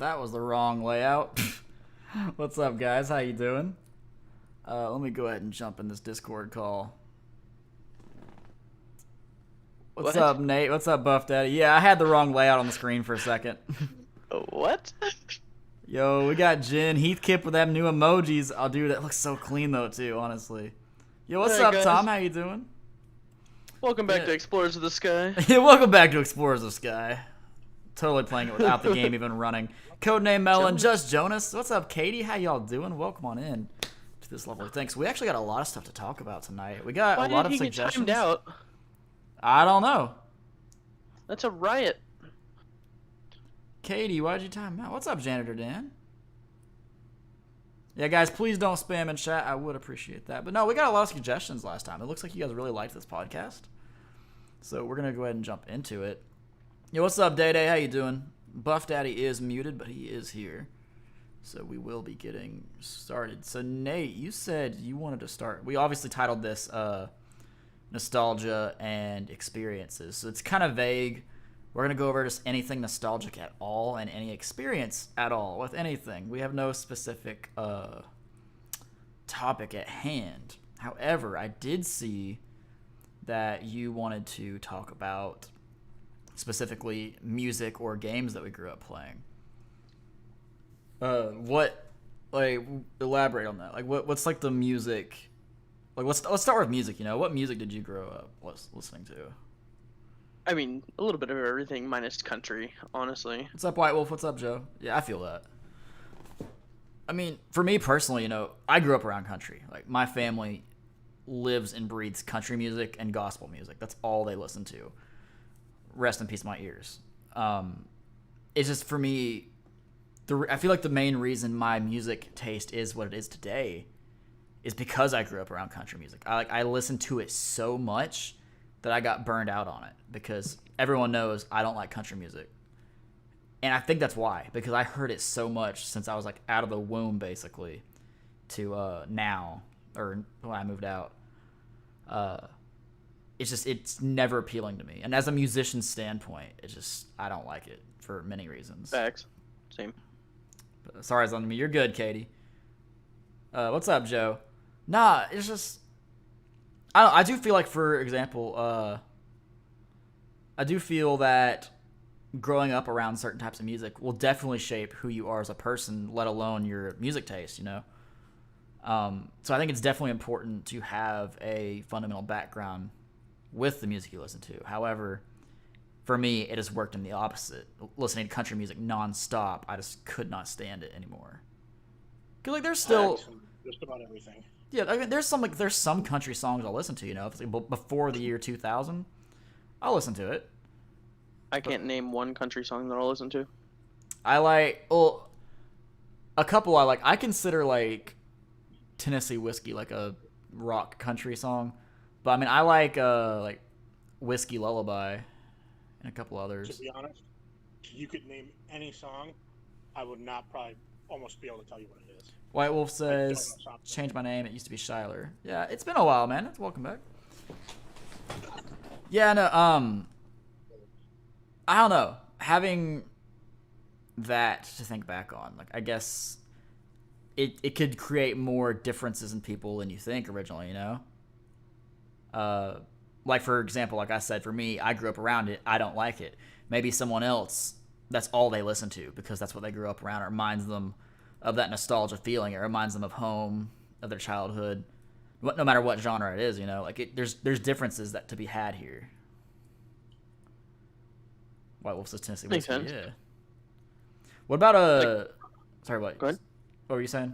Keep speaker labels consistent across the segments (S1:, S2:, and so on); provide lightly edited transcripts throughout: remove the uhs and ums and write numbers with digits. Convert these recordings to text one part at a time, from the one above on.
S1: That was the wrong layout. What's up, guys? How you doing? Let me go ahead and jump in this Discord call. What's
S2: What?
S1: up, Nate? What's up, Buff Daddy? Yeah, I had the wrong layout on the screen for a second.
S2: What?
S1: Yo, we got Jin, Heathkip with them new emojis. Oh, dude, that looks so clean though, too. Honestly. Yo, what's
S2: Alright,
S1: up,
S2: guys.
S1: Tom? How you doing?
S2: Welcome back
S1: Yeah.
S2: to Explorers of the Sky.
S1: Yeah, welcome back to Explorers of Sky. Totally playing it without the game even running. Codename Melon,
S2: Jonas.
S1: just Jonas. What's up, Katie? How y'all doing? Welcome on in to this lovely thing. So we actually got a lot of stuff to talk about tonight. We got
S2: Why
S1: a lot
S2: did
S1: of
S2: he get
S1: suggestions.
S2: timed out?
S1: I don't know.
S2: That's a riot.
S1: Katie, why'd you time out? What's up, Janitor Dan? Yeah, guys, please don't spam in chat. I would appreciate that. But no, we got a lot of suggestions last time. It looks like you guys really liked this podcast. So we're going to go ahead and jump into it. Yo, what's up, Day Day? How you doing? Buff Daddy is muted, but he is here. So we will be getting started. So Nate, you said you wanted to start. We obviously titled this Nostalgia and Experiences. So it's kind of vague. We're going to go over just anything nostalgic at all and any experience at all with anything. We have no specific topic at hand. However, I did see that you wanted to talk about specifically music or games that we grew up playing. What, like, elaborate on that? Like, what's like the music? Like, let's start with music. You know, what music did you grow up listening to?
S2: I mean, a little bit of everything minus country, honestly.
S1: What's up, White Wolf? What's up, Joe? Yeah, I feel that. I mean, for me personally, you know, I grew up around country. Like, my family lives and breathes country music and gospel music. That's all they listen to. Rest in peace, my ears. It's just for me. I feel like the main reason my music taste is what it is today is because I grew up around country music. I listened to it so much that I got burned out on it because everyone knows I don't like country music. And I think that's why, because I heard it so much since I was like out of the womb basically to now, or when I moved out. It's never appealing to me. And as a musician's standpoint, I don't like it for many reasons.
S2: Facts. Same.
S1: But sorry, it's on me. You're good, Katie. What's up, Joe? Nah, it's just I do feel like, for example, I do feel that growing up around certain types of music will definitely shape who you are as a person, let alone your music taste, you know? So I think it's definitely important to have a fundamental background with the music you listen to. However, for me, it has worked in the opposite. Listening to country music nonstop, I just could not stand it anymore. Cause like there's still,
S3: Just about everything.
S1: yeah, I mean there's some country songs I'll listen to. You know, if it's like before the year 2000, I'll listen to it.
S2: I can't name one country song that I'll listen to.
S1: I like, well, a couple I like. I consider like Tennessee Whiskey like a rock country song, but I mean I like Whiskey Lullaby and a couple
S3: To
S1: others.
S3: be honest, if you could name any song, I would not probably almost be able to tell you what it is.
S1: White Wolf
S3: I don't know
S1: says,
S3: something.
S1: change my name. It used to be Shyler. Yeah, it's been a while, man. Welcome back. Yeah, no, I don't know. Having that to think back on, like, I guess it could create more differences in people than you think originally, you know? Like, for example, like I said, for me, I grew up around it. I don't like it. Maybe someone else, that's all they listen to because that's what they grew up around. It reminds them of that nostalgia feeling. It reminds them of home, of their childhood. No matter what genre it is, you know, like there's differences that to be had here. White Wolf says Tennessee
S2: Makes
S1: Whiskey.
S2: sense.
S1: Yeah. What about Sorry, what?
S2: Go ahead.
S1: What were you saying?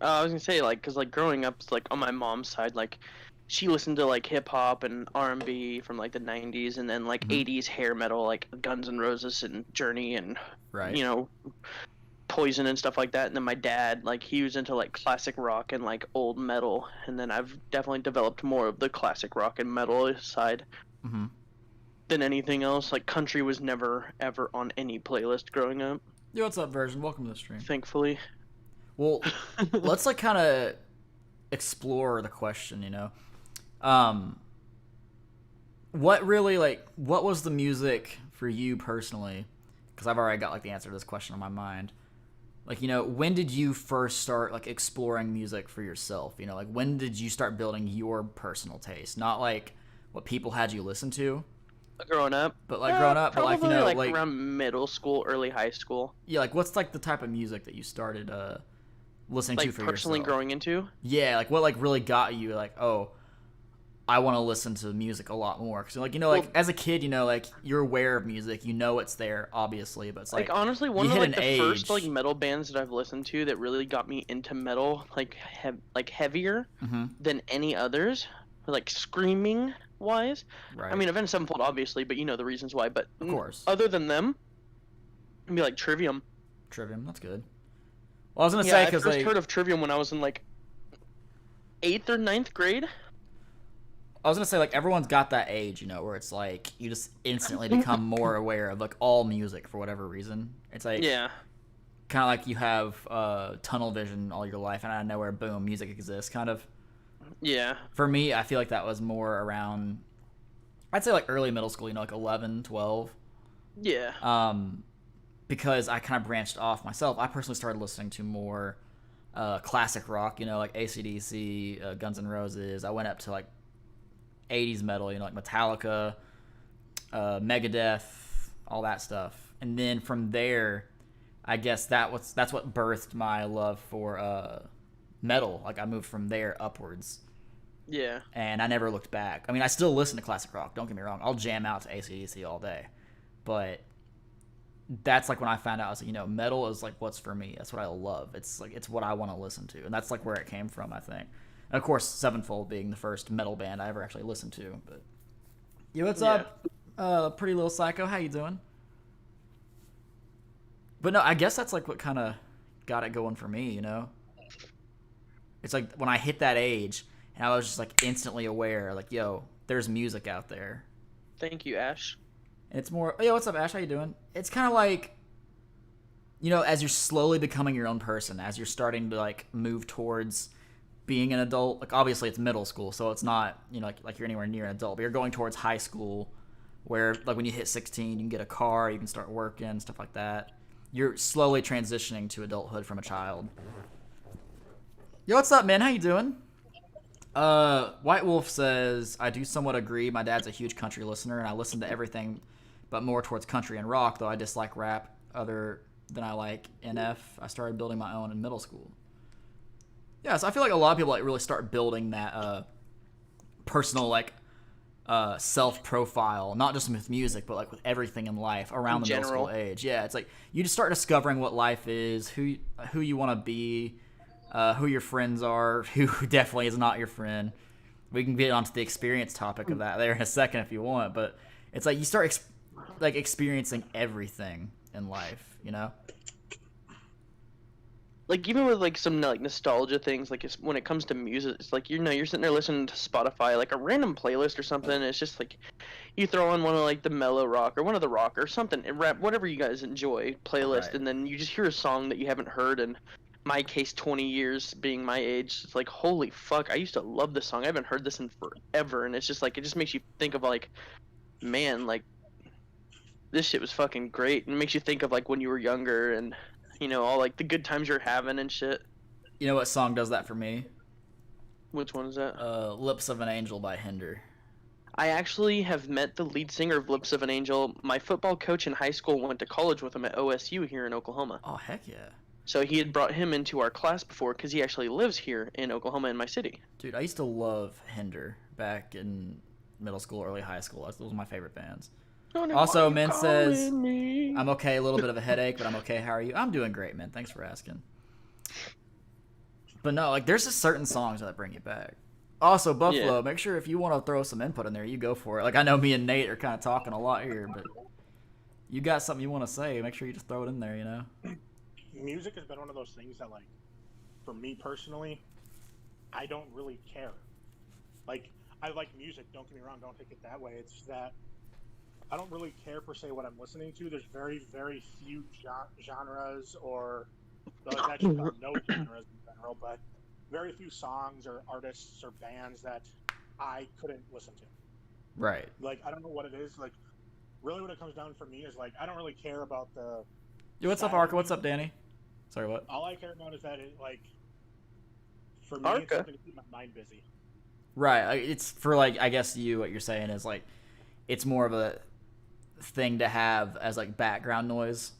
S2: I was gonna say, like, cause like growing up, like on my mom's side, like she listened to like hip hop and R&B from like the '90s, and then like
S1: Mhm.
S2: '80s hair metal, like Guns N' Roses and Journey, and
S1: Right.
S2: you know, Poison and stuff like that. And then my dad, like, he was into like classic rock and like old metal, and then I've definitely developed more of the classic rock and metal side
S1: Mm-hmm.
S2: than anything else. Like country was never ever on any playlist growing up,
S1: Yo, what's up, Version? Welcome to the stream.
S2: thankfully.
S1: Well, let's like kind of explore the question, you know. What really, like, what was the music for you personally because I've already got like the answer to this question on my mind. Like, you know, when did you first start like exploring music for yourself? You know, like when did you start building your personal taste? Not like what people had you listen to,
S2: Growing up,
S1: but like growing up, but like, you
S2: probably
S1: know,
S2: like
S1: like
S2: around middle school, early high school.
S1: yeah, like what's like the type of music that you started listening to
S2: Like
S1: for
S2: personally
S1: yourself?
S2: growing into.
S1: Yeah, like what like really got you like, oh, I want to listen to music a lot more. Cause like, you know, like
S2: Well,
S1: as a kid, you know, like you're aware of music, you know it's there obviously, but it's
S2: like
S1: like
S2: honestly, one
S1: you
S2: of
S1: hit
S2: like
S1: an
S2: the first like
S1: age.
S2: metal bands that I've listened to that really got me into metal, like like heavier
S1: Mhm.
S2: than any others, like screaming wise.
S1: Right.
S2: I mean, Avenged Sevenfold obviously, but you know the reasons why. But
S1: Of course.
S2: other than them, it'd be like Trivium.
S1: Trivium, that's good. Well, I was gonna
S2: Yeah,
S1: say
S2: I
S1: because
S2: first
S1: like
S2: heard of Trivium when I was in like 8th or ninth grade.
S1: I was gonna say like everyone's got that age, you know, where it's like you just instantly become more aware of like all music for whatever reason. It's like
S2: Yeah.
S1: kind of like you have tunnel vision all your life, and out of nowhere, boom, music exists. Kind of.
S2: Yeah.
S1: For me, I feel like that was more around, I'd say like early middle school, you know, like 11, 12.
S2: Yeah.
S1: Because I kind of branched off myself. I personally started listening to more classic rock, you know, like AC/DC, Guns N' Roses. I went up to like 80s metal, you know, like Metallica, Megadeth, all that stuff. And then from there, I guess that's what birthed my love for metal. Like I moved from there upwards,
S2: Yeah.
S1: and I never looked back. I mean, I still listen to classic rock. Don't get me wrong. I'll jam out to AC/DC all day, but that's like when I found out. I was like, you know, metal is like what's for me. That's what I love. It's like it's what I want to listen to, and that's like where it came from, I think. And of course, Sevenfold being the first metal band I ever actually listened to. But yo, what's up, Pretty Little Psycho? How you doing? But no, I guess that's like what kind of got it going for me, you know? It's like when I hit that age and I was just like instantly aware, like, yo, there's music out there.
S2: Thank you, Ash.
S1: And it's more, yo, what's up, Ash? How you doing? It's kind of like, you know, as you're slowly becoming your own person, as you're starting to like move towards being an adult, like obviously it's middle school, so it's not, you know, like you're anywhere near an adult, but you're going towards high school where like when you hit 16, you can get a car, you can start working, stuff like that. You're slowly transitioning to adulthood from a child. Yo, what's up, man? How you doing? White Wolf says, I do somewhat agree. My dad's a huge country listener, and I listen to everything but more towards country and rock, though I dislike rap other than I like NF. I started building my own in middle school. Yeah, so I feel like a lot of people like really start building that personal like self-profile, not just with music, but like with everything in life around the middle school age. Yeah, it's like you just start discovering what life is, who you want to be, who your friends are, who definitely is not your friend. We can get onto the experience topic of that there in a second if you want, but it's like you start experiencing everything in life, you know?
S2: Like even with like some like nostalgia things, like it's, when it comes to music, it's like you know you're sitting there listening to Spotify, like a random playlist or something. And it's just like you throw on one of like the mellow rock or one of the rock or something, and rap, whatever you guys enjoy playlist,
S1: Right.
S2: and then you just hear a song that you haven't heard in my case 20 years being my age. It's like holy fuck, I used to love this song. I haven't heard this in forever, and it's just like it just makes you think of like, man, like this shit was fucking great, and it makes you think of like when you were younger and. You know, all like the good times you're having and shit.
S1: You know what song does that for me?
S2: Which one is that?
S1: Lips of an Angel by Hinder.
S2: I actually have met the lead singer of Lips of an Angel. My football coach in high school went to college with him at OSU here in Oklahoma.
S1: Oh, heck yeah.
S2: So he had brought him into our class before because he actually lives here in Oklahoma in my city.
S1: Dude, I used to love Hinder back in middle school, early high school. Those were my favorite bands. Also, Min says, I'm okay, a little bit of a headache, but I'm okay. How are you? I'm doing great, man. Thanks for asking. But no, like, there's just certain songs that bring you back. Also, Buffalo, make sure if you want to throw some input in there, you go for it. Like, I know me and Nate are kind of talking a lot here, but you got something you want to say, make sure you just throw it in there, you know?
S3: Music has been one of those things that, like, for me personally, I don't really care. Like, I like music, don't get me wrong, don't take it that way. It's that I don't really care per se what I'm listening to. There's very, very few genres or actually no genres in general, but very few songs or artists or bands that I couldn't listen to.
S1: Right.
S3: Like, I don't know what it is. Like, really what it comes down for me is like I don't really care about the.
S1: Yo, what's up, Arca? What's up, Danny? Sorry, what?
S3: All I care about is that it like. For me, it's
S2: Arca.
S3: something to keep my mind busy.
S1: Right. It's for like I guess what you're saying is like it's more of a thing to have as like background noise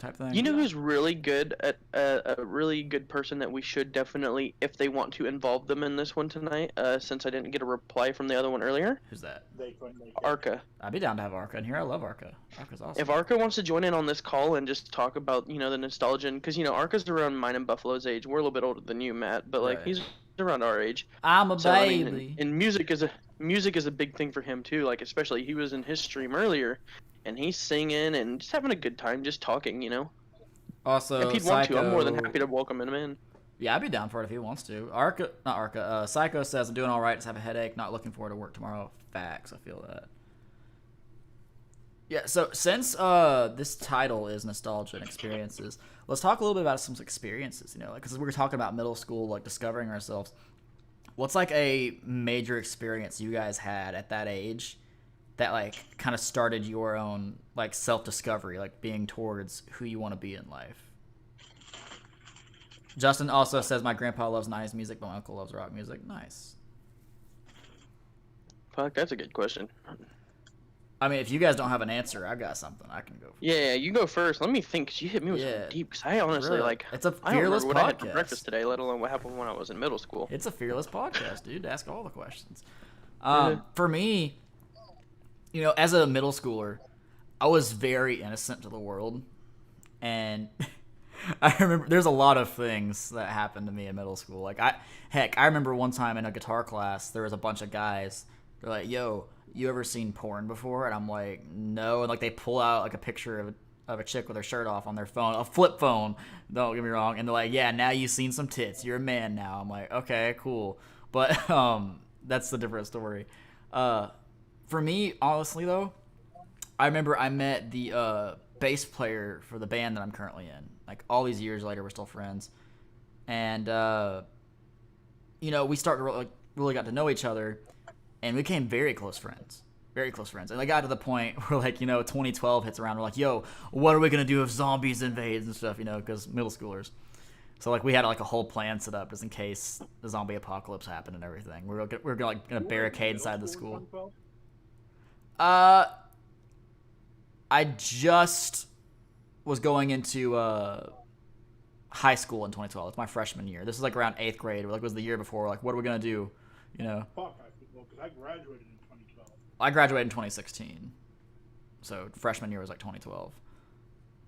S1: type thing.
S2: You know who's really good at a really good person that we should definitely, if they want to involve them in this one tonight, since I didn't get a reply from the other one earlier?
S1: Who's that?
S3: They couldn't make it.
S2: Arca.
S1: I'd be down to have Arca in here. I love Arca. Arca's awesome.
S2: If Arca wants to join in on this call and just talk about, the nostalgia, because, Arca's around mine and Buffalo's age. We're a little bit older than you, Matt, but, like,
S1: Right.
S2: he's around our age.
S1: I'm a
S2: So, I
S1: baby.
S2: mean, and music is a big thing for him, too. Like, especially, he was in his stream earlier, and he's singing and just having a good time, just talking,
S1: Also,
S2: If he'd want to, I'm more than happy to welcome him in.
S1: Yeah, I'd be down for it if he wants to. Psycho says, I'm doing all right, just have a headache, not looking forward to work tomorrow. Facts, I feel that. Yeah, so since this title is nostalgia and experiences, let's talk a little bit about some experiences, because we were talking about middle school, like discovering ourselves. What's like a major experience you guys had at that age that like kind of started your own like self-discovery, like being towards who you want to be in life? Justin also says, my grandpa loves 90s music, but my uncle loves rock music. Nice.
S2: Fuck, that's a good question.
S1: I mean, if you guys don't have an answer, I got something I can go for.
S2: Yeah, you go first. Let me think, 'cause you hit me with
S1: Yeah.
S2: something deep. Because I honestly,
S1: Really?
S2: like,
S1: It's a
S2: I don't
S1: fearless
S2: remember what I had for
S1: podcast.
S2: breakfast today, let alone what happened when I was in middle school.
S1: It's a fearless podcast, dude. Ask all the questions.
S2: Yeah.
S1: For me, as a middle schooler, I was very innocent to the world. And I remember there's a lot of things that happened to me in middle school. Like, I remember one time in a guitar class, there was a bunch of guys. They're like, yo, you ever seen porn before? And I'm like, no. And like they pull out like a picture of a chick with her shirt off on their phone, a flip phone, don't get me wrong. And they're like, yeah, now you've seen some tits. You're a man now. I'm like, okay, cool. But that's the different story. For me, honestly though, I remember I met the bass player for the band that I'm currently in. Like all these years later, we're still friends. And we started really got to know each other. And we became very close friends. Very close friends. And I got to the point where, 2012 hits around. We're like, yo, what are we going to do if zombies invade and stuff, because middle schoolers. So, we had, a whole plan set up just in case the zombie apocalypse happened and everything. We were going to barricade inside the school. I just was going into high school in 2012. It's my freshman year. This is, around 8th grade. It was the year before. What are we going to do,
S3: Fuck, because I graduated in 2012.
S1: I graduated in 2016, so freshman year was 2012.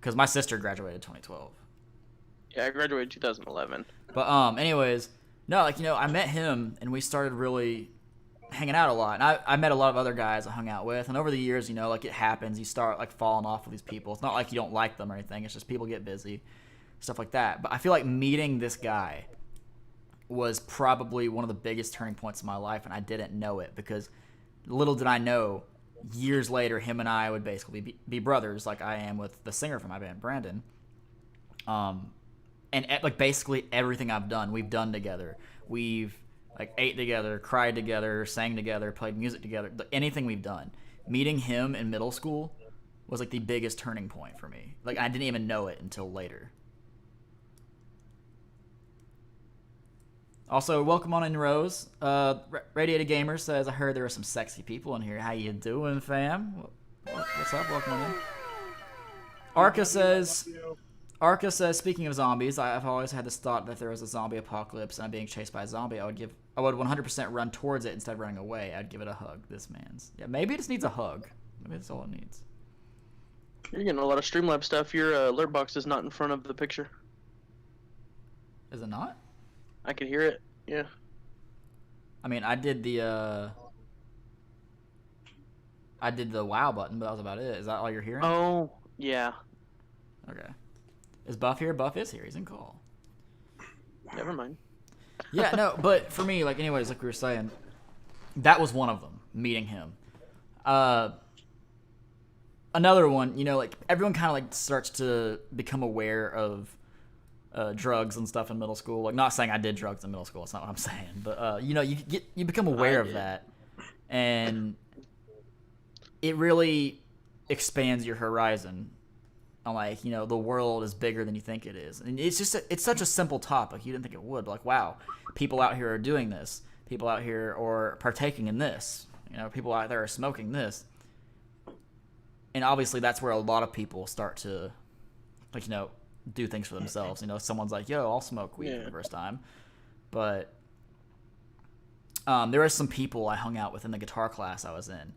S1: Because my sister graduated in 2012.
S2: Yeah, I graduated 2011.
S1: But anyways, no, I met him and we started really hanging out a lot. And I met a lot of other guys I hung out with. And over the years, it happens. You start falling off with these people. It's not like you don't like them or anything. It's just people get busy, stuff like that. But I feel like meeting this guy was probably one of the biggest turning points in my life, and I didn't know it because little did I know, years later, him and I would basically be brothers, like I am with the singer from my band, Brandon. And basically everything I've done, we've done together. We've ate together, cried together, sang together, played music together. Anything we've done. Meeting him in middle school was the biggest turning point for me. I didn't even know it until later. Also, welcome on in, Rose. Radiated Gamer says, I heard there were some sexy people in here. How you doing, fam? What's up? Welcome on in. Arca says, speaking of zombies, I've always had this thought that if there was a zombie apocalypse and I'm being chased by a zombie, I would 100% run towards it instead of running away. I'd give it a hug. This man's. Yeah, maybe it just needs a hug. Maybe that's all it needs.
S2: You're getting a lot of Streamlabs stuff. Your alert box is not in front of the picture.
S1: Is it not?
S2: I can hear it. Yeah.
S1: I mean, I did the wow button, but that was about it. Is that all you're hearing?
S2: Oh, yeah.
S1: Okay. Is Buff here? Buff is here. He's in call.
S2: Never mind.
S1: Yeah, no, but for me, anyways, like we were saying, that was one of them, meeting him. Another one, everyone kind of starts to become aware of drugs and stuff in middle school. Not saying I did drugs in middle school. That's not what I'm saying. But you become aware of that, and it expands your horizon. I'm like, the world is bigger than you think it is. And it's just, it's such a simple topic. You didn't think it would. Like, wow, people out here are doing this. People out here are partaking in this. People out there are smoking this. And obviously that's where a lot of people start to, like, do things for themselves. Someone's like, yo, I'll smoke weed for the first time. But there were some people I hung out with in the guitar class I was in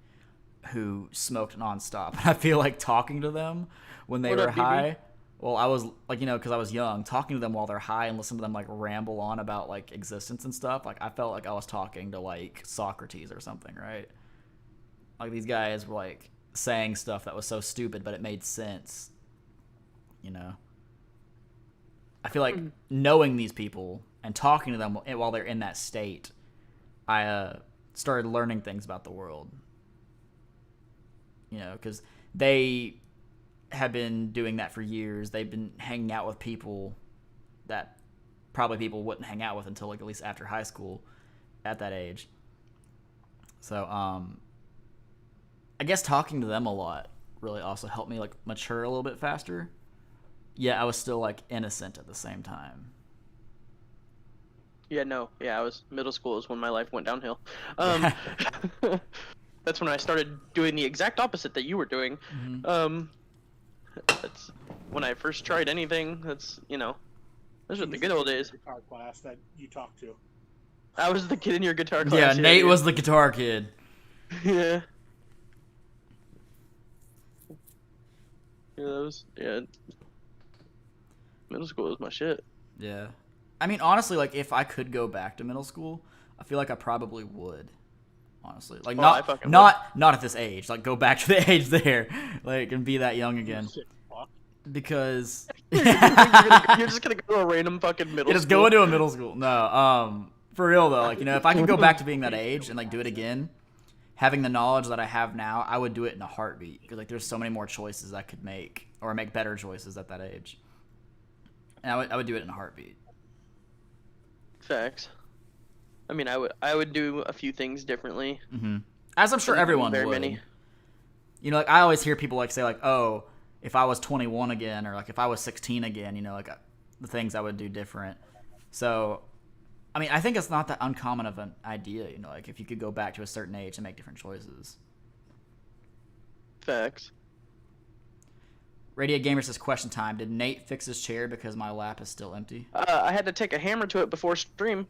S1: who smoked nonstop. And I feel like talking to them when they were high. Well, I was like, because I was young, talking to them while they're high and listening to them like ramble on about like existence and stuff. Like I felt like I was talking to like Socrates or something, right? Like these guys were like saying stuff that was so stupid, but it made sense. I feel like knowing these people and talking to them while they're in that state, I started learning things about the world. Because they have been doing that for years. They've been hanging out with people that probably people wouldn't hang out with until like at least after high school at that age. So I guess talking to them a lot really also helped me like mature a little bit faster. Yeah, I was still like innocent at the same time.
S2: Yeah, middle school is when my life went downhill. That's when I started doing the exact opposite that you were doing.
S1: Mm-hmm.
S2: That's when I first tried anything. Those are the good old days.
S3: Guitar class that you talked to.
S2: I was the kid in your guitar class.
S1: Yeah, Nate was the guitar kid.
S2: Yeah. Middle school was my shit.
S1: Yeah. I mean, honestly, like, if I could go back to middle school, I feel like I probably would. Honestly. Like, not at this age. Like, go back to the age there. Like, and be that young again. Because...
S2: you're just gonna go to a random fucking middle school.
S1: Just go into a middle school. No, for real, though. Like, if I could go back to being that age and, like, do it again, having the knowledge that I have now, I would do it in a heartbeat. Because, like, there's so many more choices I could make. Or make better choices at that age. And I would do it in a heartbeat.
S2: Facts. I mean, I would do a few things differently.
S1: Mm-hmm. As I'm sure everyone would. Many. Like I always hear people like say like, oh, if I was 21 again, or like if I was 16 again, like the things I would do different. So, I mean, I think it's not that uncommon of an idea. Like if you could go back to a certain age and make different choices.
S2: Facts.
S1: Radiant Gamer says, question time. Did Nate fix his chair because my lap is still empty?
S2: I had to take a hammer to it before stream.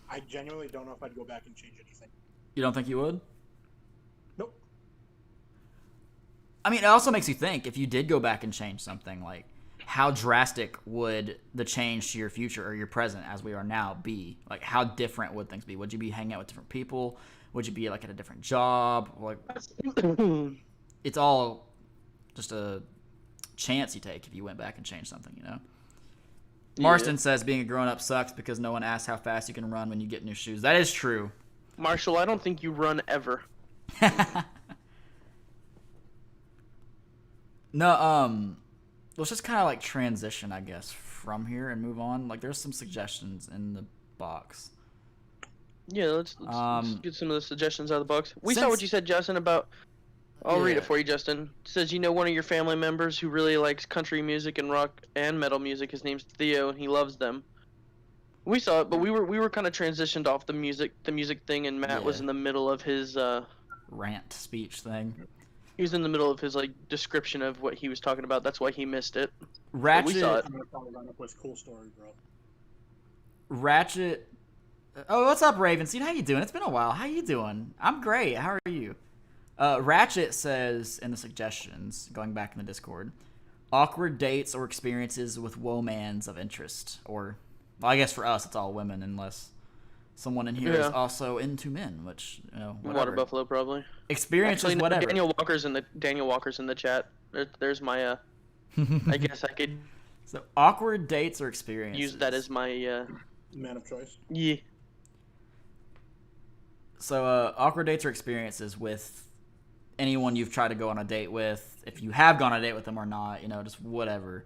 S3: I genuinely don't know if I'd go back and change anything.
S1: You don't think you would?
S3: Nope.
S1: I mean, it also makes you think, if you did go back and change something, like, how drastic would the change to your future or your present as we are now be? Like, how different would things be? Would you be hanging out with different people? Would you be, like, at a different job? Like, it's all... just a chance you take if you went back and changed something, Marston says being a grown-up sucks because no one asks how fast you can run when you get new shoes. That is true.
S2: Marshall, I don't think you run ever.
S1: No, let's just kind of like transition, I guess, from here and move on. Like, there's some suggestions in the box.
S2: Yeah, let's get some of the suggestions out of the box. We saw what you said, Justin, about... I'll read it for you, Justin. It says, one of your family members who really likes country music and rock and metal music. His name's Theo, and he loves them. We saw it, but we were kind of transitioned off the music thing, and Matt was in the middle of his
S1: rant speech thing.
S2: He was in the middle of his description of what he was talking about. That's why he missed it.
S1: Ratchet.
S2: We saw it.
S3: Cool story, bro.
S1: Ratchet. Oh, what's up, Ravenseed? How you doing? It's been a while. How you doing? I'm great. How are you? Ratchet says in the suggestions, going back in the Discord, awkward dates or experiences with womans of interest. Or, well, I guess for us, it's all women, unless someone in here is also into men, which, whatever.
S2: Water buffalo, probably.
S1: Experiences,
S2: actually, no,
S1: whatever.
S2: Daniel Walker's in the chat. There's my, I guess I could...
S1: So, awkward dates or experiences.
S2: Use that as my,
S3: man of choice.
S2: Yeah.
S1: So, awkward dates or experiences with... anyone you've tried to go on a date with, if you have gone on a date with them or not, just whatever.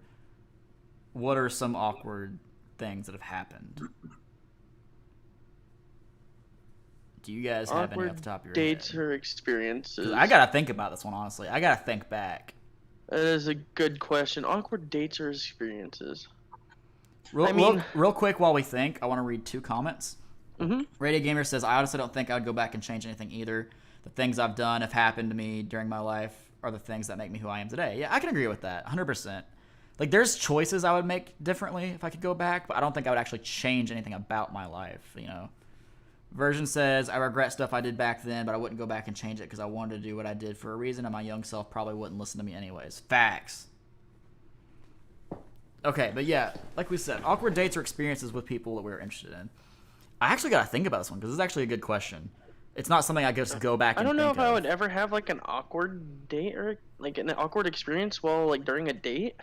S1: What are some awkward things that have happened Do you guys have any off the top of your
S2: dates
S1: head?
S2: or experiences?
S1: 'Cause I gotta think about this one, honestly. I gotta think back.
S2: That is a good question. Awkward dates or experiences?
S1: Real,
S2: I mean-
S1: real quick while we think, I want to read 2 comments.
S2: Mm-hmm.
S1: Radio Gamer says, I honestly don't think I would go back and change anything either. The things I've done have happened to me during my life are the things that make me who I am today. Yeah, I can agree with that, 100%. Like, there's choices I would make differently if I could go back, but I don't think I would actually change anything about my life, you know? Version says, I regret stuff I did back then, but I wouldn't go back and change it because I wanted to do what I did for a reason, and my young self probably wouldn't listen to me anyways. Facts. Okay, but yeah, like we said, awkward dates or experiences with people that we were interested in. I actually got to think about this one because this is actually a good question. It's not something I just go back and
S2: I don't know
S1: think
S2: if I
S1: of.
S2: would ever have like an awkward date or like an awkward experience while like during a date.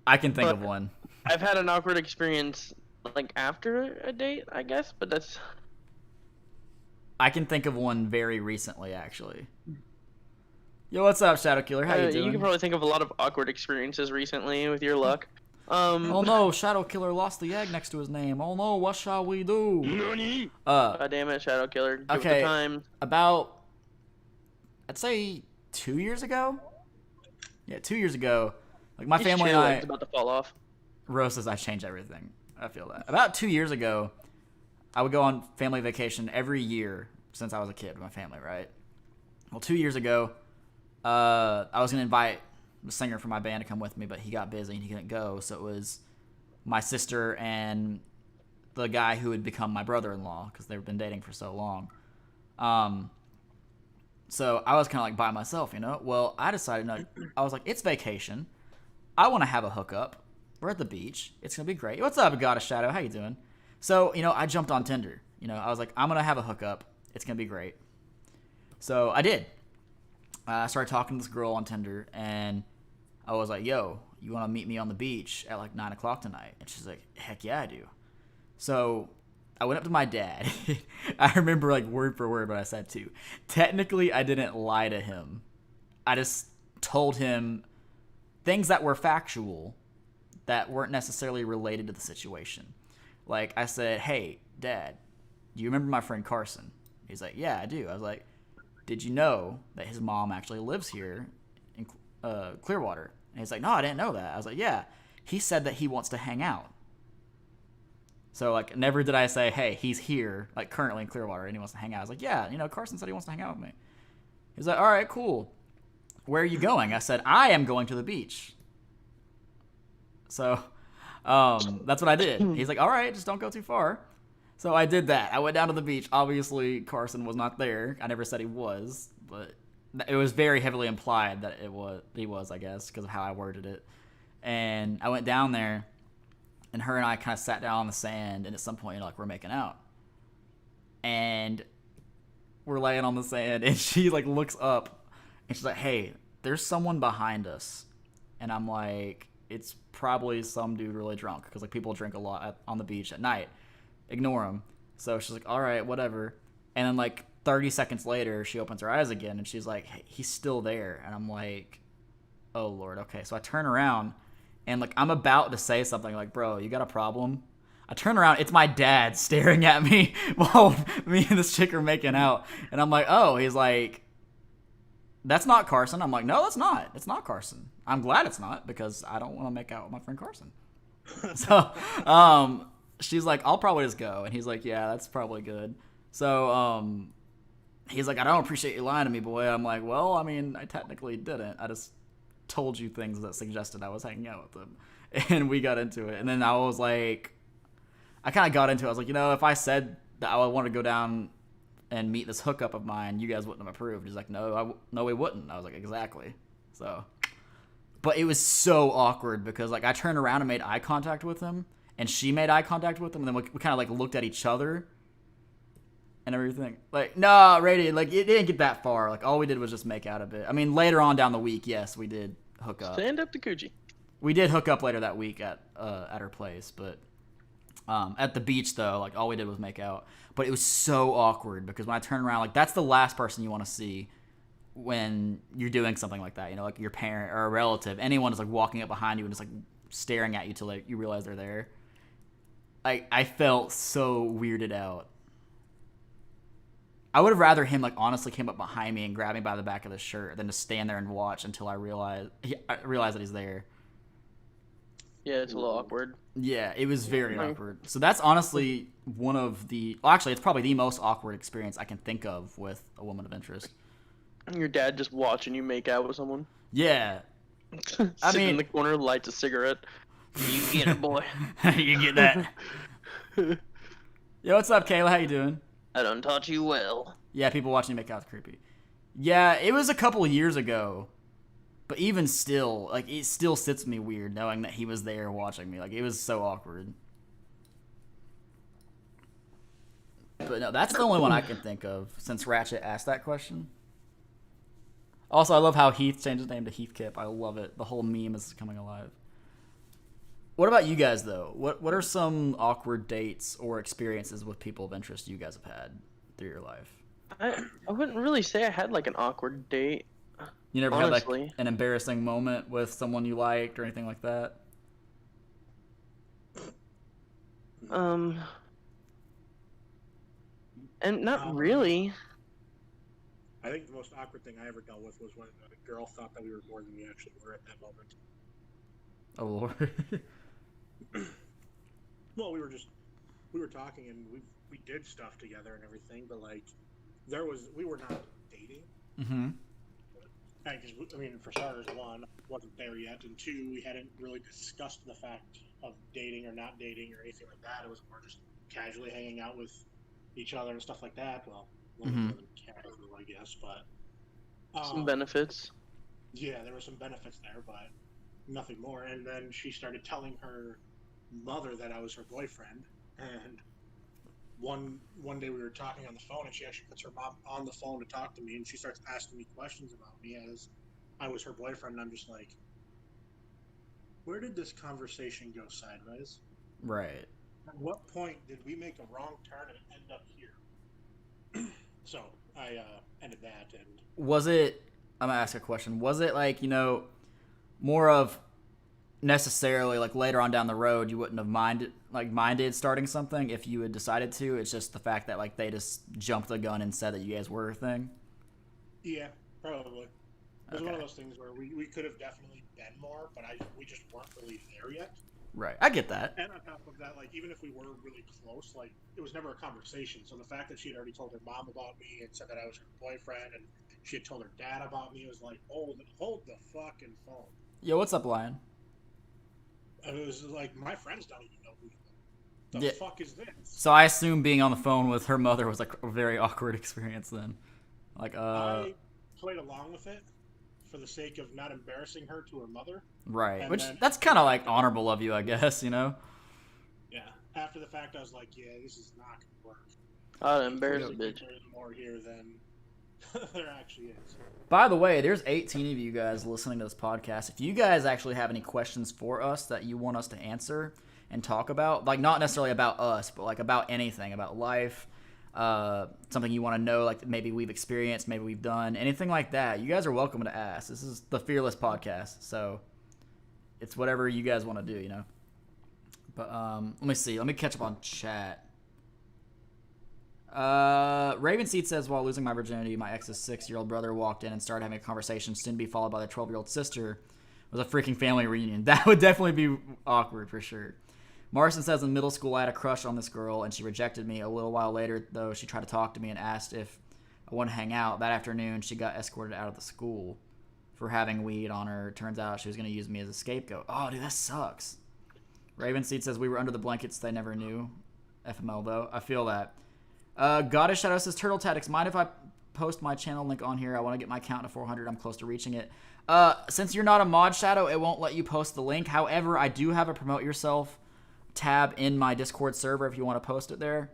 S1: I can think
S2: but-
S1: of one.
S2: I've had an awkward experience like after a date, I guess, but that's
S1: I can think of one very recently, actually. Yo, what's up, Shadow Killer? How you doing?
S2: you can probably think of a lot of awkward experiences recently with your luck.
S1: Oh no, Shadow Killer lost the egg next to his name. Oh no, what shall we do?
S2: God damn it, Shadow Killer. Give it
S1: Okay.
S2: the time.
S1: About, I'd say 2 years ago? Yeah, 2 years ago. Like, my
S2: He's
S1: family and
S2: chill,
S1: I...
S2: it's about to fall off.
S1: Rose says I changed everything. I feel that. About 2 years ago, I would go on family vacation every year since I was a kid with my family, right? Well, 2 years ago, I was going to invite the singer from my band to come with me, but he got busy and he couldn't go. So it was my sister and the guy who would become my brother-in-law because they've been dating for so long. So I was kind of like by myself, you know? Well, I decided, no, I was like, it's vacation. I want to have a hookup. We're at the beach. It's going to be great. What's up, Goddess Shadow? How you doing? So, you know, I jumped on Tinder. You know, I was like, I'm going to have a hookup. It's going to be great. So I did. I started talking to this girl on Tinder, and I was like, yo, you want to meet me on the beach at like 9 o'clock tonight? And she's like, heck yeah, I do. So I went up to my dad. I remember like word for word what I said too. Technically, I didn't lie to him. I just told him things that were factual that weren't necessarily related to the situation. Like, I said, hey, Dad, do you remember my friend Carson? He's like, yeah, I do. I was like, did you know that his mom actually lives here in Clearwater? And he's like, no, I didn't know that. I was like, yeah. He said that he wants to hang out. So, like, never did I say, hey, he's here, like, currently in Clearwater, and he wants to hang out. I was like, yeah, you know, Carson said he wants to hang out with me. He's like, all right, cool. Where are you going? I said, I am going to the beach. So, that's what I did. He's like, all right, just don't go too far. So I did that. I went down to the beach. Obviously, Carson was not there. I never said he was, but it was very heavily implied that he was, I guess, because of how I worded it. And I went down there, and her and I kind of sat down on the sand, and at some point, like, we're making out. And we're laying on the sand, and she, like, looks up, and she's like, hey, there's someone behind us. And I'm like, it's probably some dude really drunk, because, like, people drink a lot on the beach at night. Ignore him. So she's like, all right, whatever. And then, like, 30 seconds later, she opens her eyes again, and she's like, hey, he's still there. And I'm like, oh, Lord, okay. So I turn around, and, like, I'm about to say something like, bro, you got a problem? I turn around, it's my dad staring at me while me and this chick are making out. And I'm like, oh, he's like, that's not Carson. I'm like, no, that's not. It's not Carson. I'm glad it's not, because I don't want to make out with my friend Carson. So, she's like, I'll probably just go. And he's like, yeah, that's probably good. So, he's like, I don't appreciate you lying to me, boy. I'm like, well, I mean, I technically didn't. I just told you things that suggested I was hanging out with him. And we got into it. And then I was like, I kind of got into it. I was like, you know, if I said that I wanted to go down and meet this hookup of mine, you guys wouldn't have approved. He's like, no, we wouldn't. I was like, exactly. So, but it was so awkward because, like, I turned around and made eye contact with him, and she made eye contact with him, and then we kind of, like, looked at each other and everything. Like, no, Radiant, like, it didn't get that far. Like, all we did was just make out a bit. I mean, later on down the week, yes, we did hook up.
S2: Stand up to Coochie.
S1: We did hook up later that week at her place, but at the beach, though, like, all we did was make out. But it was so awkward because when I turned around, like, that's the last person you want to see when you're doing something like that, you know, like your parent or a relative. Anyone is, like, walking up behind you and just, like, staring at you till, like, you realize they're there. I felt so weirded out. I would have rather him like honestly came up behind me and grabbed me by the back of the shirt than to stand there and watch until I realize that he's there.
S2: Yeah, it's a little awkward.
S1: Yeah, it was very
S2: Like-
S1: awkward. So that's honestly one of the. Well, actually, it's probably the most awkward experience I can think of with a woman of interest.
S2: Your dad just watching you make out with someone.
S1: Yeah,
S2: Sitting
S1: mean-
S2: in the corner, lights a cigarette. You get it, boy.
S1: you get that. Yo, what's up, Kayla? How you doing?
S2: I done taught you well.
S1: Yeah, people watching you make out is creepy. Yeah, it was a couple of years ago, but even still, like it still sits me weird knowing that he was there watching me. Like it was so awkward. But no, that's the only one I can think of since Ratchet asked that question. Also, I love how Heath changed his name to Heathkip. I love it. The whole meme is coming alive. What about you guys, though? What are some awkward dates or experiences with people of interest you guys have had through your life?
S2: I wouldn't really say I had like an awkward date.
S1: You never had like
S2: Honestly.
S1: an embarrassing moment with someone you liked or anything like that?
S2: And not really.
S3: I think the most awkward thing I ever dealt with was when a girl thought that we were more than we actually were at that moment.
S1: Oh Lord.
S3: Well, we were talking and we did stuff together and everything, but like we were not dating.
S1: Mm-hmm.
S3: I mean, for starters, one, wasn't there yet, and two, we hadn't really discussed the fact of dating or not dating or anything like that. It was more just casually hanging out with each other and stuff like that. Well, a little more than casual, I guess, but
S2: Some benefits.
S3: yeah, there were some benefits there, but nothing more. And then she started telling her mother that I was her boyfriend, and one day we were talking on the phone, and she actually puts her mom on the phone to talk to me, and she starts asking me questions about me as I was her boyfriend, and I'm just like, where did this conversation go sideways?
S1: Right.
S3: At what point did we make a wrong turn and end up here? So I ended that, and
S1: Was it? I'm gonna ask a question. Was it like more of necessarily like later on down the road you wouldn't have minded starting something if you had decided to? It's just the fact that like they just jumped the gun and said that you guys were a thing.
S3: yeah, probably. It was one of
S1: Okay.
S3: those things where we could have definitely been more, but we just weren't really there yet.
S1: Right. I get that.
S3: And on top of that, like, even if we were really close, like, it was never a conversation. So the fact that she had already told her mom about me and said that I was her boyfriend, and she had told her dad about me, it was like, hold the fucking phone.
S1: Yo, what's up, Lion?
S3: And it was like, my friends don't even know who the
S1: Yeah.
S3: fuck is this.
S1: So I assume being on the phone with her mother was like a very awkward experience then. Like,
S3: I played along with it for the sake of not embarrassing her to her mother.
S1: right.
S3: and
S1: Which
S3: then-
S1: that's kind of like honorable of you, I guess.
S3: Yeah. After the fact, I was like, yeah, this is not going to work.
S2: I'd embarrass a
S3: Clearly,
S2: bitch.
S3: There's more here than there actually is.
S1: By the way, there's 18 of you guys listening to this podcast. If you guys actually have any questions for us that you want us to answer and talk about, like not necessarily about us, but like about anything, about life, something you want to know, like maybe we've experienced, maybe we've done, anything like that, you guys are welcome to ask. This is the Fearless Podcast, so it's whatever you guys want to do, But let me see. Let me catch up on chat. Ravenseed says, while losing my virginity, my ex's 6-year-old brother walked in and started having a conversation, soon to be followed by their 12-year-old sister. It was a freaking family reunion. That would definitely be awkward for sure. Morrison says, in middle school, I had a crush on this girl, and she rejected me. A little while later, though, she tried to talk to me and asked if I wanted to hang out. That afternoon, she got escorted out of the school for having weed on her. Turns out she was going to use me as a scapegoat. Oh, dude, that sucks. Ravenseed says, we were under the blankets. They never knew. FML, though. I feel that. Goddess Shadow says, Turtle Tactics, mind if I post my channel link on here? I want to get my count to 400. I'm close to reaching it. Since you're not a mod, Shadow, it won't let you post the link. However, I do have a Promote Yourself tab in my Discord server if you want to post it there.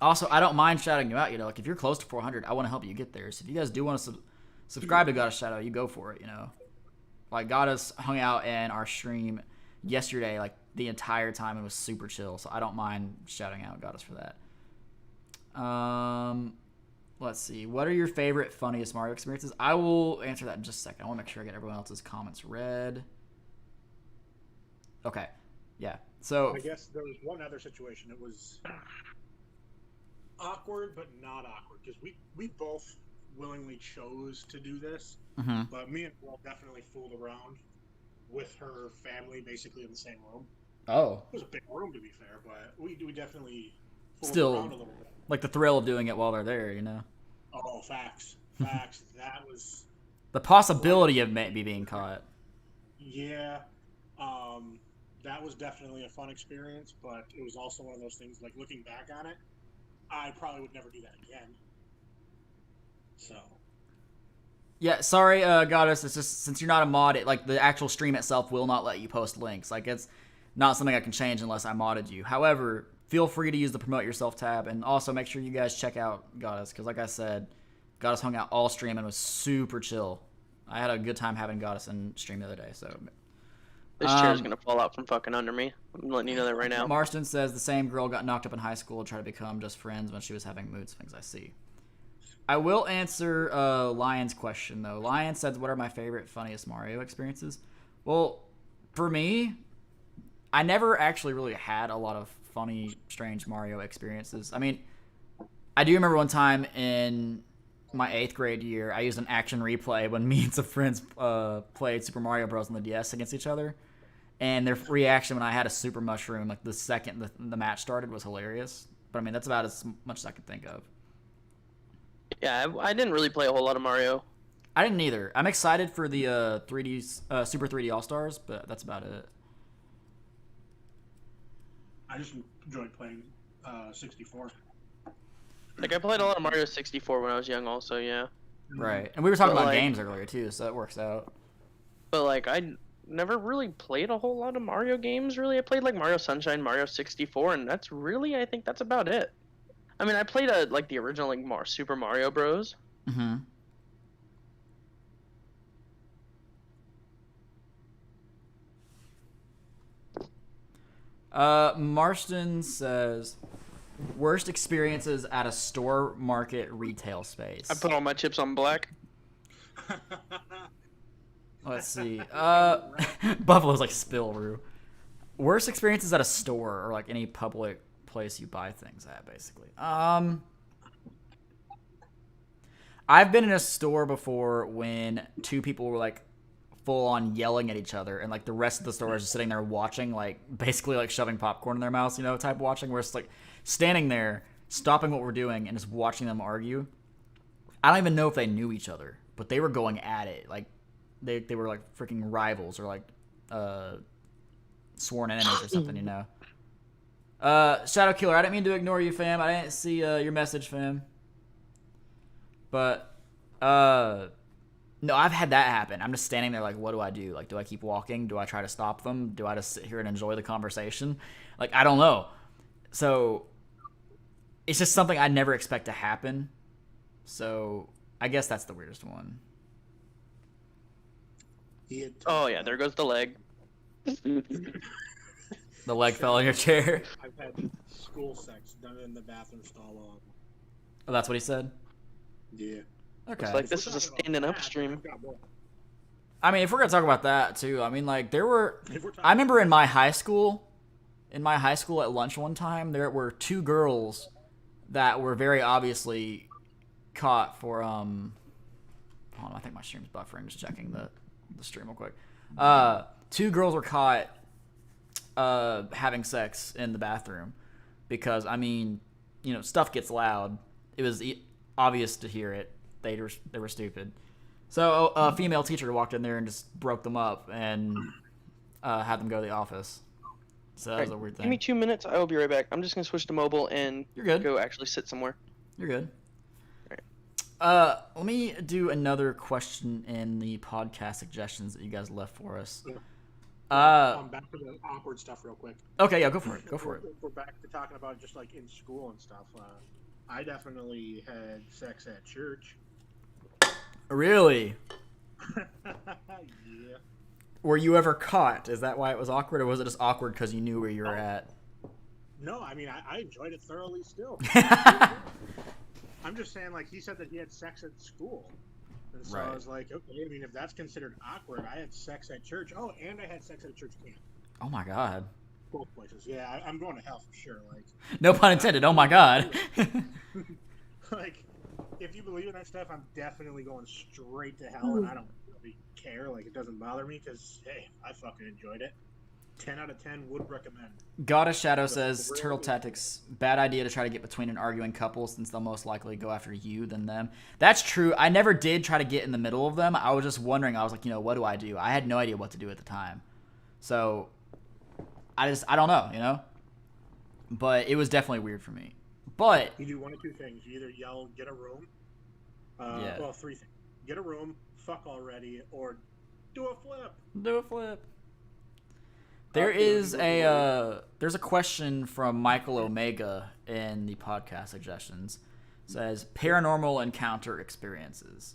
S1: Also, I don't mind shouting you out. Like if you're close to 400, I want to help you get there. So if you guys do want to subscribe to Goddess Shadow, you go for it. Like Goddess hung out in our stream yesterday, like the entire time. It was super chill. So I don't mind shouting out Goddess for that. Let's see. What are your favorite, funniest Mario experiences? I will answer that in just a second. I want to make sure I get everyone else's comments read. Okay. Yeah. So
S3: I guess there was one other situation. It was awkward, but not awkward, because we both willingly chose to do this.
S1: Mm-hmm.
S3: But me and Will definitely fooled around with her family, basically in the same room.
S1: Oh.
S3: It was a big room, to be fair, but we definitely fooled
S1: Still,
S3: around a little bit.
S1: like the thrill of doing it while they're there, you know?
S3: Oh, facts. That was...
S1: The possibility of maybe being caught.
S3: Yeah. That was definitely a fun experience, but it was also one of those things, like, looking back on it, I probably would never do that again. So...
S1: Yeah, sorry, Goddess. It's just since you're not a mod, like the actual stream itself will not let you post links. Like it's not something I can change unless I modded you. However, feel free to use the promote yourself tab, and also make sure you guys check out Goddess because, like I said, Goddess hung out all stream and was super chill. I had a good time having Goddess in stream the other day. So
S2: This chair's gonna fall out from fucking under me. I'm letting you know that right now.
S1: Marston says the same girl got knocked up in high school and tried to become just friends when she was having mood swings. I see. I will answer Lion's question, though. Lion says, what are my favorite, funniest Mario experiences? Well, for me, I never actually really had a lot of funny, strange Mario experiences. I mean, I do remember one time in my 8th grade year, I used an action replay when me and some friends played Super Mario Bros. On the DS against each other. And their reaction when I had a super mushroom, like the second the match started, was hilarious. But I mean, that's about as much as I can think of.
S2: Yeah, I didn't really play a whole lot of Mario.
S1: I didn't either. I'm excited for the 3D Super 3D All Stars, but that's about it.
S3: I just enjoyed playing 64.
S2: Like I played a lot of Mario 64 when I was young, also. Yeah.
S1: Right, and we were talking
S2: But,
S1: about
S2: like-
S1: games earlier too, so that works out.
S2: But like I never really played a whole lot of Mario games. Really, I played like Mario Sunshine, Mario 64, and that's really I think that's about it. I mean, I played like the original like Super Mario Bros.
S1: Mm-hmm. Marston says, worst experiences at a store, market, retail space.
S2: I put all my chips on black.
S1: Let's see. Buffalo's like Spilroo. Worst experiences at a store or like any public place you buy things at, basically. I've been in a store before when two people were like full on yelling at each other, and like the rest of the store is just sitting there watching, like basically like shoving popcorn in their mouths, you know, type watching, where it's like standing there, stopping what we're doing, and just watching them argue. I don't even know if they knew each other, but they were going at it. Like they were like freaking rivals or like sworn enemies or something, you know. Shadow Killer, I didn't mean to ignore you, fam. I didn't see your message, fam. But no, I've had that happen. I'm just standing there like, what do I do? Like, do I keep walking? Do I try to stop them? Do I just sit here and enjoy the conversation? Like, I don't know. So it's just something I never expect to happen. So I guess that's the weirdest one.
S2: Oh yeah, there goes the leg.
S1: The leg fell on your chair.
S3: I've had school sex done in the bathroom stall on.
S1: Oh, that's what he said?
S3: Yeah.
S1: Okay.
S2: It's like this is a standing up stream.
S1: I mean, if we're going to talk about that, too, I mean, like, there were...
S3: If we're talking-
S1: I remember in my high school at lunch one time, there were two girls that were very obviously caught for, hold on, I think my stream's buffering. Just checking the stream real quick. Two girls were caught having sex in the bathroom because, I mean, you know, stuff gets loud. It was obvious to hear it. They were stupid. So a female teacher walked in there and just broke them up and had them go to the office. So that was a weird thing.
S2: Give me 2 minutes. I will be right back. I'm just gonna switch to mobile and
S1: You're good.
S2: go actually sit somewhere.
S1: You're good. Let me do another question in the podcast suggestions that you guys left for us.
S3: Back to the awkward stuff real quick.
S1: Okay, yeah, go for it. Go for it.
S3: We're back to talking about just like in school and stuff. I definitely had sex at church.
S1: Really?
S3: Yeah.
S1: Were you ever caught? Is that why it was awkward, or was it just awkward because you knew where you were at?
S3: No, I mean I enjoyed it thoroughly still. I'm just saying, like, he said that he had sex at school. And so
S1: Right.
S3: I was like, okay, I mean, if that's considered awkward, I had sex at church. Oh, and I had sex at a church camp.
S1: Oh my god.
S3: Both places. Yeah, I'm going to hell for sure. Like,
S1: No pun intended. Oh my god.
S3: like, if you believe in that stuff, I'm definitely going straight to hell, and I don't really care. Like, it doesn't bother me because, hey, I fucking enjoyed it. 10 out of 10 would recommend.
S1: Goddess Shadow says, Turtle Tactics, bad idea to try to get between an arguing couple since they'll most likely go after you than them. That's true. I never did try to get in the middle of them. I was just wondering. I was like, what do I do? I had no idea what to do at the time. So, I don't know, But it was definitely weird for me. But
S3: you do one of two things. You either yell, get a room.
S1: Yeah.
S3: Well, three things. Get a room, fuck already, or do a flip.
S1: Do a flip. There's a question from Michael Omega in the podcast suggestions. It says paranormal encounter experiences.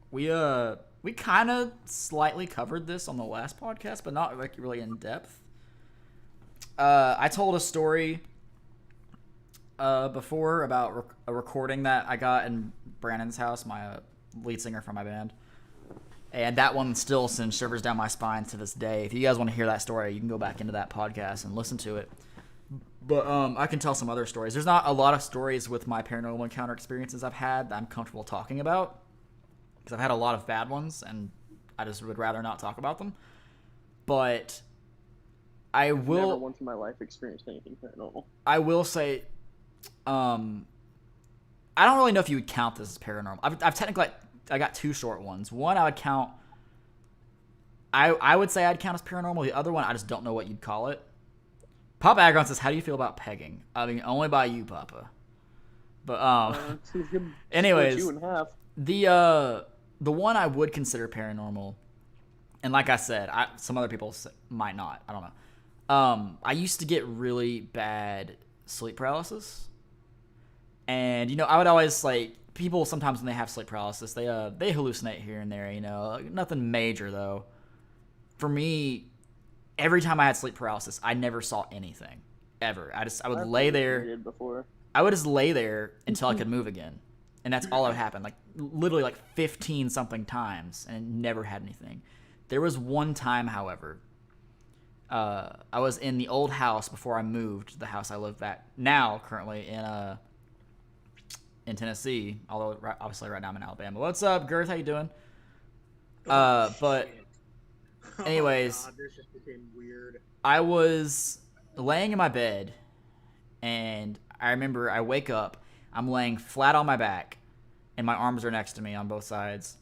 S1: We kind of slightly covered this on the last podcast, but not like really in depth. I told a story before about a recording that I got in Brandon's house, my lead singer from my band. And that one still sends shivers down my spine to this day. If you guys want to hear that story, you can go back into that podcast and listen to it. But I can tell some other stories. There's not a lot of stories with my paranormal encounter experiences I've had that I'm comfortable talking about. Because I've had a lot of bad ones, and I just would rather not talk about them. But I will...
S2: Never once in my life experienced anything paranormal.
S1: I will say... I don't really know if you would count this as paranormal. I've technically... I got two short ones. One I would count... I would say I'd count as paranormal. The other one, I just don't know what you'd call it. Papa Agron says, how do you feel about pegging? I mean, only by you, Papa. But, anyways,
S2: you in half.
S1: The one I would consider paranormal, and like I said, some other people might not. I don't know. I used to get really bad sleep paralysis. And, I would always, people sometimes when they have sleep paralysis, they hallucinate here and there, Nothing major, though. For me, every time I had sleep paralysis, I never saw anything. Ever. I would lay there. I would just lay there until I could move again. And that's all that would happen. Literally 15-something times, and it never had anything. There was one time, however, I was in the old house before I moved to the house I live at now, currently, in Tennessee, although obviously right now I'm in Alabama. What's up, Girth? How you doing? But anyways,
S3: God, this just became weird.
S1: I was laying in my bed, and I remember I wake up, I'm laying flat on my back, and my arms are next to me on both sides,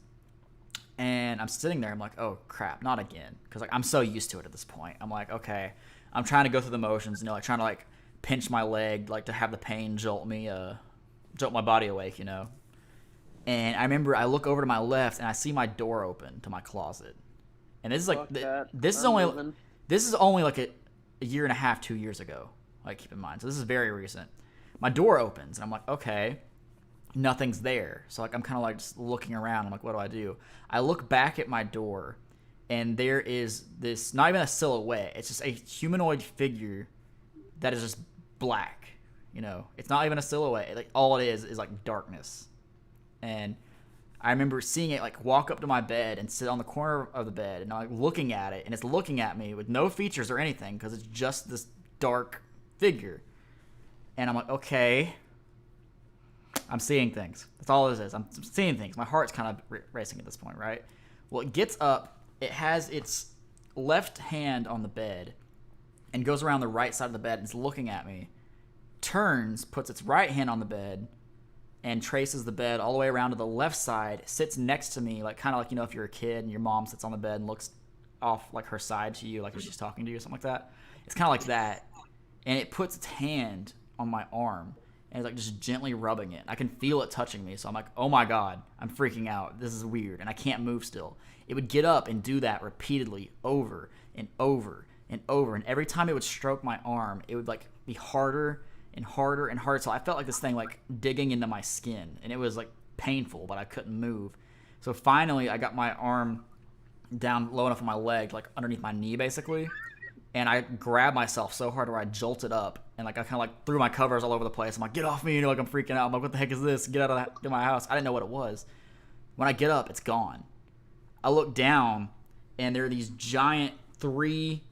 S1: and I'm sitting there. I'm like, oh crap, not again, because I'm so used to it at this point. I'm like, okay, I'm trying to go through the motions, trying to pinch my leg, to have the pain jolt my body awake, And I remember I look over to my left and I see my door open to my closet. And this is this is only a year and a half, 2 years ago. Keep in mind. So this is very recent. My door opens and I'm like, okay, nothing's there. So I'm kind of just looking around. I'm like, what do I do? I look back at my door and there is this, not even a silhouette. It's just a humanoid figure that is just black. It's not even a silhouette. All it is darkness. And I remember seeing it walk up to my bed and sit on the corner of the bed, and I'm looking at it, and it's looking at me with no features or anything because it's just this dark figure. And I'm like, okay, I'm seeing things. That's all it is. I'm seeing things. My heart's kind of racing at this point, right? Well, it gets up. It has its left hand on the bed and goes around the right side of the bed and is looking at me. Turns, puts its right hand on the bed, and traces the bed all the way around to the left side, sits next to me, kind of if you're a kid and your mom sits on the bed and looks off her side to you, if she's talking to you or something like that. It's kind of like that. And it puts its hand on my arm and it's just gently rubbing it. I can feel it touching me, so I'm like, oh my god, I'm freaking out. This is weird, and I can't move still. It would get up and do that repeatedly over and over and over, and every time it would stroke my arm, it would be harder and harder and harder. So I felt this thing digging into my skin, and it was painful, but I couldn't move. So finally I got my arm down low enough on my leg, underneath my knee basically, and I grabbed myself so hard where I jolted up, and I kind of threw my covers all over the place. I'm like, get off me, I'm freaking out. I'm like, what the heck is this? Get out of my house. I didn't know what it was. When I get up, it's gone. I look down, and there are these giant 3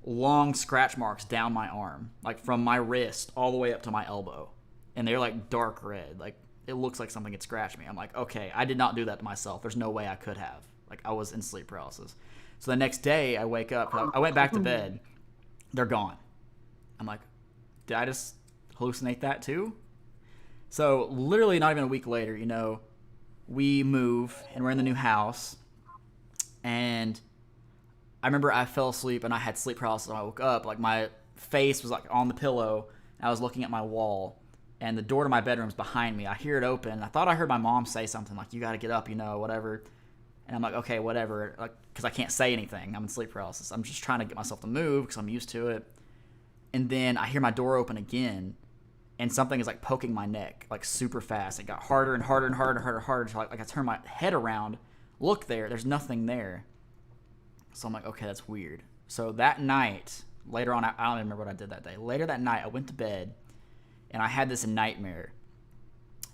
S1: long scratch marks down my arm, from my wrist all the way up to my elbow, and they're dark red. it looks like something had scratched me. I'm like, okay, I did not do that to myself. There's no way I could have. Like, I was in sleep paralysis. So the next day, I wake up. I went back to bed. They're gone. I'm like, did I just hallucinate that too? So literally not even a week later, we move and we're in the new house. And I remember I fell asleep and I had sleep paralysis when I woke up. Like, my face was like on the pillow. And I was looking at my wall. And the door to my bedroom's behind me. I hear it open. I thought I heard my mom say something like, you got to get up, whatever. And I'm like, okay, whatever. Like, because I can't say anything. I'm in sleep paralysis. I'm just trying to get myself to move because I'm used to it. And then I hear my door open again. And something is like poking my neck, like super fast. It got harder and harder and harder and harder and harder. Until like I turn my head around, look there. There's nothing there. So I'm like, okay, that's weird. So that night, later on, I don't even remember what I did that day. Later that night, I went to bed. And I had this nightmare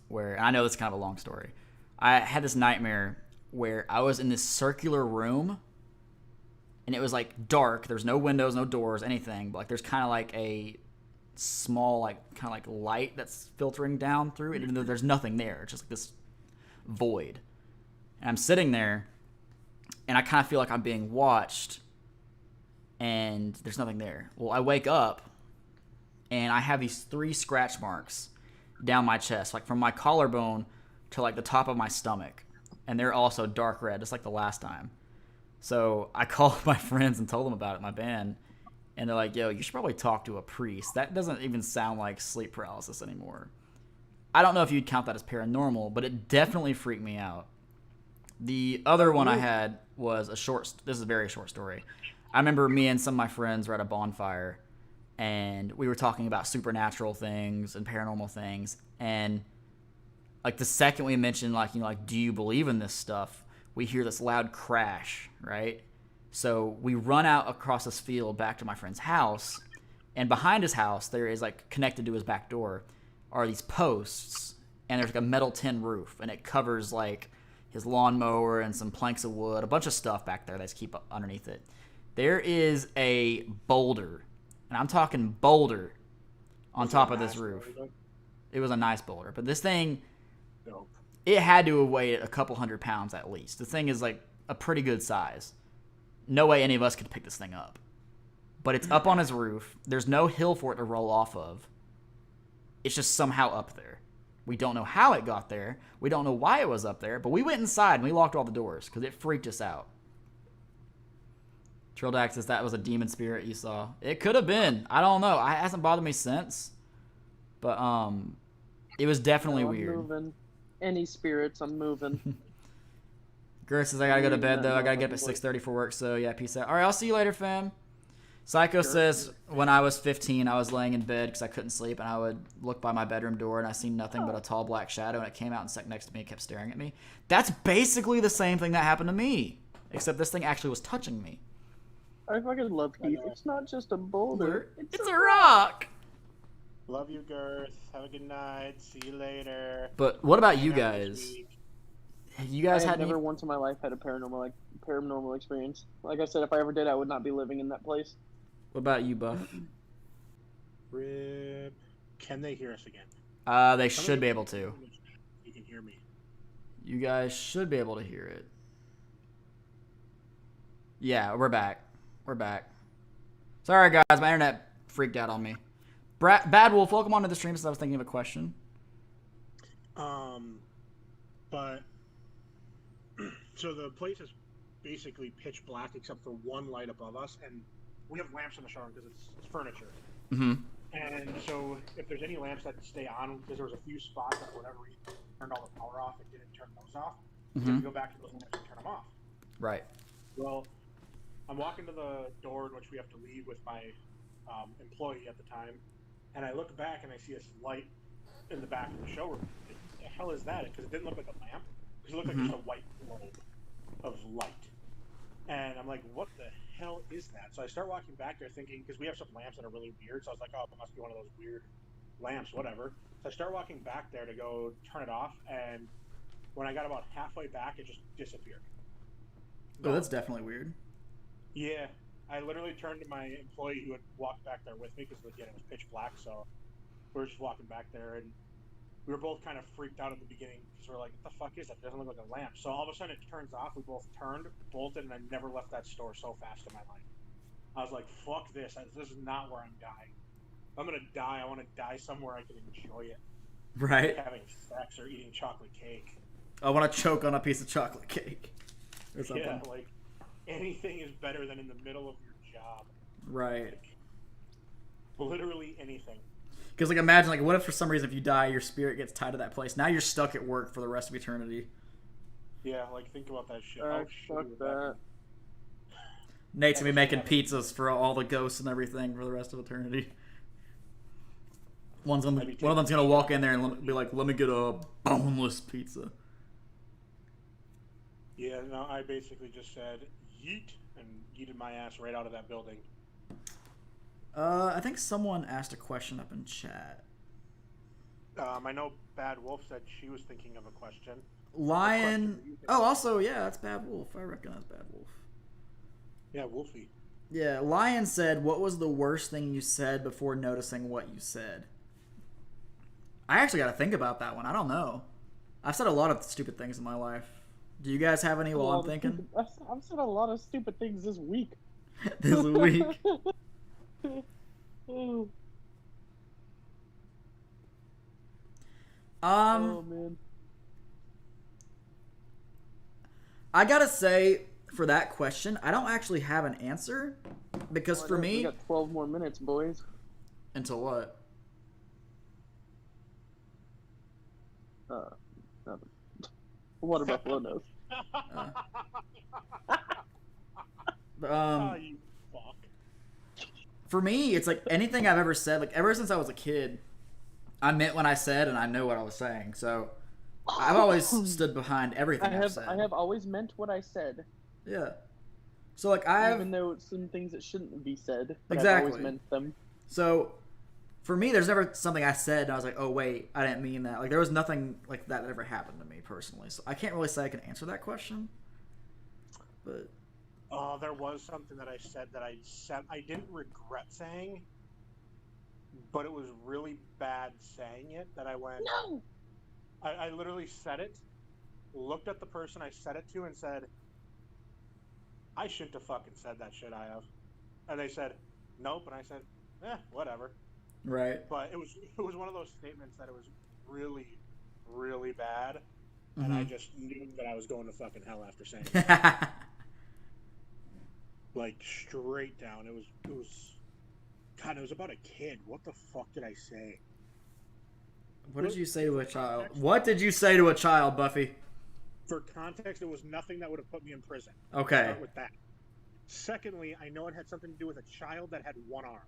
S1: where, and I know this is kind of a long story. I had this nightmare where I was in this circular room and it was like dark. There's no windows, no doors, anything. But like there's kind of like a small, like kind of like light that's filtering down through it. And there's nothing there. It's just like this void. And I'm sitting there and I kind of feel like I'm being watched and there's nothing there. Well, I wake up. And I have these 3 scratch marks down my chest, like from my collarbone to like the top of my stomach. And they're also dark red, just like the last time. So I called my friends and told them about it, my band. And they're like, yo, you should probably talk to a priest. That doesn't even sound like sleep paralysis anymore. I don't know if you'd count that as paranormal, but it definitely freaked me out. The other one I had was this is a very short story. I remember me and some of my friends were at a bonfire. And we were talking about supernatural things and paranormal things. And like the second we mentioned, like, do you believe in this stuff? We hear this loud crash, right? So we run out across this field back to my friend's house. And behind his house, there is like connected to his back door are these posts. And there's like a metal tin roof. And it covers like his lawnmower and some planks of wood, a bunch of stuff back there that's keep underneath it. There is a boulder. And I'm talking boulder on top of this roof. It was a nice boulder. But this thing, it had to have weighed a couple 100 pounds at least. The thing is like a pretty good size. No way any of us could pick this thing up. But it's up on his roof. There's no hill for it to roll off of. It's just somehow up there. We don't know how it got there. We don't know why it was up there. But we went inside and we locked all the doors because it freaked us out. Trildax says that was a demon spirit you saw. It could have been. I don't know. It hasn't bothered me since. But it was definitely weird.
S2: Moving. Any spirits, I'm moving.
S1: Gert says I gotta go to bed though. I gotta get up at 6:30 for work. So yeah, peace out. All right, I'll see you later, fam. Psycho says when I was 15, I was laying in bed because I couldn't sleep, and I would look by my bedroom door and I seen nothing but a tall black shadow, and it came out and sat next to me and kept staring at me. That's basically the same thing that happened to me, except this thing actually was touching me.
S2: I fucking love Keith. It's not just a boulder.
S1: It's a rock.
S3: Love you, Girth. Have a good night. See you later.
S1: But what about you guys? Have you guys had
S2: never once in my life had a paranormal experience. Like I said, if I ever did, I would not be living in that place.
S1: What about you, Buff?
S3: Rip. Can they hear us again?
S1: They should be able to.
S3: You can hear me.
S1: You guys should be able to hear it. Yeah, we're back. We're back. Sorry, guys. My internet freaked out on me. Bad Wolf, welcome onto the stream since I was thinking of a question.
S3: But so the place is basically pitch black except for one light above us, and we have lamps in the shower because it's furniture.
S1: Mm-hmm.
S3: And so if there's any lamps that stay on, because there was a few spots that for whatever reason turned all the power off, it didn't turn those off.
S1: Mm-hmm.
S3: So we go back to those lamps and turn them off.
S1: Right.
S3: Well, I'm walking to the door in which we have to leave with my employee at the time, and I look back and I see this light in the back of the showroom. What the hell is that? Because it didn't look like a lamp. It looked like just a white globe of light. And I'm like, what the hell is that? So I start walking back there thinking, because we have some lamps that are really weird, so I was like, oh, it must be one of those weird lamps, whatever. So I start walking back there to go turn it off, and when I got about halfway back, it just disappeared.
S1: Oh, that's definitely weird.
S3: Yeah. I literally turned to my employee who had walked back there with me, because again, it was pitch black, so we were just walking back there, and we were both kind of freaked out at the beginning because we are like, what the fuck is that? It doesn't look like a lamp. So all of a sudden it turns off. We both turned, bolted, and I never left that store so fast in my life. I was like, fuck this. This is not where I'm dying. If I'm going to die, I want to die somewhere I can enjoy it.
S1: Right.
S3: Like having sex or eating chocolate cake.
S1: I want to choke on a piece of chocolate cake. Or something.
S3: Yeah, like anything is better than in the middle of your job.
S1: Right.
S3: Like, literally anything.
S1: Because, like, imagine, like, what if for some reason if you die, your spirit gets tied to that place? Now you're stuck at work for the rest of eternity.
S3: Yeah, like, think about that shit.
S2: Fuck that.
S1: Nate's going to be making pizzas for all the ghosts and everything for the rest of eternity. One of them's going to walk in there and be like, let me get a boneless pizza.
S3: Yeah, no, I basically just said, yeet, and yeeted my ass right out of that building.
S1: I think someone asked a question up in chat.
S3: I know Bad Wolf said she was thinking of a question.
S1: Lion. Oh, also, yeah, that's Bad Wolf. I recognize Bad Wolf.
S3: Yeah, Wolfie.
S1: Yeah, Lion said, what was the worst thing you said before noticing what you said? I actually got to think about that one. I don't know. I've said a lot of stupid things in my life. Do you guys have any while I'm thinking?
S2: I've said a lot of stupid things this week.
S1: This week.
S2: Oh man.
S1: I gotta say, for that question, I don't actually have an answer because for me,
S2: we got 12 more minutes, boys.
S1: Until what?
S2: Nothing. Water Buffalo knows.
S3: Oh, you fuck.
S1: For me, it's like anything I've ever said, like ever since I was a kid, I meant what I said and I know what I was saying. So I've always stood behind everything I've said.
S2: I have always meant what I said.
S1: Yeah. So like
S2: even though some things that shouldn't be said, but
S1: exactly.
S2: I've always meant them.
S1: So for me, there's never something I said and I was like, oh wait, I didn't mean that. Like there was nothing like that ever happened to me personally. So I can't really say I can answer that question. But
S3: there was something that I said that I didn't regret saying, but it was really bad saying it that I went.
S2: No.
S3: I literally said it, looked at the person I said it to, and said, I shouldn't have fucking said that shit, I have. And they said, nope, and I said, whatever.
S1: Right.
S3: But it was one of those statements that it was really, really bad, and I just knew that I was going to fucking hell after saying it. Like, straight down. It was, God, it was about a kid. What the fuck did I say?
S1: What did you say to a child? What did you say to a child, Buffy?
S3: For context, it was nothing that would have put me in prison.
S1: Okay.
S3: I'll start with that. Secondly, I know it had something to do with a child that had one arm.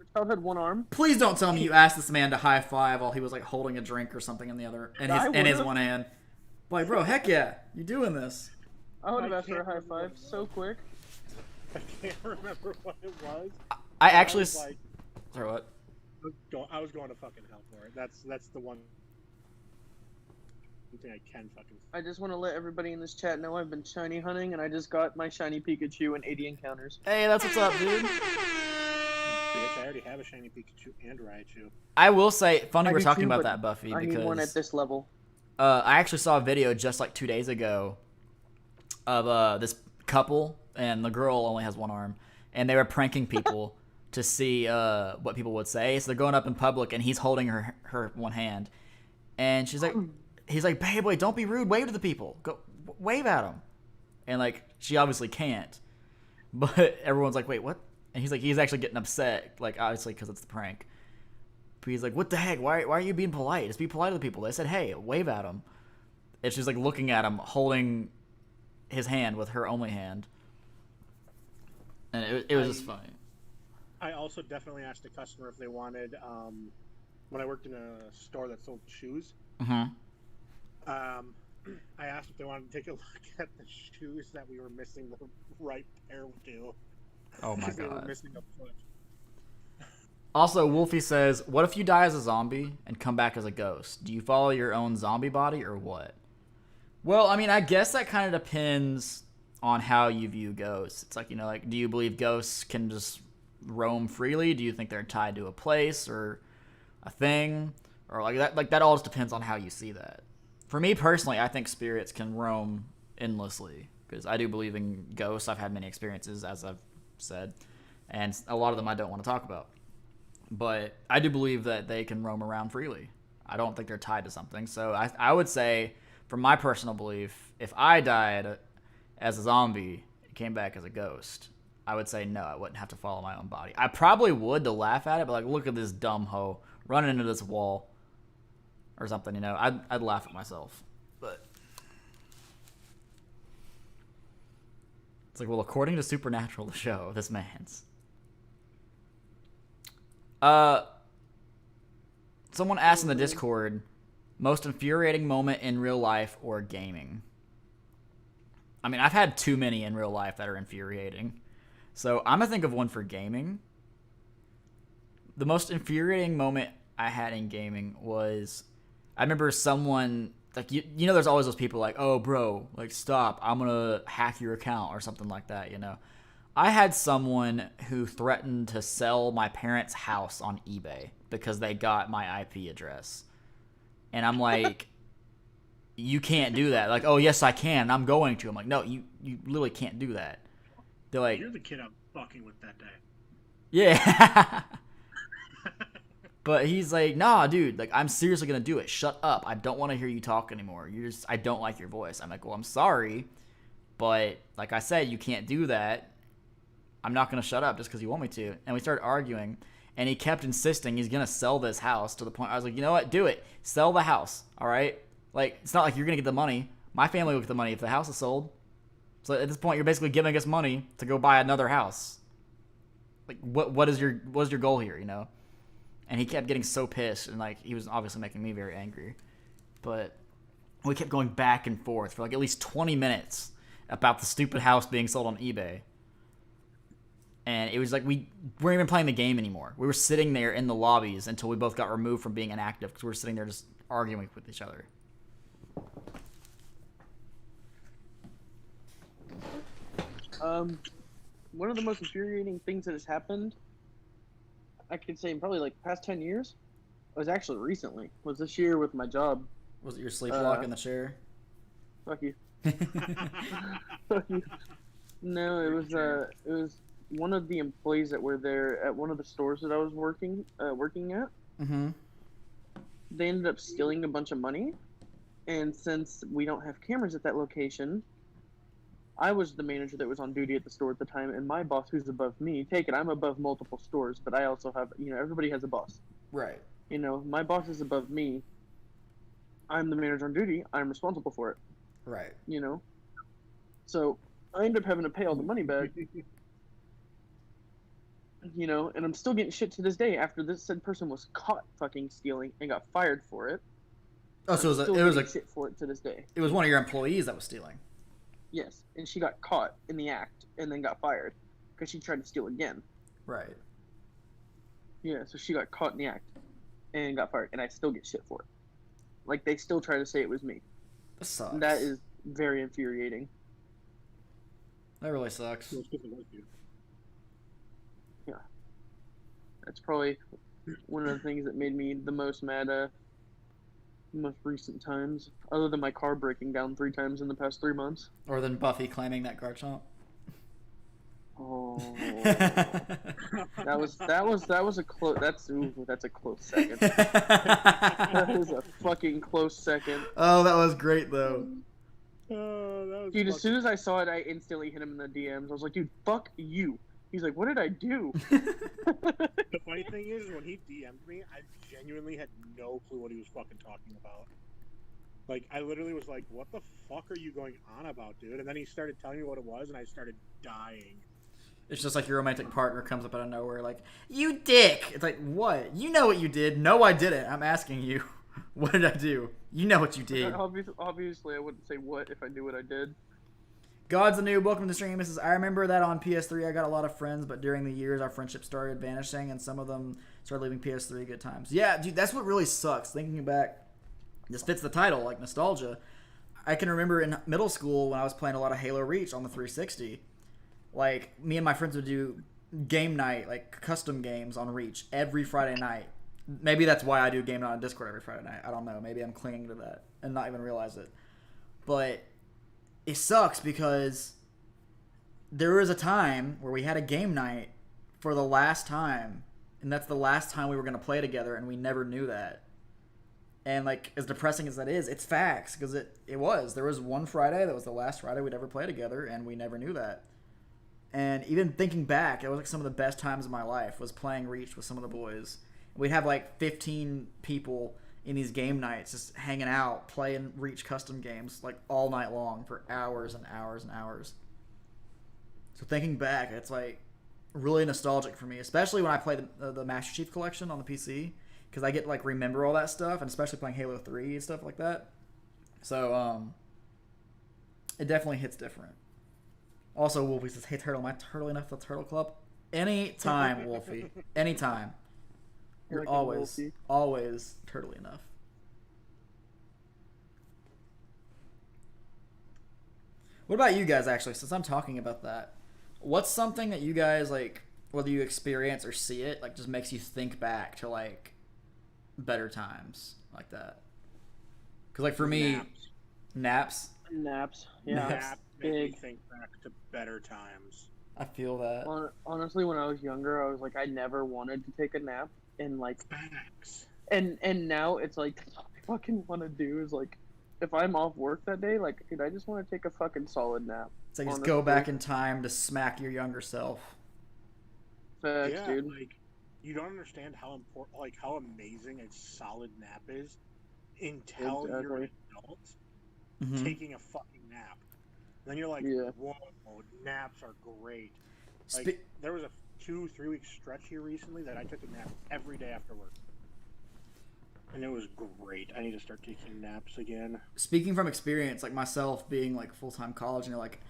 S2: The child had one arm?
S1: Please don't tell me you asked this man to high five while he was like holding a drink or something in the other in his one hand. Like, bro, heck yeah, you doing this?
S2: I would have asked for a high five so quick.
S3: I can't remember what it was.
S1: I actually.
S3: Like,
S1: sorry, what?
S3: I was going to fucking hell for it. That's the one thing I can fucking.
S2: I just want to let everybody in this chat know I've been shiny hunting and I just got my shiny Pikachu in 80 encounters.
S1: Hey, that's what's up, dude.
S3: Bitch, I already have a shiny Pikachu and Raichu.
S1: I will say, funny we're talking about that, Buffy,
S2: I
S1: because
S2: need one at this level.
S1: I actually saw a video just like 2 days ago of this couple, and the girl only has one arm, and they were pranking people to see what people would say. So they're going up in public, and he's holding her one hand, and he's like, babe, wait, don't be rude. Wave to the people. Go wave at them. And like, she obviously can't, but everyone's like, wait, what? And he's actually getting upset, like obviously because it's the prank. But he's like, what the heck? Why are you being polite? Just be polite to the people. They said, hey, wave at them. And she's like looking at him, holding his hand with her only hand. And it was just funny.
S3: I also definitely asked a customer if they wanted, when I worked in a store that sold shoes, I asked if they wanted to take a look at the shoes that we were missing the right pair to.
S1: Oh my
S3: They were
S1: god.
S3: missing a foot.
S1: Also, Wolfie says, what if you die as a zombie and come back as a ghost? Do you follow your own zombie body or what? Well, I mean, I guess that kind of depends on how you view ghosts. It's like, you know, like, do you believe ghosts can just roam freely? Do you think they're tied to a place or a thing? Or like that? Like that all just depends on how you see that. For me personally, I think spirits can roam endlessly because I do believe in ghosts. I've had many experiences, as I've said, and a lot of them I don't want to talk about. But I do believe that they can roam around freely. I don't think they're tied to something. So I would say, from my personal belief, if I died as a zombie and came back as a ghost, I would say no, I wouldn't have to follow my own body. I probably would to laugh at it, but like, look at this dumb hoe running into this wall or something, you know. I'd laugh at myself. But it's like, well, according to Supernatural, the show, this man's. Someone asked in the Discord, most infuriating moment in real life or gaming? I mean, I've had too many in real life that are infuriating. So I'm going to think of one for gaming. The most infuriating moment I had in gaming was, I remember someone, like, you know, there's always those people like, oh, bro, like, stop, I'm going to hack your account or something like that, you know. I had someone who threatened to sell my parents' house on eBay because they got my IP address. And I'm like, you can't do that. Like, oh, yes, I can. I'm going to. I'm like, no, you literally can't do that. They're like,
S3: you're the kid I'm fucking with that day.
S1: Yeah. But he's like, nah, dude, like, I'm seriously going to do it. Shut up. I don't want to hear you talk anymore. I don't like your voice. I'm like, well, I'm sorry. But like I said, you can't do that. I'm not going to shut up just because you want me to. And we started arguing, and he kept insisting he's going to sell this house to the point I was like, you know what? Do it. Sell the house, all right? Like, it's not like you're going to get the money. My family will get the money if the house is sold. So at this point, you're basically giving us money to go buy another house. Like, what is your goal here, you know? And he kept getting so pissed, and like, he was obviously making me very angry. But we kept going back and forth for like at least 20 minutes about the stupid house being sold on eBay. And it was like we weren't even playing the game anymore. We were sitting there in the lobbies until we both got removed from being inactive because we were sitting there just arguing with each other.
S2: One of the most infuriating things that has happened, I could say in probably like past 10 years, was actually recently. Was this year with my job.
S1: Was it your sleepwalk in the chair?
S2: Fuck you. Fuck you. No, it was one of the employees that were there at one of the stores that I was working at.
S1: Mm-hmm.
S2: They ended up stealing a bunch of money, and since we don't have cameras at that location, I was the manager that was on duty at the store at the time, and my boss, who's above me, I'm above multiple stores, but I also have, you know, everybody has a boss.
S1: Right.
S2: You know, my boss is above me. I'm the manager on duty. I'm responsible for it.
S1: Right.
S2: You know? So I ended up having to pay all the money back. You know, and I'm still getting shit to this day after this said person was caught fucking stealing and got fired for it.
S1: Oh, so it was
S2: shit for it to this day.
S1: It was one of your employees that was stealing.
S2: Yes, and she got caught in the act and then got fired because she tried to steal again.
S1: Right.
S2: Yeah, so she got caught in the act and got fired, and I still get shit for it. Like, they still try to say it was me.
S1: That sucks.
S2: And that is very infuriating.
S1: That really sucks.
S2: Yeah. That's probably one of the things that made me the most mad most recent times, other than my car breaking down 3 times in the past 3 months.
S1: Or than Buffy claiming that Garchomp.
S2: Oh, that was a close. That's a close second. That is a fucking close second.
S1: Oh, that was great though.
S2: Dude, as soon as I saw it, I instantly hit him in the DMs. I was like, dude, fuck you. He's like, what did I do?
S3: The funny thing is, when he DM'd me, I genuinely had no clue what he was fucking talking about. Like, I literally was like, what the fuck are you going on about, dude? And then he started telling me what it was, and I started dying.
S1: It's just like your romantic partner comes up out of nowhere like, you dick! It's like, what? You know what you did. No, I didn't. I'm asking you. What did I do? You know what you did.
S2: Obviously, I wouldn't say what if I knew what I did.
S1: God's a noob. Welcome to the stream. This is, I remember that on PS3 I got a lot of friends, but during the years our friendship started vanishing and some of them started leaving PS3. Good times. Yeah, dude, that's what really sucks. Thinking back, this fits the title, like nostalgia. I can remember in middle school when I was playing a lot of Halo Reach on the 360. Like, me and my friends would do game night, like custom games on Reach every Friday night. Maybe that's why I do game night on Discord every Friday night. I don't know. Maybe I'm clinging to that and not even realize it. But it sucks because there was a time where we had a game night for the last time, and that's the last time we were going to play together, and we never knew that. And, like, as depressing as that is, it's facts, because it was. There was one Friday that was the last Friday we'd ever play together, and we never knew that. And even thinking back, it was, like, some of the best times of my life was playing Reach with some of the boys. We'd have, like, 15 people in these game nights just hanging out, playing Reach custom games, like, all night long for hours and hours and hours. So thinking back, it's, like, really nostalgic for me, especially when I play the Master Chief Collection on the PC, because I get to, like, remember all that stuff, and especially playing Halo 3 and stuff like that. So, it definitely hits different. Also, Wolfie says, hey, Turtle, am I turtle enough for the Turtle Club? Anytime, Wolfie. Anytime. You're always turtle enough. What about you guys, actually, since I'm talking about that? What's something that you guys, like, whether you experience or see it, like, just makes you think back to, like, better times like that? Because, like, for me, naps.
S2: Yeah.
S3: Naps make me think back to better times.
S1: I feel that.
S2: Honestly, when I was younger, I was like, I never wanted to take a nap, and like,
S3: Facts.
S2: and now it's like, all I fucking want to do is like, if I'm off work that day, like, dude, I just want to take a fucking solid nap.
S1: It's like just go back in time to smack your younger self.
S2: Facts,
S3: Yeah,
S2: dude.
S3: like, you don't understand how important, like, how amazing a solid nap is until you're an adult taking a fucking nap. Then you're like, whoa, naps are great. Like, there was a 2-3 week stretch here recently that I took a nap every day after work. And it was great. I need to start taking naps again.
S1: Speaking from experience, like myself being like full-time college, and like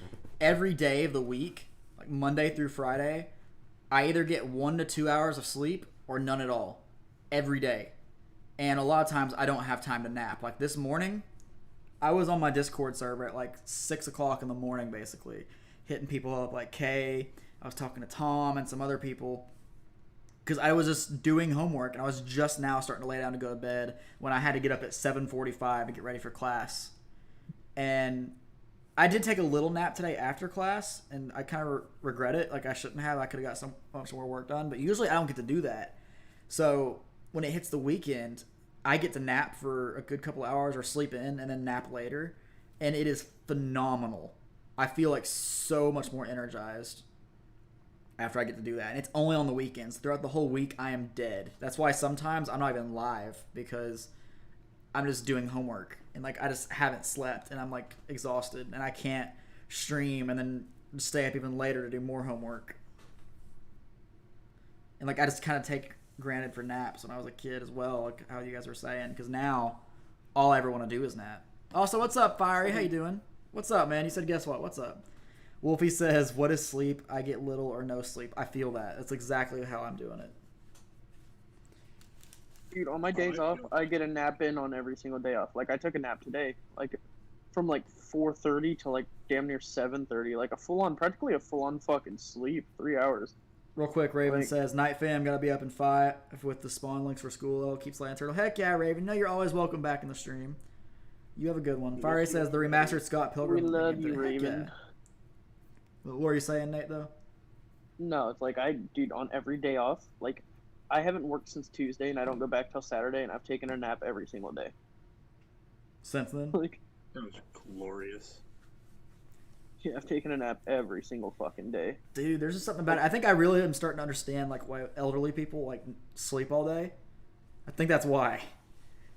S1: every day of the week, like Monday through Friday, I either get 1 to 2 hours of sleep or none at all. Every day. And a lot of times I don't have time to nap. Like this morning, I was on my Discord server at like 6 o'clock in the morning, basically, hitting people up like Kay. I was talking to Tom and some other people because I was just doing homework, and I was just now starting to lay down to go to bed when I had to get up at 7:45 to get ready for class. And I did take a little nap today after class, and I kind of regret it. Like, I shouldn't have. I could have got some more work done, but usually I don't get to do that. So when it hits the weekend, I get to nap for a good couple hours or sleep in and then nap later, and it is phenomenal. I feel like so much more energized after I get to do that. And it's only on the weekends. Throughout the whole week, I am dead. That's why sometimes I'm not even live, because I'm just doing homework. And, like, I just haven't slept, and I'm, like, exhausted. And I can't stream and then stay up even later to do more homework. And, like, I just kind of take granted for naps when I was a kid as well, like how you guys were saying. Because now, all I ever want to do is nap. Also, what's up, Fiery? How you doing? What's up, man? You said guess what? What's up? Wolfie says, what is sleep? I get little or no sleep. I feel that. That's exactly how I'm doing it.
S2: Dude, on my days off, I get a nap in on every single day off. Like, I took a nap today, like, from, like, 4:30 to, like, damn near 7:30. Like, practically a full-on fucking sleep, 3 hours.
S1: Real quick, Raven says, Night fam, gotta be up in 5 with the spawn links for school. Oh, keep slaying turtle. Heck yeah, Raven. No, you're always welcome back in the stream. You have a good one. Fiery says, the remastered Scott Pilgrim.
S2: We love you, Raven.
S1: Yeah. What were you saying, Nate, though?
S2: No, it's like, dude, on every day off, like, I haven't worked since Tuesday, and I don't go back till Saturday, and I've taken a nap every single day.
S1: Since then?
S2: Like,
S3: that was glorious.
S2: Yeah, I've taken a nap every single fucking day.
S1: Dude, there's just something about it. I think I really am starting to understand, like, why elderly people, like, sleep all day. I think that's why.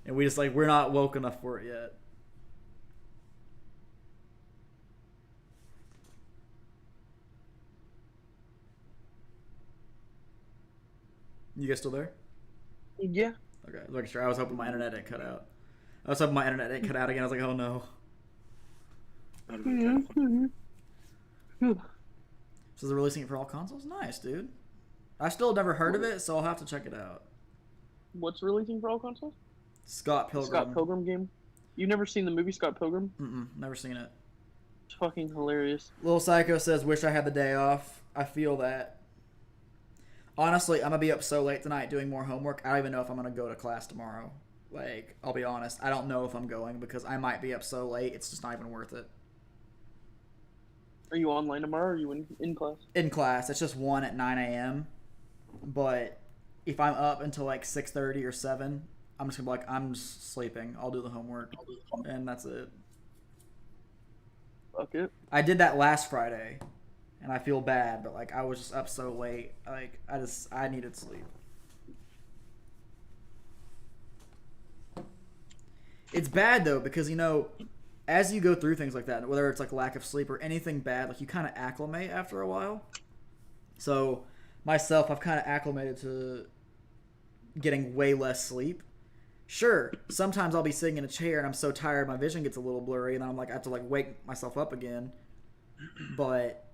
S1: And we just, like, we're not woke enough for it yet. You guys still there?
S2: Yeah.
S1: Okay, like sure. I was hoping my internet didn't cut out. I was hoping my internet didn't cut out again. I was like, oh no. So they're releasing it for all consoles? Nice, dude. I still have never heard of it, so I'll have to check it out.
S2: What's releasing for all consoles?
S1: Scott Pilgrim.
S2: Scott Pilgrim game? You've never seen the movie Scott Pilgrim?
S1: Never seen it.
S2: It's fucking hilarious.
S1: Little Psycho says, wish I had the day off. I feel that. Honestly, I'm gonna be up so late tonight doing more homework. I don't even know if I'm gonna go to class tomorrow. Like, I'll be honest, I don't know if I'm going because I might be up so late. It's just not even worth it.
S2: Are you online tomorrow or are you in class?
S1: In class, it's just one at 9 a.m. But if I'm up until like 6:30 or 7, I'm just gonna be like, I'm just sleeping. I'll do the homework, and that's it.
S2: Fuck it.
S1: I did that last Friday, and I feel bad, but like I was just up so late. Like I needed sleep. It's bad though because as you go through things like that, whether it's like lack of sleep or anything bad, like you kind of acclimate after a while. So myself, I've kind of acclimated to getting way less sleep. Sure, sometimes I'll be sitting in a chair and I'm so tired my vision gets a little blurry and then I'm like I have to like wake myself up again. But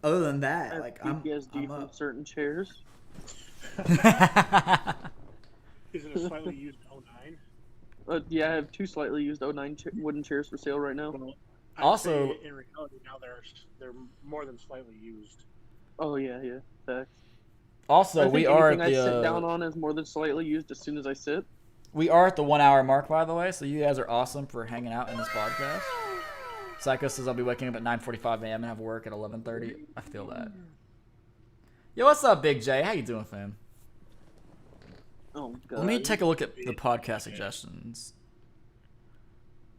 S1: other than that, like I'm
S2: from
S1: up.
S2: certain chairs.
S3: Is it a slightly used 09?
S2: Yeah, I have 2 slightly used 09 wooden chairs for sale right now.
S3: I'd
S1: Also-
S3: say in reality now they're more than slightly used.
S2: Oh yeah, facts.
S1: Also,
S2: I think
S1: we are at
S2: anything I sit
S1: the
S2: down on is more than slightly used as soon as I sit.
S1: we are at the 1 hour mark, by the way. So you guys are awesome for hanging out in this podcast. Psycho says I'll be waking up at 9:45 a.m. and have work at 11:30. I feel that. Yo, what's up, Big J? How you doing, fam?
S2: Oh god.
S1: Let me take a look at the podcast suggestions.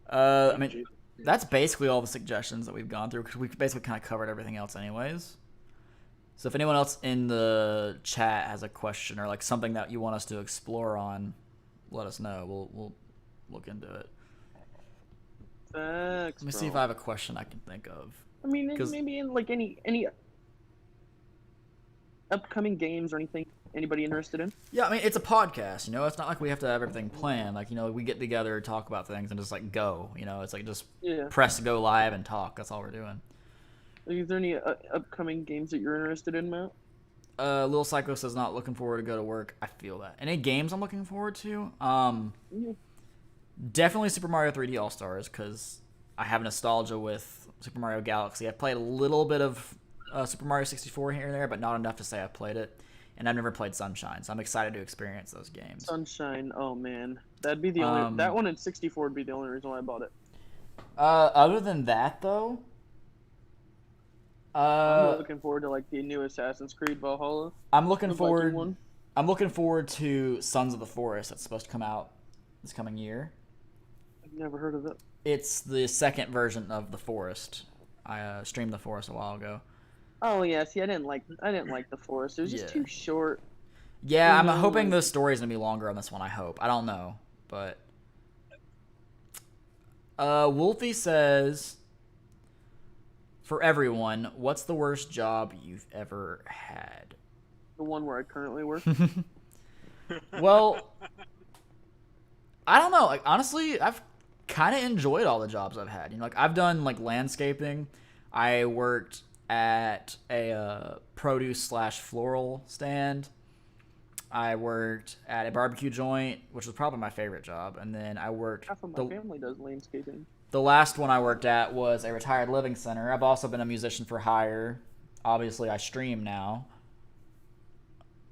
S1: I mean, that's basically all the suggestions that we've gone through because we basically kind of covered everything else anyways. So if anyone else in the chat has a question or like something that you want us to explore on, let us know. We'll look into it.
S2: Facts,
S1: Let me see if I have a question I can think of.
S2: I mean,
S1: 'Cause-
S2: maybe in like any upcoming games or anything. Anybody interested in?
S1: Yeah, I mean, it's a podcast, It's not like we have to have everything planned. Like, we get together, talk about things, and just, like, go, It's like just
S2: Yeah.
S1: press go live and talk. That's all we're doing.
S2: Is there any upcoming games that you're interested in, Matt?
S1: Lil Psycho says not looking forward to go to work. I feel that. Any games I'm looking forward to?
S2: Yeah.
S1: Definitely Super Mario 3D All-Stars, because I have nostalgia with Super Mario Galaxy. I've played a little bit of Super Mario 64 here and there, but not enough to say I've played it. And I've never played Sunshine, so I'm excited to experience those games.
S2: Sunshine, oh man, that'd be the only. That one in 64 would be the only reason why I bought it.
S1: Other than that, though,
S2: I'm looking forward to like the new Assassin's Creed Valhalla.
S1: I'm looking
S2: the Viking
S1: forward.
S2: one.
S1: I'm looking forward to Sons of the Forest. That's supposed to come out this coming year.
S2: I've never heard of it.
S1: It's the second version of The Forest. I streamed The Forest a while ago.
S2: Oh yeah, see, I didn't like the Forest. It was just
S1: Yeah.
S2: too short.
S1: Yeah, I'm
S2: No.
S1: hoping the story's gonna be longer on this one. I hope. I don't know, but Wolfie says, for everyone, what's the worst job you've ever had?
S2: The one where I currently work.
S1: Well, I don't know. Like, honestly, I've kind of enjoyed all the jobs I've had. Like, I've done like landscaping. I worked at a produce/floral stand. I worked at a barbecue joint, which was probably my favorite job. And then I worked.
S2: Half of my family does landscaping.
S1: The last one I worked at was a retired living center. I've also been a musician for hire. Obviously, I stream now.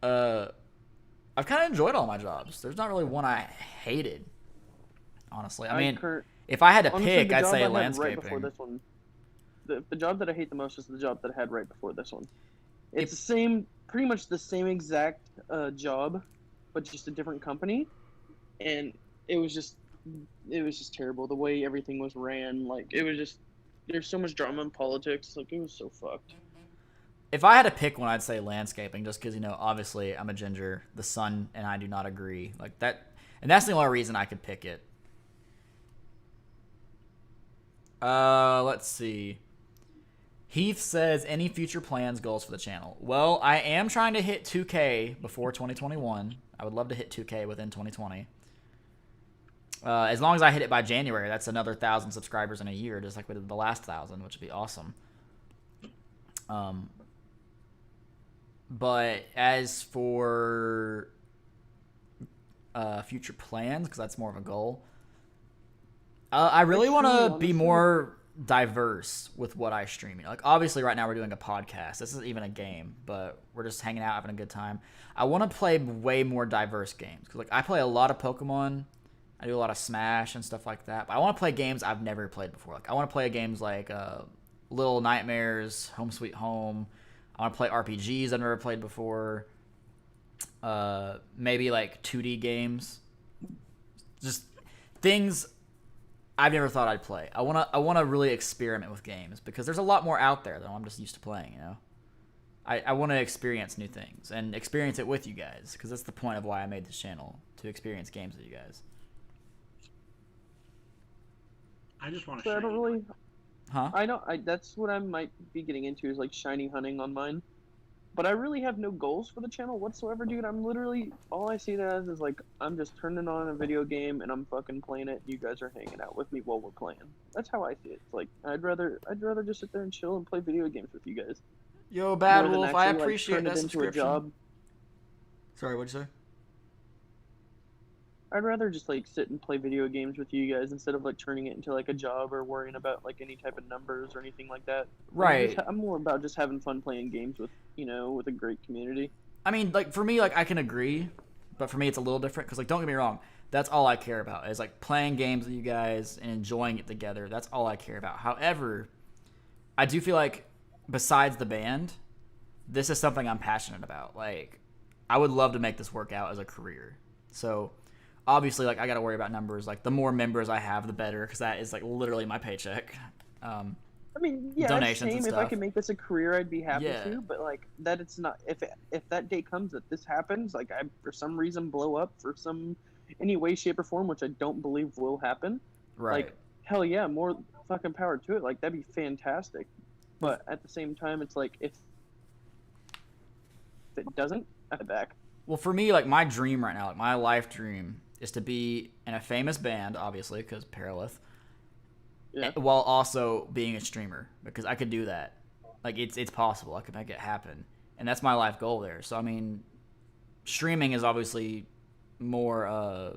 S1: I've kind of enjoyed all my jobs. There's not really one I hated, honestly. I mean, if I had to
S2: honestly,
S1: pick,
S2: the
S1: I'd
S2: job
S1: say
S2: I had
S1: landscaping.
S2: Right before this one, the job that I hate the most is the job that I had right before this one. It's the same, pretty much the same exact job, but just a different company, and it was just terrible. The way everything was ran, like it was just there's so much drama in politics. Like it was so fucked.
S1: If I had to pick one, I'd say landscaping, just because obviously I'm a ginger. The sun and I do not agree, like that, and that's the only reason I could pick it. Let's see. Heath says, any future plans, goals for the channel? Well, I am trying to hit 2K before 2021. I would love to hit 2K within 2020. As long as I hit it by January, that's another 1,000 subscribers in a year, just like we did the last 1,000, which would be awesome. But as for future plans, because that's more of a goal, I really want to be more diverse with what I stream. You know, like obviously right now we're doing a podcast. This isn't even a game, but we're just hanging out, having a good time. I want to play way more diverse games because like I play a lot of Pokemon. I do a lot of Smash and stuff like that. But I want to play games I've never played before. Like I want to play games like Little Nightmares, Home Sweet Home. I want to play RPGs I've never played before. Maybe like 2D games. Just things I've never thought I'd play. I wanna really experiment with games because there's a lot more out there than I'm just used to playing. You know, I want to experience new things and experience it with you guys because that's the point of why I made this channel, to experience games with you guys.
S3: I just want to.
S2: So I don't really.
S1: Huh?
S2: I know. That's what I might be getting into is like shiny hunting on mine. But I really have no goals for the channel whatsoever, dude. I'm literally all I see it as is like I'm just turning on a video game and I'm fucking playing it. And you guys are hanging out with me while we're playing. That's how I see it. It's like I'd rather just sit there and chill and play video games with you guys.
S1: Yo, Bad
S2: more than
S1: Wolf, I
S2: actually, like,
S1: appreciate
S2: turn it
S1: that
S2: into a
S1: subscription.
S2: job.
S1: Sorry, what'd you say?
S2: I'd rather just like sit and play video games with you guys instead of like turning it into like a job or worrying about like any type of numbers or anything like that.
S1: Right.
S2: I'm more about just having fun playing games with with a great community.
S1: I mean, like for me, like I can agree, but for me it's a little different because like don't get me wrong, that's all I care about is like playing games with you guys and enjoying it together. That's all I care about. However, I do feel like besides the band, this is something I'm passionate about. Like I would love to make this work out as a career. So obviously, like I got to worry about numbers. Like the more members I have, the better, because that is like literally my paycheck.
S2: I mean, yeah,
S1: Donations and
S2: same. If I
S1: stuff.
S2: could make this a career, I'd be happy
S1: Yeah.
S2: to. But like that, it's not. If that day comes that this happens, like I for some reason blow up for any way, shape, or form, which I don't believe will happen.
S1: Right.
S2: Like hell yeah, more fucking power to it. Like that'd be fantastic. But at the same time, it's like if it doesn't, I'm back.
S1: Well, for me, like my dream right now, like my life dream, is to be in a famous band, obviously, because Paralith,
S2: Yeah.
S1: while also being a streamer, because I could do that. Like it's possible. I could make it happen, and that's my life goal there. So I mean, streaming is obviously more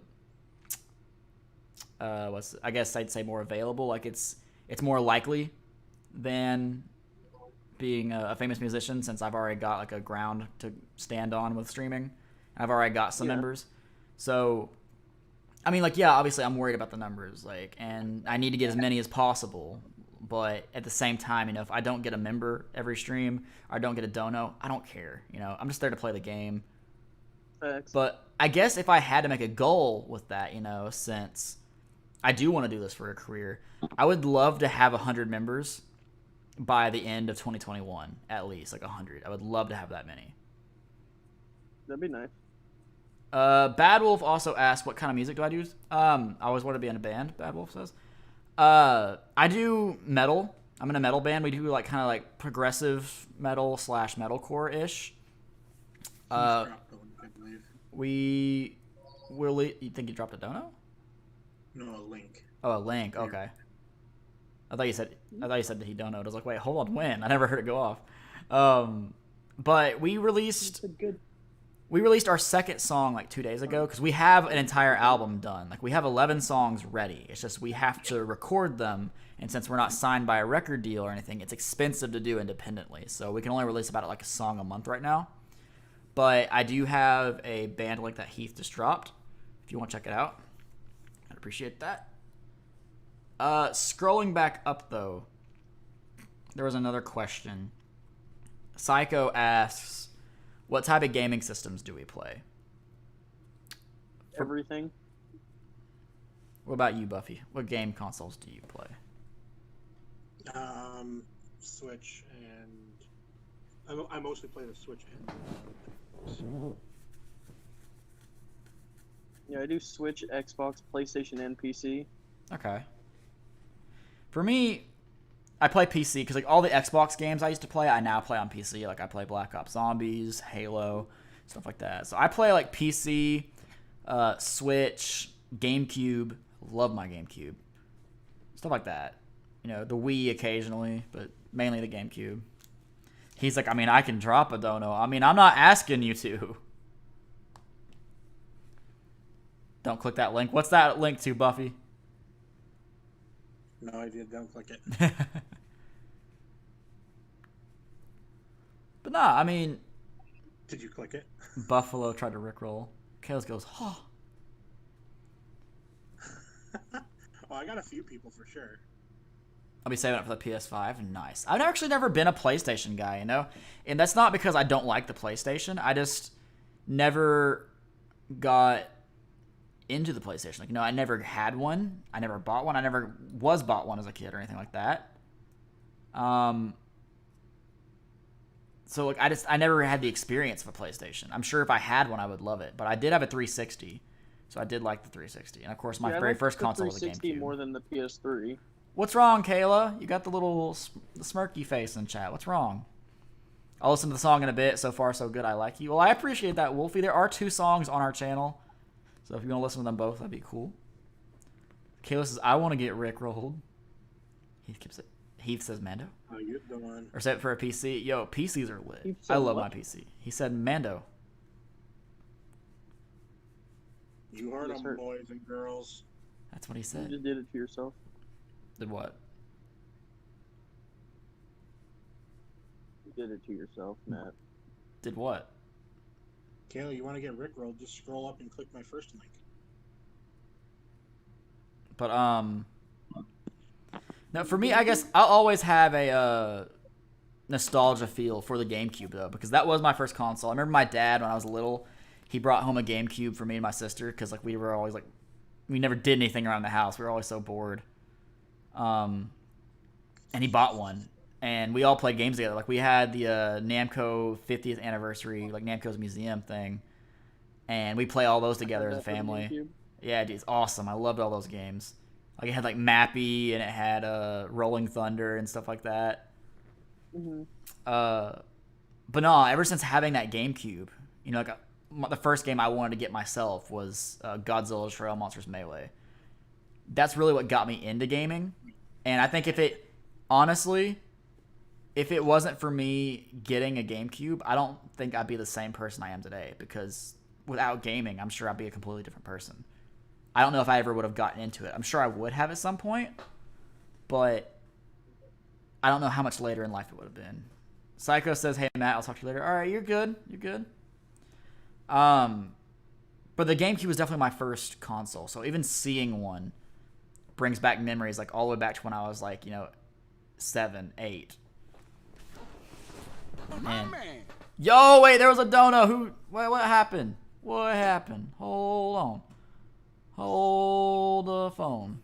S1: I guess I'd say more available. Like it's more likely than being a famous musician, since I've already got like a ground to stand on with streaming. I've already got some
S2: Yeah.
S1: members. So I mean, like, yeah, obviously I'm worried about the numbers, like, and I need to get as many as possible. But at the same time, if I don't get a member every stream, or I don't get a dono, I don't care. I'm just there to play the game.
S2: Facts.
S1: But I guess if I had to make a goal with that, since I do want to do this for a career, I would love to have 100 members by the end of 2021, at least, like 100. I would love to have that many.
S2: That'd be nice.
S1: Bad Wolf also asked, what kind of music do I do? I always want to be in a band, Bad Wolf says. I do metal. I'm in a metal band. We do like kind of like progressive metal / metalcore-ish.
S3: I believe.
S1: You think you dropped a dono?
S3: No, a link.
S1: Oh, a link. Okay. I thought you said that he donoed. I was like, wait, hold on, when? I never heard it go off. But we released our second song like 2 days ago because we have an entire album done. Like we have 11 songs ready. It's just we have to record them, and since we're not signed by a record deal or anything, it's expensive to do independently. So we can only release about like a song a month right now. But I do have a band link that Heath just dropped. If you want to check it out, I'd appreciate that. Scrolling back up though, there was another question. Psycho asks, what type of gaming systems do we play?
S2: Everything.
S1: What about you, Buffy? What game consoles do you play?
S3: Switch, and I mostly play the Switch.
S2: Yeah, I do Switch, Xbox, PlayStation, and PC.
S1: Okay. For me, I play PC because like all the Xbox games I used to play, I now play on PC. Like I play Black Ops Zombies, Halo, stuff like that. So I play like PC, Switch, GameCube. Love my GameCube. Stuff like that. The Wii occasionally, but mainly the GameCube. He's like, I can drop a dono. I'm not asking you to. Don't click that link. What's that link to, Buffy?
S3: No idea. Don't click it.
S1: But nah, I mean,
S3: Did you click it?
S1: Buffalo tried to rickroll. Kales goes, oh.
S3: Well, I got a few people for sure.
S1: I'll be saving it for the PS5. Nice. I've actually never been a PlayStation guy, you know? And that's not because I don't like the PlayStation. I just never got into the PlayStation. Like, you know, I never had one. I never bought one. I never was bought one as a kid or anything like that. So, like, I never had the experience of a PlayStation. I'm sure if I had one, I would love it. But I did have a 360. So I did like the 360. And, of course, my very first console was a GameCube.
S2: More than the PS3.
S1: What's wrong, Kayla? You got the little smirky face in chat. What's wrong? I'll listen to the song in a bit. So far, so good. I like you. Well, I appreciate that, Wolfie. There are 2 songs on our channel. So if you want to listen to them both, that'd be cool. Kayla says, I want to get rickrolled. Heath says Mando.
S3: How you doing?
S1: Or set for a PC. Yo, PCs are lit.
S2: Heath said
S1: I love
S2: what?
S1: my PC. He said Mando.
S3: You heard
S2: Yes,
S3: them,
S2: sir.
S3: boys and girls.
S1: That's what he
S2: You
S1: said.
S2: just did it to yourself.
S1: Did what?
S2: You did it to yourself, Matt.
S1: Did what?
S3: Kayla, you want to get rickrolled? Just scroll up and click my first link.
S1: But now for me, I guess I'll always have a nostalgia feel for the GameCube though, because that was my first console. I remember my dad when I was little, he brought home a GameCube for me and my sister because like we were always like we never did anything around the house. We were always so bored. And he bought one, and we all played games together. Like we had the Namco 50th anniversary, like Namco's museum thing, and we play all those together as a family. Yeah, dude, it's awesome. I loved all those games. Like it had like Mappy and it had Rolling Thunder and stuff like that.
S2: Mm-hmm.
S1: But no, ever since having that GameCube, you know, like the first game I wanted to get myself was Godzilla's Trail Monsters Melee. That's really what got me into gaming. And I think if it wasn't for me getting a GameCube, I don't think I'd be the same person I am today, because without gaming, I'm sure I'd be a completely different person. I don't know if I ever would have gotten into it. I'm sure I would have at some point, but I don't know how much later in life it would have been. Psycho says, hey, Matt, I'll talk to you later. All right, you're good. You're good. But the GameCube was definitely my first console, so even seeing one brings back memories, like all the way back to when I was like, 7, 8. And, yo, wait, there was a dono. What happened? What happened? Hold on. Hold the phone.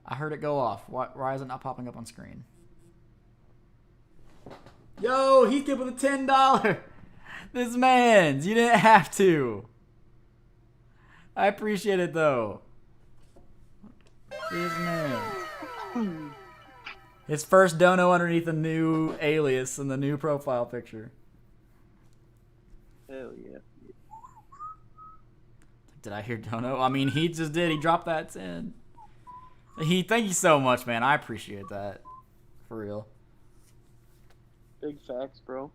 S1: I heard it go off. Why is it not popping up on screen? Yo, he's good with a $10. This man's. You didn't have to. I appreciate it though. This man. His first dono underneath a new alias and the new profile picture.
S2: Hell yeah.
S1: Did I hear dono? I mean, he just did. He dropped that 10. Thank you so much, man. I appreciate that. For real.
S2: Big facts, bro.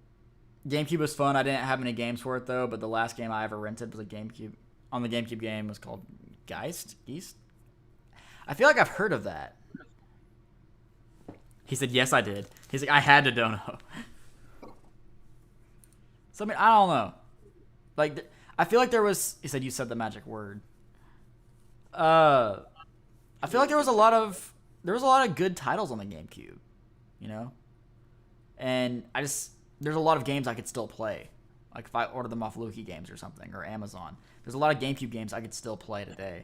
S1: GameCube was fun. I didn't have any games for it though, but the last game I ever rented was a GameCube. On the GameCube game was called Geist? I feel like I've heard of that. He said, yes, I did. He's like, I had to dono. So, I mean, I don't know. Like, I feel like there was... He said, you said the magic word. I feel like there was a lot of good titles on the GameCube. You know? And there's a lot of games I could still play. Like, if I order them off Lukey Games or something, or Amazon. There's a lot of GameCube games I could still play today.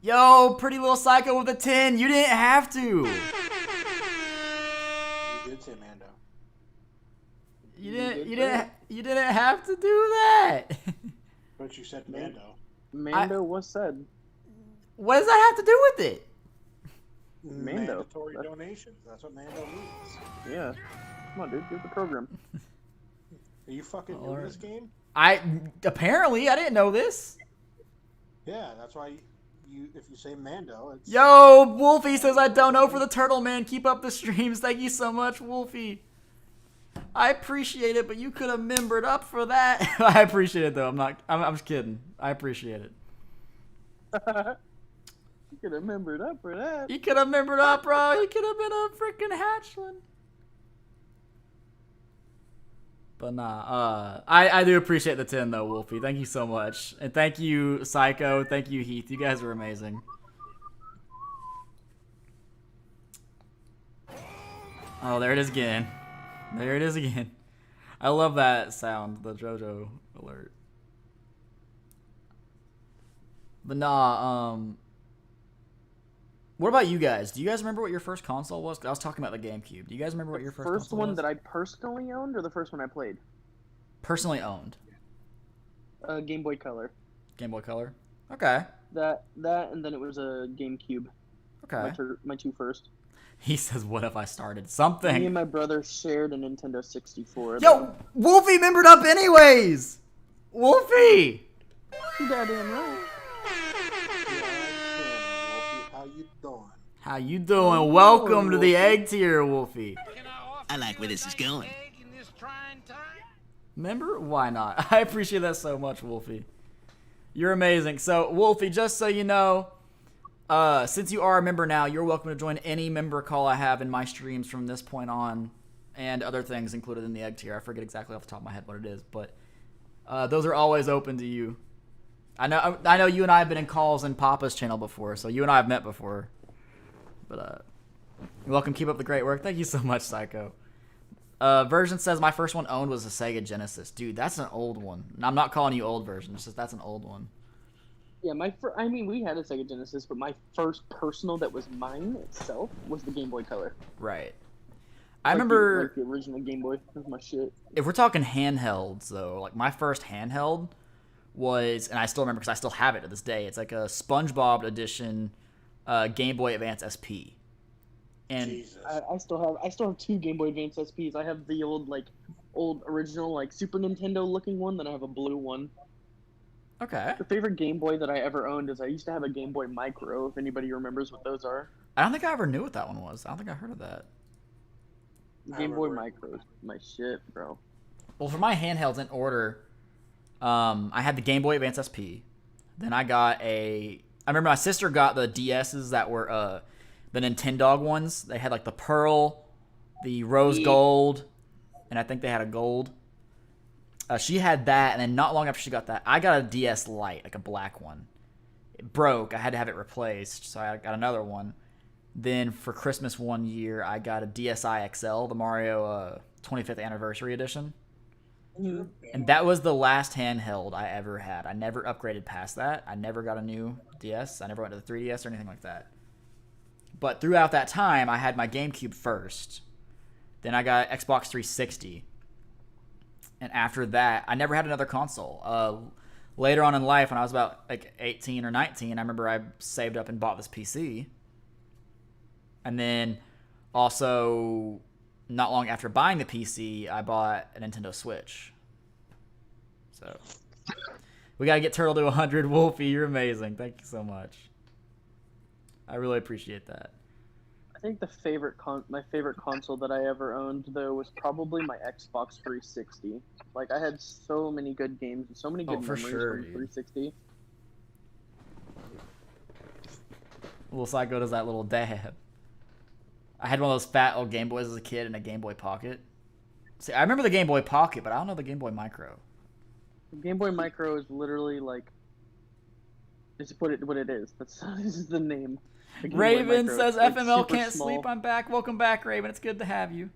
S1: Yo, Pretty Little Psycho with a 10. You didn't have to.
S3: You did say Mando.
S1: You didn't have to do that.
S3: But you said Mando.
S2: Mando was said.
S1: What does that have to do with it?
S2: Mando.
S3: Mandatory donations. That's what Mando means.
S2: Yeah. Come on, dude. Get the program.
S3: Are you fucking new to this game?
S1: Apparently I didn't know this.
S3: Yeah, that's why if you say Mando, it's...
S1: Yo, Wolfie says I don't know for the Turtle Man. Keep up the streams. Thank you so much, Wolfie. I appreciate it, but you could have membered up for that. I appreciate it though. I'm just kidding. I appreciate it.
S2: You could have membered up for that.
S1: You could have membered up, bro. You could have been a freaking hatchling. But nah, I do appreciate the 10 though, Wolfie. Thank you so much. And thank you, Psycho. Thank you, Heath. You guys are amazing. Oh, there it is again. There it is again. I love that sound, the JoJo alert. But nah, what about you guys? Do you guys remember what your first console was? 'Cause I was talking about the GameCube. Do you guys remember what your first console
S2: one
S1: was?
S2: that I personally owned, or the first one I played?
S1: Personally owned.
S2: Game Boy Color.
S1: Game Boy Color. Okay.
S2: That, and then it was a GameCube.
S1: Okay.
S2: My two first.
S1: He says, "What if I started
S2: Me
S1: something?"
S2: and my brother shared a Nintendo 64.
S1: Yo, Wolfie membered up anyways. Wolfie.
S2: You goddamn right.
S3: How you doing?
S1: How you doing? Welcome to the egg tier, Wolfie.
S4: I like where this is going.
S1: Remember? Why not? I appreciate that so much, Wolfie. You're amazing. So, Wolfie, just so you know, since you are a member now, you're welcome to join any member call I have in my streams from this point on, and other things included in the egg tier. I forget exactly off the top of my head what it is, but those are always open to you. I know you and I have been in calls in Papa's channel before, so you and I have met before. But you're welcome. Keep up the great work. Thank you so much, Psycho. Version says my first one owned was a Sega Genesis. Dude, that's an old one. I'm not calling you old version. It's just that's an old one.
S2: Yeah, we had a Sega Genesis, but my first personal that was mine itself was the Game Boy Color.
S1: Right. I remember
S2: the original Game Boy. That was my shit.
S1: If we're talking handhelds, though, like my first handheld was, and I still remember because I still have it to this day. It's like a SpongeBob edition Game Boy Advance SP. And
S3: Jesus.
S2: I still have two Game Boy Advance SPs. I have the old original Super Nintendo looking one, then I have a blue one.
S1: okay,
S2: The favorite Game Boy that I ever owned is I used to have a Game Boy Micro, if anybody remembers what those are.
S1: I don't think I ever knew what that one was. I don't think I heard of that.
S2: Game Boy
S3: remember.
S2: Micro is my shit, bro.
S1: Well, for my handhelds in order, I had the Game Boy Advance SP. Then I remember my sister got the DSs that were the Nintendog ones. They had like the pearl, the rose gold, and I think they had a gold. She had that, and then not long after she got that, I got a DS Lite, like a black one. It broke. I had to have it replaced, so I got another one. Then for Christmas one year, I got a DSi XL, the Mario 25th Anniversary Edition. And that was the last handheld I ever had. I never upgraded past that. I never got a new DS. I never went to the 3DS or anything like that. But throughout that time, I had my GameCube first. Then I got Xbox 360. And after that, I never had another console. Later on in life, when I was about 18 or 19, I remember I saved up and bought this PC. And then also, not long after buying the PC, I bought a Nintendo Switch. So, we got to get Turtle to 100. Wolfie, you're amazing. Thank you so much. I really appreciate that.
S2: I think my favorite console that I ever owned, though, was probably my Xbox 360. I had so many good games and so many good
S1: for
S2: memories
S1: sure,
S2: from
S1: dude.
S2: 360.
S1: Little Psycho does that little dab. I had one of those fat old Game Boys as a kid and a Game Boy Pocket. See, I remember the Game Boy Pocket, but I don't know the Game Boy Micro.
S2: The Game Boy Micro is literally it's what it is. This is the name. The Game Boy
S1: Raven
S2: Micro.
S1: says
S2: It's
S1: FML
S2: super
S1: can't
S2: small.
S1: sleep. I'm back. Welcome back, Raven. It's good to have you.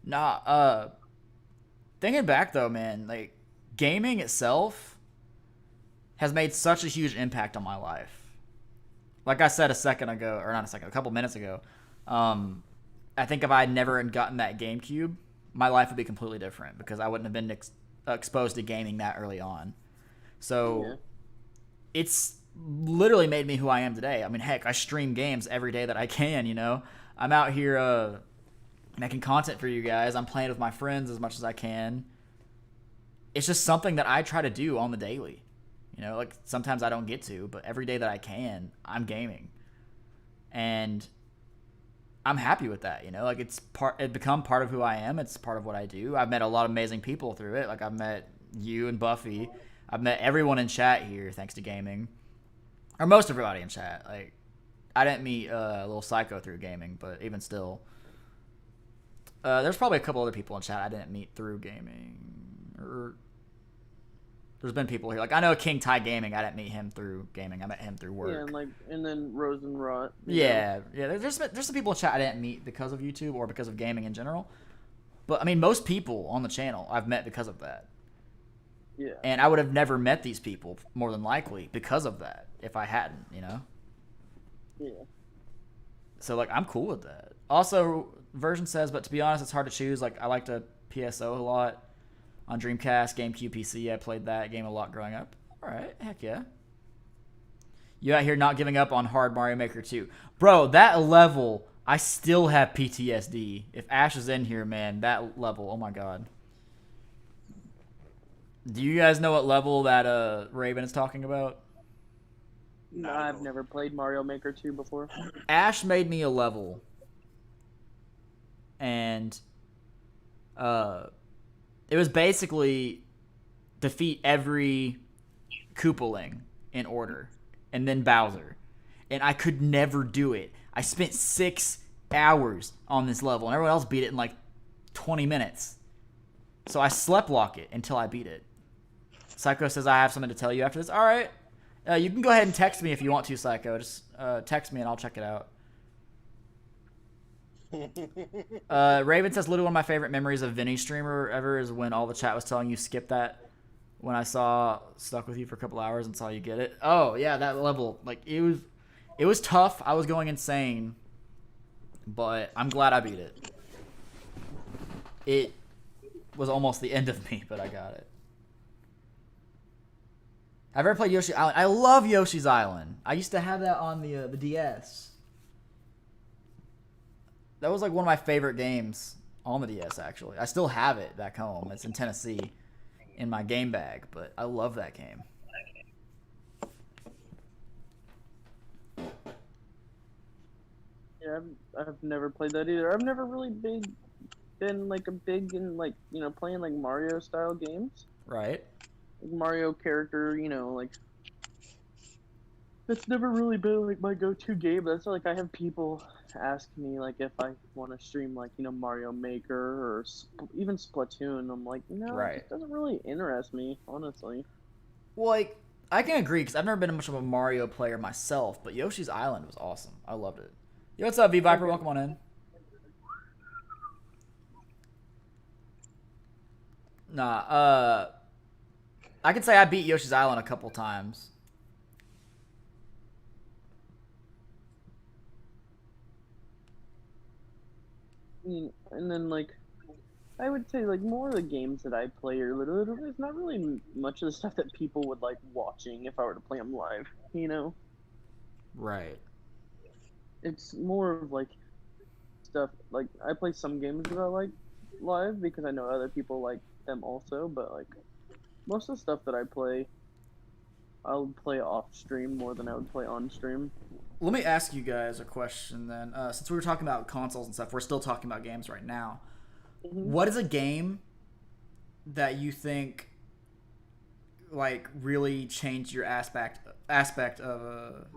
S1: Nah, thinking back though, man, gaming itself has made such a huge impact on my life. Like I said a couple minutes ago, I think if I had never gotten that GameCube, my life would be completely different because I wouldn't have been exposed to gaming that early on. So
S2: Yeah.
S1: it's literally made me who I am today. I mean, heck, I stream games every day that I can, you know? I'm out here making content for you guys. I'm playing with my friends as much as I can. It's just something that I try to do on the daily. You know, sometimes I don't get to, but every day that I can, I'm gaming. And I'm happy with that, you know? It's become part of who I am. It's part of what I do. I've met a lot of amazing people through it. I've met you and Buffy. I've met everyone in chat here thanks to gaming, or most everybody in chat. Like, I didn't meet Little Psycho through gaming, but even still, there's probably a couple other people in chat I didn't meet through gaming. Or there's been people here. Like, I know King Ty Gaming. I didn't meet him through gaming. I met him through work.
S2: Yeah, and then Rosenrot.
S1: Yeah. There's some people in chat I didn't meet because of YouTube or because of gaming in general. But I mean, most people on the channel I've met because of that.
S2: Yeah.
S1: And I would have never met these people, more than likely, because of that, if I hadn't, you know?
S2: Yeah.
S1: So, like, I'm cool with that. Also, Version says, but to be honest, it's hard to choose. Like, I like to PSO a lot on Dreamcast, GameCube, PC. I played that game a lot growing up. All right, heck yeah. You out here not giving up on Hard Mario Maker 2. Bro, that level, I still have PTSD. If Ash is in here, man, that level, oh my god. Do you guys know what level that Raven is talking about?
S2: No, I've never played Mario Maker 2 before.
S1: Ash made me a level, and it was basically defeat every Koopaling in order, and then Bowser. And I could never do it. I spent 6 hours on this level, and everyone else beat it in like 20 minutes. So I slept walk it until I beat it. Psycho says, I have something to tell you after this. All right. You can go ahead and text me if you want to, Psycho. Just text me and I'll check it out. Raven says, literally one of my favorite memories of Vinny streamer ever is when all the chat was telling you skip that when I stuck with you for a couple hours and saw you get it. Oh, yeah, that level. Like, it was tough. I was going insane. But I'm glad I beat it. It was almost the end of me, but I got it. I've ever played Yoshi's Island. I love Yoshi's Island. I used to have that on the DS. That was like one of my favorite games on the DS, actually. I still have it back home. It's in Tennessee in my game bag, but I love that game.
S2: Yeah, I've never played that either. I've never really been like a big in like, you know, playing like Mario style games.
S1: Right.
S2: Mario character, you know, like that's never really been like my go-to game. That's like I have people ask me like if I want to stream like, you know, Mario Maker or even Splatoon. I'm like, no,
S1: Right.
S2: it doesn't really interest me, honestly.
S1: Well, like, I can agree because I've never been much of a Mario player myself, but Yoshi's Island was awesome. I loved it. Yo, what's up, V Viper? Welcome on in. Nah, I can say I beat Yoshi's Island a couple times.
S2: And then like I would say like more of the games that I play are literally it's not really much of the stuff that people would like watching if I were to play them live, you know.
S1: Right.
S2: It's more of like stuff like I play some games that I like live because I know other people like them also, but like most of the stuff that I play I'll play off stream more than I would play on stream.
S1: Let me ask you guys a question then. Since we were talking about consoles and stuff, we're still talking about games right now.
S2: Mm-hmm.
S1: What is a game that you think like really changed your aspect of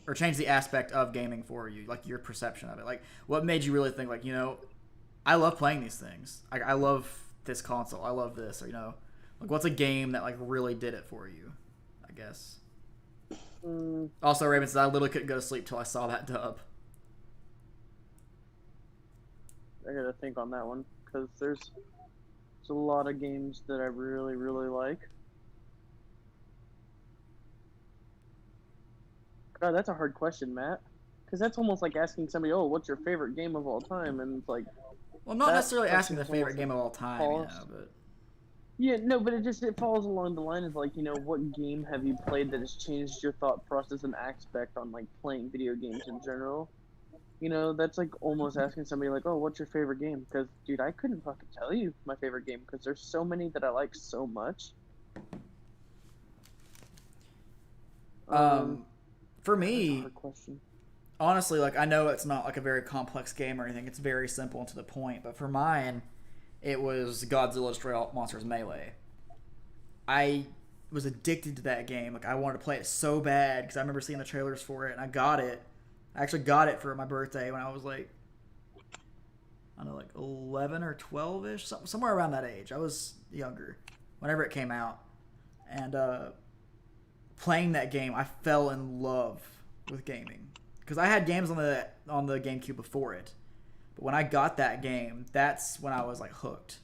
S1: or changed the aspect of gaming for you, like your perception of it? Like, what made you really think like, you know, I love playing these things. I love this console. I love this. Or, you know, like what's a game that like really did it for you? I guess. Also, Raven says I literally couldn't go to sleep till I saw that dub.
S2: I gotta think on that one because there's a lot of games that I really really like. God, that's a hard question, Matt. Because that's almost like asking somebody, "Oh, what's your favorite game of all time?" And it's like,
S1: well, I'm not
S2: that
S1: necessarily asking the
S2: question's
S1: favorite
S2: almost
S1: game of all time, you know, but
S2: yeah, no, but it falls along the line of like, you know, what game have you played that has changed your thought process and aspect on like playing video games in general? You know, that's like almost asking somebody like, "Oh, what's your favorite game?" Because, dude, I couldn't fucking tell you my favorite game because there's so many that I like so much.
S1: For
S2: That's a
S1: me,
S2: hard question.
S1: honestly, like I know it's not like a very complex game or anything. It's very simple and to the point. But for mine, it was Godzilla Destroy All Monsters Melee. I was addicted to that game. Like I wanted to play it so bad because I remember seeing the trailers for it, and I got it. I actually got it for my birthday when I was like, I don't know, like 11 or 12-ish, somewhere around that age. I was younger whenever it came out. And playing that game, I fell in love with gaming. Because I had games on the GameCube before it. But when I got that game, that's when I was like hooked.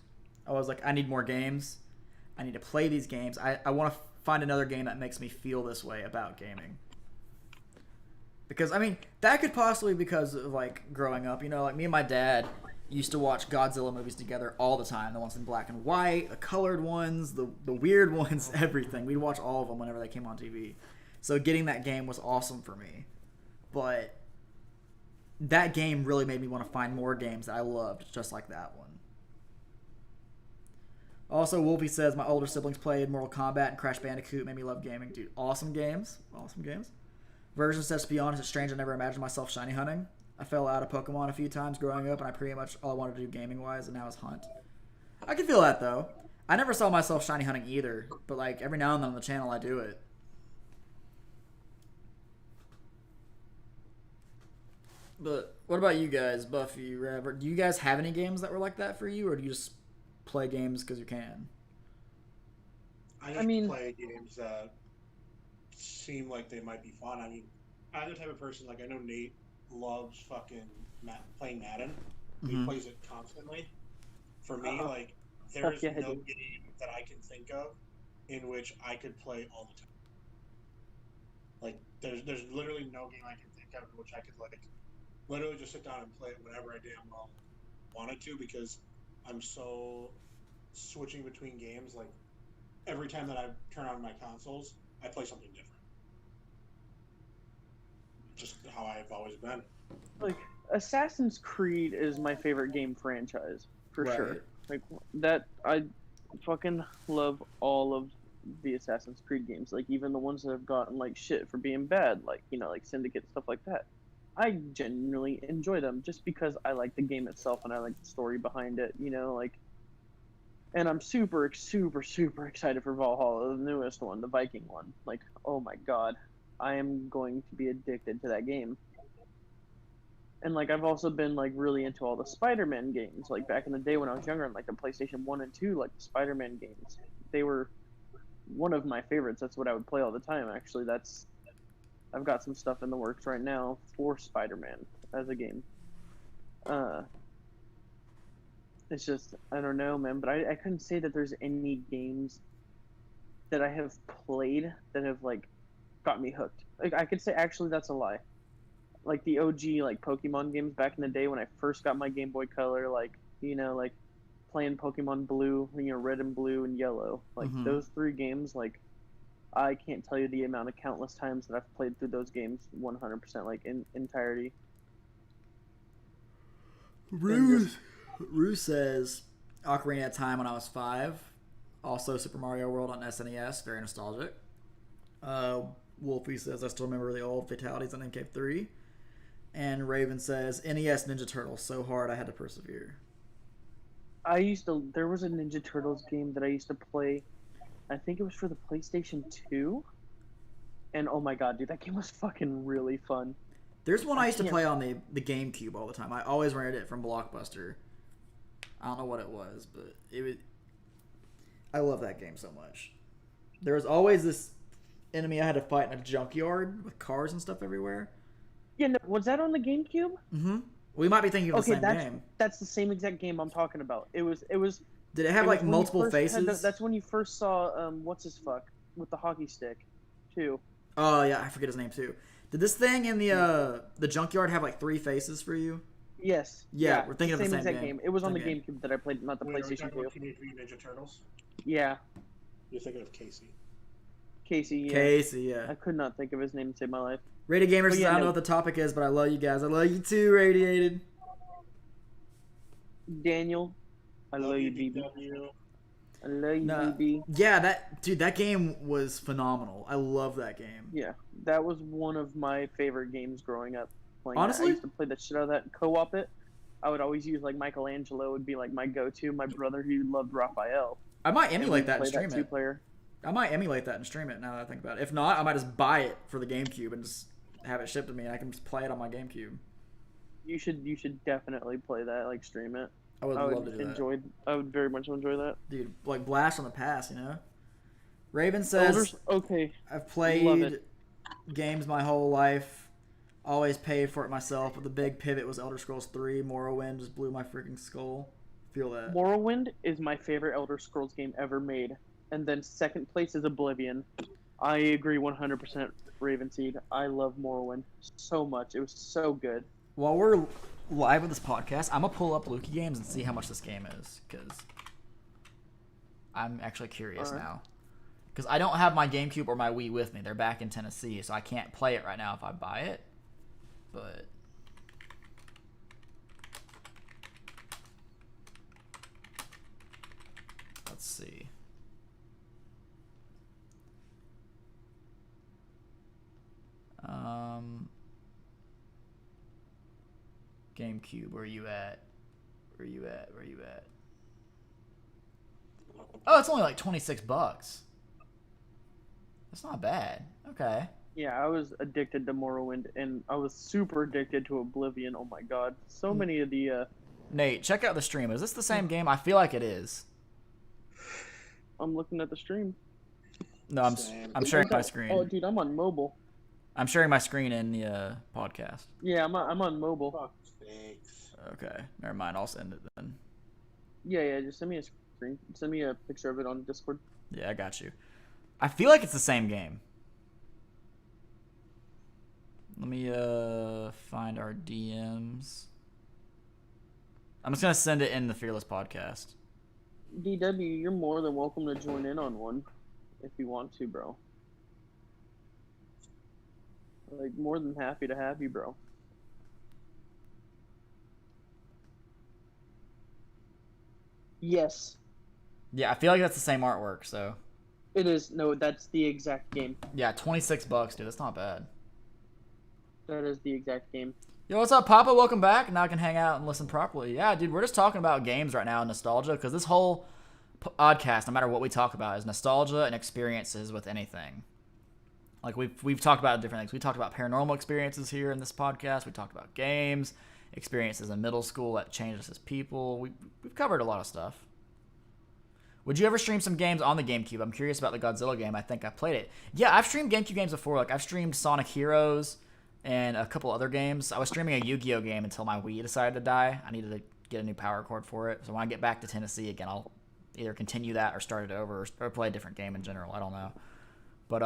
S1: I was like, I need more games. I need to play these games. I want to find another game that makes me feel this way about gaming. Because, I mean, that could possibly be because of, like, growing up. You know, like, me and my dad used to watch Godzilla movies together all the time. The ones in black and white, the colored ones, the weird ones, everything. We'd watch all of them whenever they came on TV. So getting that game was awesome for me. But that game really made me want to find more games that I loved, just like that one. Also, Wolfie says, my older siblings played Mortal Kombat and Crash Bandicoot, made me love gaming. Dude, awesome games. Awesome games. Version says, to be honest, it's strange I never imagined myself shiny hunting. I fell out of Pokemon a few times growing up, and I pretty much all I wanted to do gaming-wise, and now is hunt. I can feel that, though. I never saw myself shiny hunting either, but, like, every now and then on the channel I do it. But what about you guys, Buffy, Robert? Do you guys have any games that were like that for you, or do you just play games because you can?
S3: I mean, play games that seem like they might be fun. I mean, I'm the type of person, like, I know Nate loves fucking playing Madden. He plays it constantly. For me, like, there's no game that I can think of in which I could play all the time. Like, there's literally no game I can think of in which I could, like, literally just sit down and play it whenever I damn well wanted to, because I'm so switching between games. Like, every time that I turn on my consoles, I play something different. Just how I've always been.
S2: Like, Assassin's Creed is my favorite game franchise, for sure. Like, that, I fucking love all of the Assassin's Creed games. Like, even the ones that have gotten, like, shit for being bad, like, you know, like Syndicate, stuff like that. I genuinely enjoy them just because I like the game itself and I like the story behind it, you know, like. And I'm super, super, super excited for Valhalla, the newest one, the Viking one. Like, oh my god, I am going to be addicted to that game. And, like, I've also been, like, really into all the Spider-Man games. Like, back in the day when I was younger, on, like, the PlayStation 1 and 2, like, the Spider-Man games. They were one of my favorites. That's what I would play all the time, actually. I've got some stuff in the works right now for Spider-Man as a game. It's just, I don't know, man, but I couldn't say that there's any games that I have played that have, like, got me hooked. Like, I could say, actually, that's a lie. Like, the OG, like, Pokemon games back in the day when I first got my Game Boy Color, like, you know, like, playing Pokemon Blue, you know, Red and Blue and Yellow. Like, those three games, like, I can't tell you the amount of countless times that I've played through those games 100%, like, in entirety.
S1: Rue says, Ocarina of Time when I was 5. Also, Super Mario World on SNES, very nostalgic. Wolfie says, I still remember the old fatalities on MK3. And Raven says, NES Ninja Turtles, so hard I had to persevere.
S2: There was a Ninja Turtles game that I used to play. I think it was for the PlayStation 2. And oh my god, dude, that game was fucking really fun.
S1: There's one I used to play on the GameCube all the time. I always rented it from Blockbuster. I don't know what it was, but I love that game so much. There was always this enemy I had to fight in a junkyard with cars and stuff everywhere.
S2: Yeah, no, was that on the GameCube?
S1: Mm-hmm. We might be thinking of the same game.
S2: That's the same exact game I'm talking about. It was.
S1: Did it have like multiple faces?
S2: That's when you first saw what's his fuck with the hockey stick, too.
S1: Oh yeah, I forget his name too. Did this thing in the junkyard have like 3 faces for you?
S2: Yes.
S1: Yeah, we're thinking of the same
S2: exact
S1: game.
S2: It was on the GameCube that I played, not the PlayStation 2.
S3: Are you talking about Teenage Mutant Ninja Turtles?
S2: Yeah.
S3: You're thinking of Casey.
S2: Casey, yeah.
S1: Casey, yeah.
S2: I could not think of his name to save my life.
S1: Rated Gamer says, I don't know what the topic is, but I love you guys. I love you too, Radiated.
S2: Daniel, I love you, BB. I love you, BB.
S1: Yeah, that game was phenomenal. I love that game.
S2: Yeah, that was one of my favorite games growing up.
S1: Honestly?
S2: I used to play the shit out of that and co-op it. I would always use, like, Michelangelo would be, like, my go-to. My brother, he loved Raphael.
S1: I might emulate that and stream it.
S2: 2-player.
S1: I might emulate that and stream it now that I think about it. If not, I might just buy it for the GameCube and just have it shipped to me, and I can just play it on my GameCube.
S2: You should definitely play that, like stream it.
S1: I would love to do that.
S2: I would very much enjoy that.
S1: Dude, like blast from the past, you know? Raven says,
S2: okay.
S1: I've
S2: Love
S1: played
S2: it.
S1: games my whole life, always paid for it myself, but the big pivot was Elder Scrolls 3. Morrowind just blew my freaking skull. Feel that.
S2: Morrowind is my favorite Elder Scrolls game ever made, and then second place is Oblivion. I agree 100%, Ravenseed. I love Morrowind so much. It was so good.
S1: While we're live with this podcast, I'm going to pull up Lukey Games and see how much this game is, because I'm actually curious now. Because I don't have my GameCube or my Wii with me. They're back in Tennessee, so I can't play it right now if I buy it. But let's see. GameCube, where you at? Where you at? Oh, it's only like $26. That's not bad. Okay.
S2: Yeah, I was addicted to Morrowind, and I was super addicted to Oblivion. Oh my god. So many of the,
S1: Nate, check out the stream. Is this the same game? I feel like it is.
S2: I'm looking at the stream.
S1: No, I'm sharing my screen.
S2: Oh, dude, I'm on mobile.
S1: I'm sharing my screen in the podcast.
S2: Yeah, I'm on mobile.
S3: Fuck's sakes.
S1: Okay, never mind. I'll send it then.
S2: Yeah, just send me a screen. Send me a picture of it on Discord.
S1: Yeah, I got you. I feel like it's the same game. Let me find our DMs. I'm just gonna send it in the Fearless podcast.
S2: DW, you're more than welcome to join in on one if you want to, bro. Like, more than happy to have you, bro. Yes,
S1: Yeah, I feel like that's the same artwork. So
S2: it is. No, that's the exact game.
S1: yeah, $26, dude. That's not bad.
S2: That is the exact game.
S1: Yo, what's up, Papa? Welcome back. Now I can hang out and listen properly. Yeah, dude, we're just talking about games right now and nostalgia, because this whole podcast, no matter what we talk about, is nostalgia and experiences with anything. Like, we've talked about different things. We talked about paranormal experiences here in this podcast. We talked about games, experiences in middle school that changed us as people. We've covered a lot of stuff. Would you ever stream some games on the GameCube? I'm curious about the Godzilla game. I think I played it. Yeah, I've streamed GameCube games before. Like, I've streamed Sonic Heroes and a couple other games. I was streaming a Yu-Gi-Oh game until my Wii decided to die. I needed to get a new power cord for it. So when I get back to Tennessee again, I'll either continue that or start it over or play a different game in general. I don't know. But,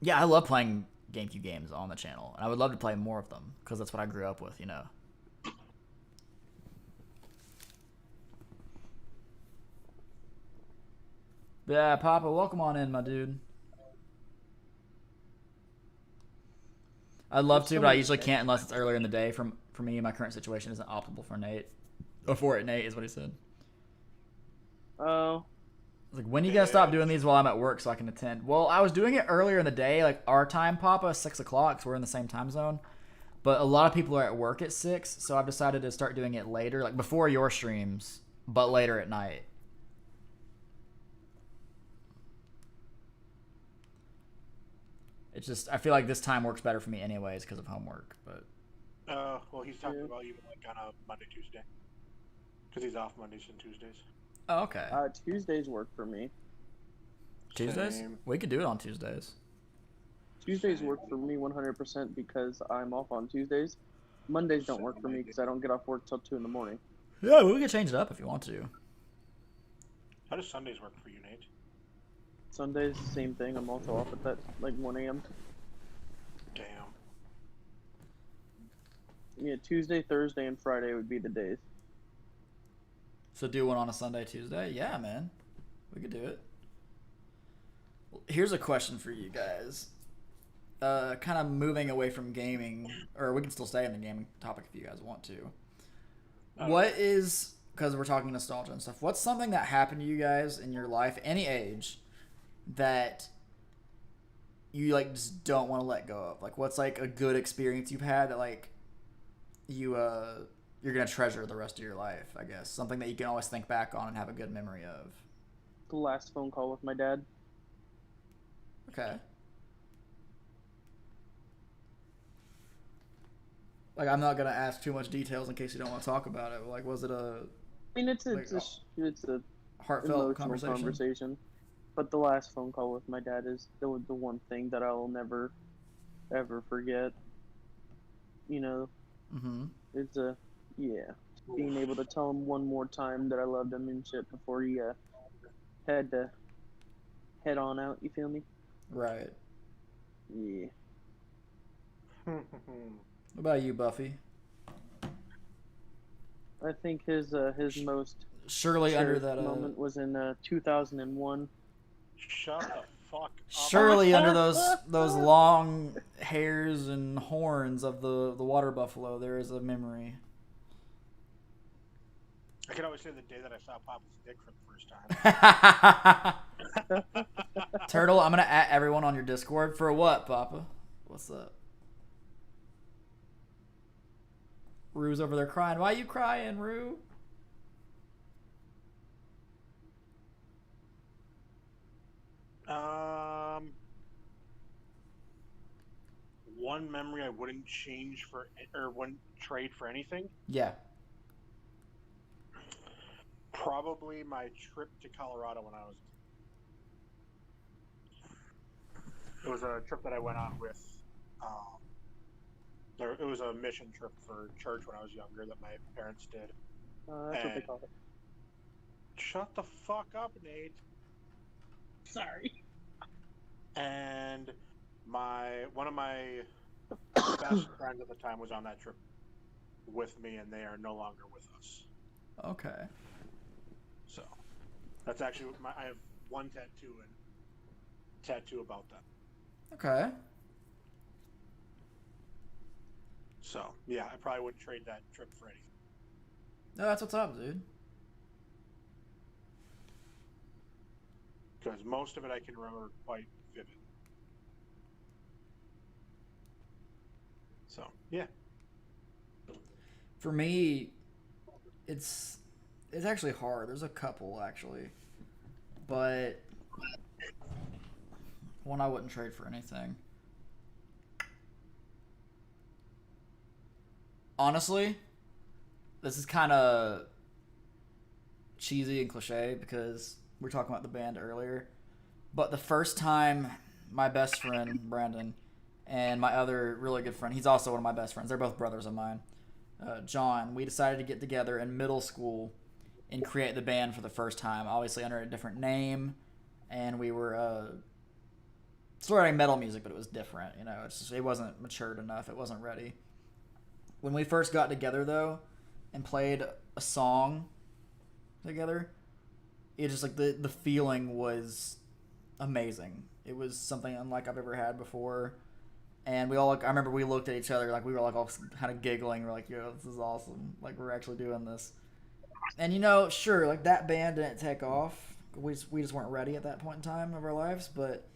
S1: yeah, I love playing GameCube games on the channel. And I would love to play more of them because that's what I grew up with, you know. Yeah, Papa, welcome on in, my dude. I'd love to, but I usually can't unless it's earlier in the day. For me, my current situation isn't optimal for Nate. Or for it, Nate, is what he said.
S2: Oh.
S1: Like, when you gonna stop doing these while I'm at work so I can attend? Well, I was doing it earlier in the day, like our time, Papa, 6 o'clock, because we're in the same time zone. But a lot of people are at work at 6, so I've decided to start doing it later, like before your streams, but later at night. It's just, I feel like this time works better for me anyways because of homework, but...
S3: Well, he's talking about even like on a Monday, Tuesday. Because he's off Mondays and Tuesdays.
S1: Oh, okay.
S2: Tuesdays work for me.
S1: Tuesdays?
S3: Same.
S1: We could do it on Tuesdays.
S2: Tuesdays work for me 100% because I'm off on Tuesdays. Mondays don't work for me because I don't get off work till 2 in the morning.
S1: Yeah, we could change it up if you want to.
S3: How does Sundays work for you, Nate?
S2: Sundays, same thing. I'm also off at that, like, 1 a.m.
S3: Damn.
S2: Yeah, Tuesday, Thursday, and Friday would be the days.
S1: So do one on a Sunday, Tuesday? Yeah, man. We could do it. Here's a question for you guys. Kind of moving away from gaming, or we can still stay in the gaming topic if you guys want to. What is, because we're talking nostalgia and stuff, what's something that happened to you guys in your life, any age, that you, like, just don't want to let go of? Like, what's, like, a good experience you've had that, like, you're going to treasure the rest of your life, I guess? Something that you can always think back on and have a good memory of.
S2: The Last Phone Call with My Dad.
S1: Okay. Like, I'm not gonna ask too much details in case you don't want to talk about it. Like, was it a
S2: I mean, it's
S1: Like,
S2: a
S1: heartfelt
S2: emotional conversation. But The Last Phone Call with My Dad is the one thing that I will never, ever forget. You know,
S1: Mm-hmm.
S2: it's being able to tell him one more time that I loved him and shit before he had to head on out. You feel me?
S1: Right.
S2: Yeah.
S1: What about you, Buffy?
S2: I think his most
S1: Surely under
S2: cherished
S1: that
S2: moment was in 2001.
S3: Shut the fuck up.
S1: surely under those long hairs and horns of the water buffalo, there is a memory.
S3: I can always say the day that I saw Papa's dick for the first time.
S1: Turtle, I'm gonna at everyone on your Discord for what, Papa? What's up? Rue's over there crying. Why you crying, Rue?
S3: One memory I wouldn't change or wouldn't trade for anything.
S1: Yeah.
S3: Probably my trip to Colorado when I was. It was a trip that I went on with. It was a mission trip for church when I was younger that my parents did.
S2: That's what they call it.
S3: Shut the fuck up, Nate.
S2: Sorry.
S3: And one of my best friends at the time was on that trip with me, and they are no longer with us.
S1: Okay.
S3: So that's actually I have one tattoo about that.
S1: Okay.
S3: So yeah, I probably wouldn't trade that trip for anything.
S1: No, that's what's up, dude.
S3: Because most of it I can remember quite vivid. So yeah.
S1: For me, it's actually hard. There's a couple actually, but one I wouldn't trade for anything. Honestly, this is kind of cheesy and cliche because we were talking about the band earlier, but the first time my best friend Brandon and my other really good friend, he's also one of my best friends, they're both brothers of mine, John, we decided to get together in middle school and create the band for the first time, obviously under a different name, and we were still writing metal music, but it was different, you know, it wasn't matured enough, it wasn't ready. When we first got together, though, and played a song together, it just, like, the feeling was amazing. It was something unlike I've ever had before. And we all, I remember we looked at each other, like, we were, like, all kind of giggling. We're like, yo, this is awesome. Like, we're actually doing this. And, you know, sure, like, that band didn't take off. We just weren't ready at that point in time of our lives, but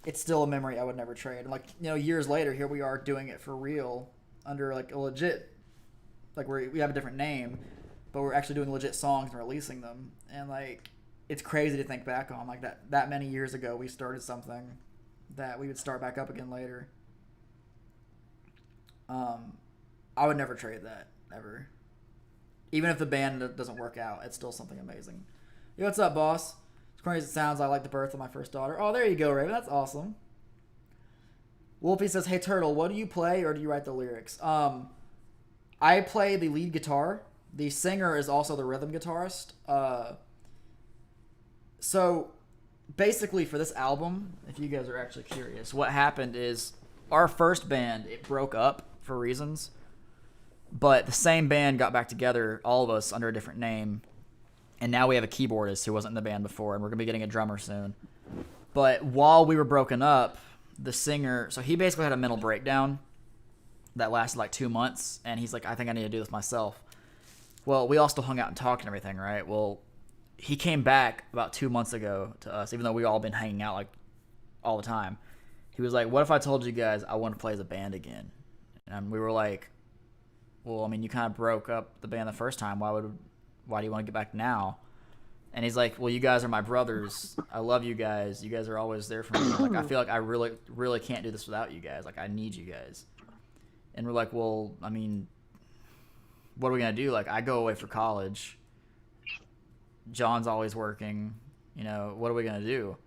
S1: it's still a memory I would never trade. And, like, you know, years later, here we are doing it for real under, like, a legit, like, we have a different name, but we're actually doing legit songs and releasing them. And, like, it's crazy to think back on. Like, that many years ago, we started something that we would start back up again later. I would never trade that, ever. Even if the band doesn't work out, it's still something amazing. Yo, what's up, boss? As crazy as it sounds, I like the birth of my first daughter. Oh, there you go, Raven. That's awesome. Wolfie says, hey, Turtle, what do you play or do you write the lyrics? I play the lead guitar. The singer is also the rhythm guitarist. So, basically for this album, if you guys are actually curious, what happened is our first band, it broke up for reasons. But the same band got back together, all of us, under a different name. And now we have a keyboardist who wasn't in the band before, and we're going to be getting a drummer soon. But while we were broken up, the singer, so he basically had a mental breakdown that lasted like 2 months, and he's like, I think I need to do this myself. Well, we all still hung out and talked and everything, right? Well, he came back about 2 months ago to us, even though we all been hanging out like all the time. He was like, what if I told you guys I want to play as a band again? And we were like, well, I mean, you kind of broke up the band the first time. Why do you want to get back now? And he's like, well, you guys are my brothers. I love you guys. You guys are always there for me. Like, I feel like I really, really can't do this without you guys. Like, I need you guys. And we're like, well, I mean, what are we going to do? Like, I go away for college. John's always working. You know, what are we going to do?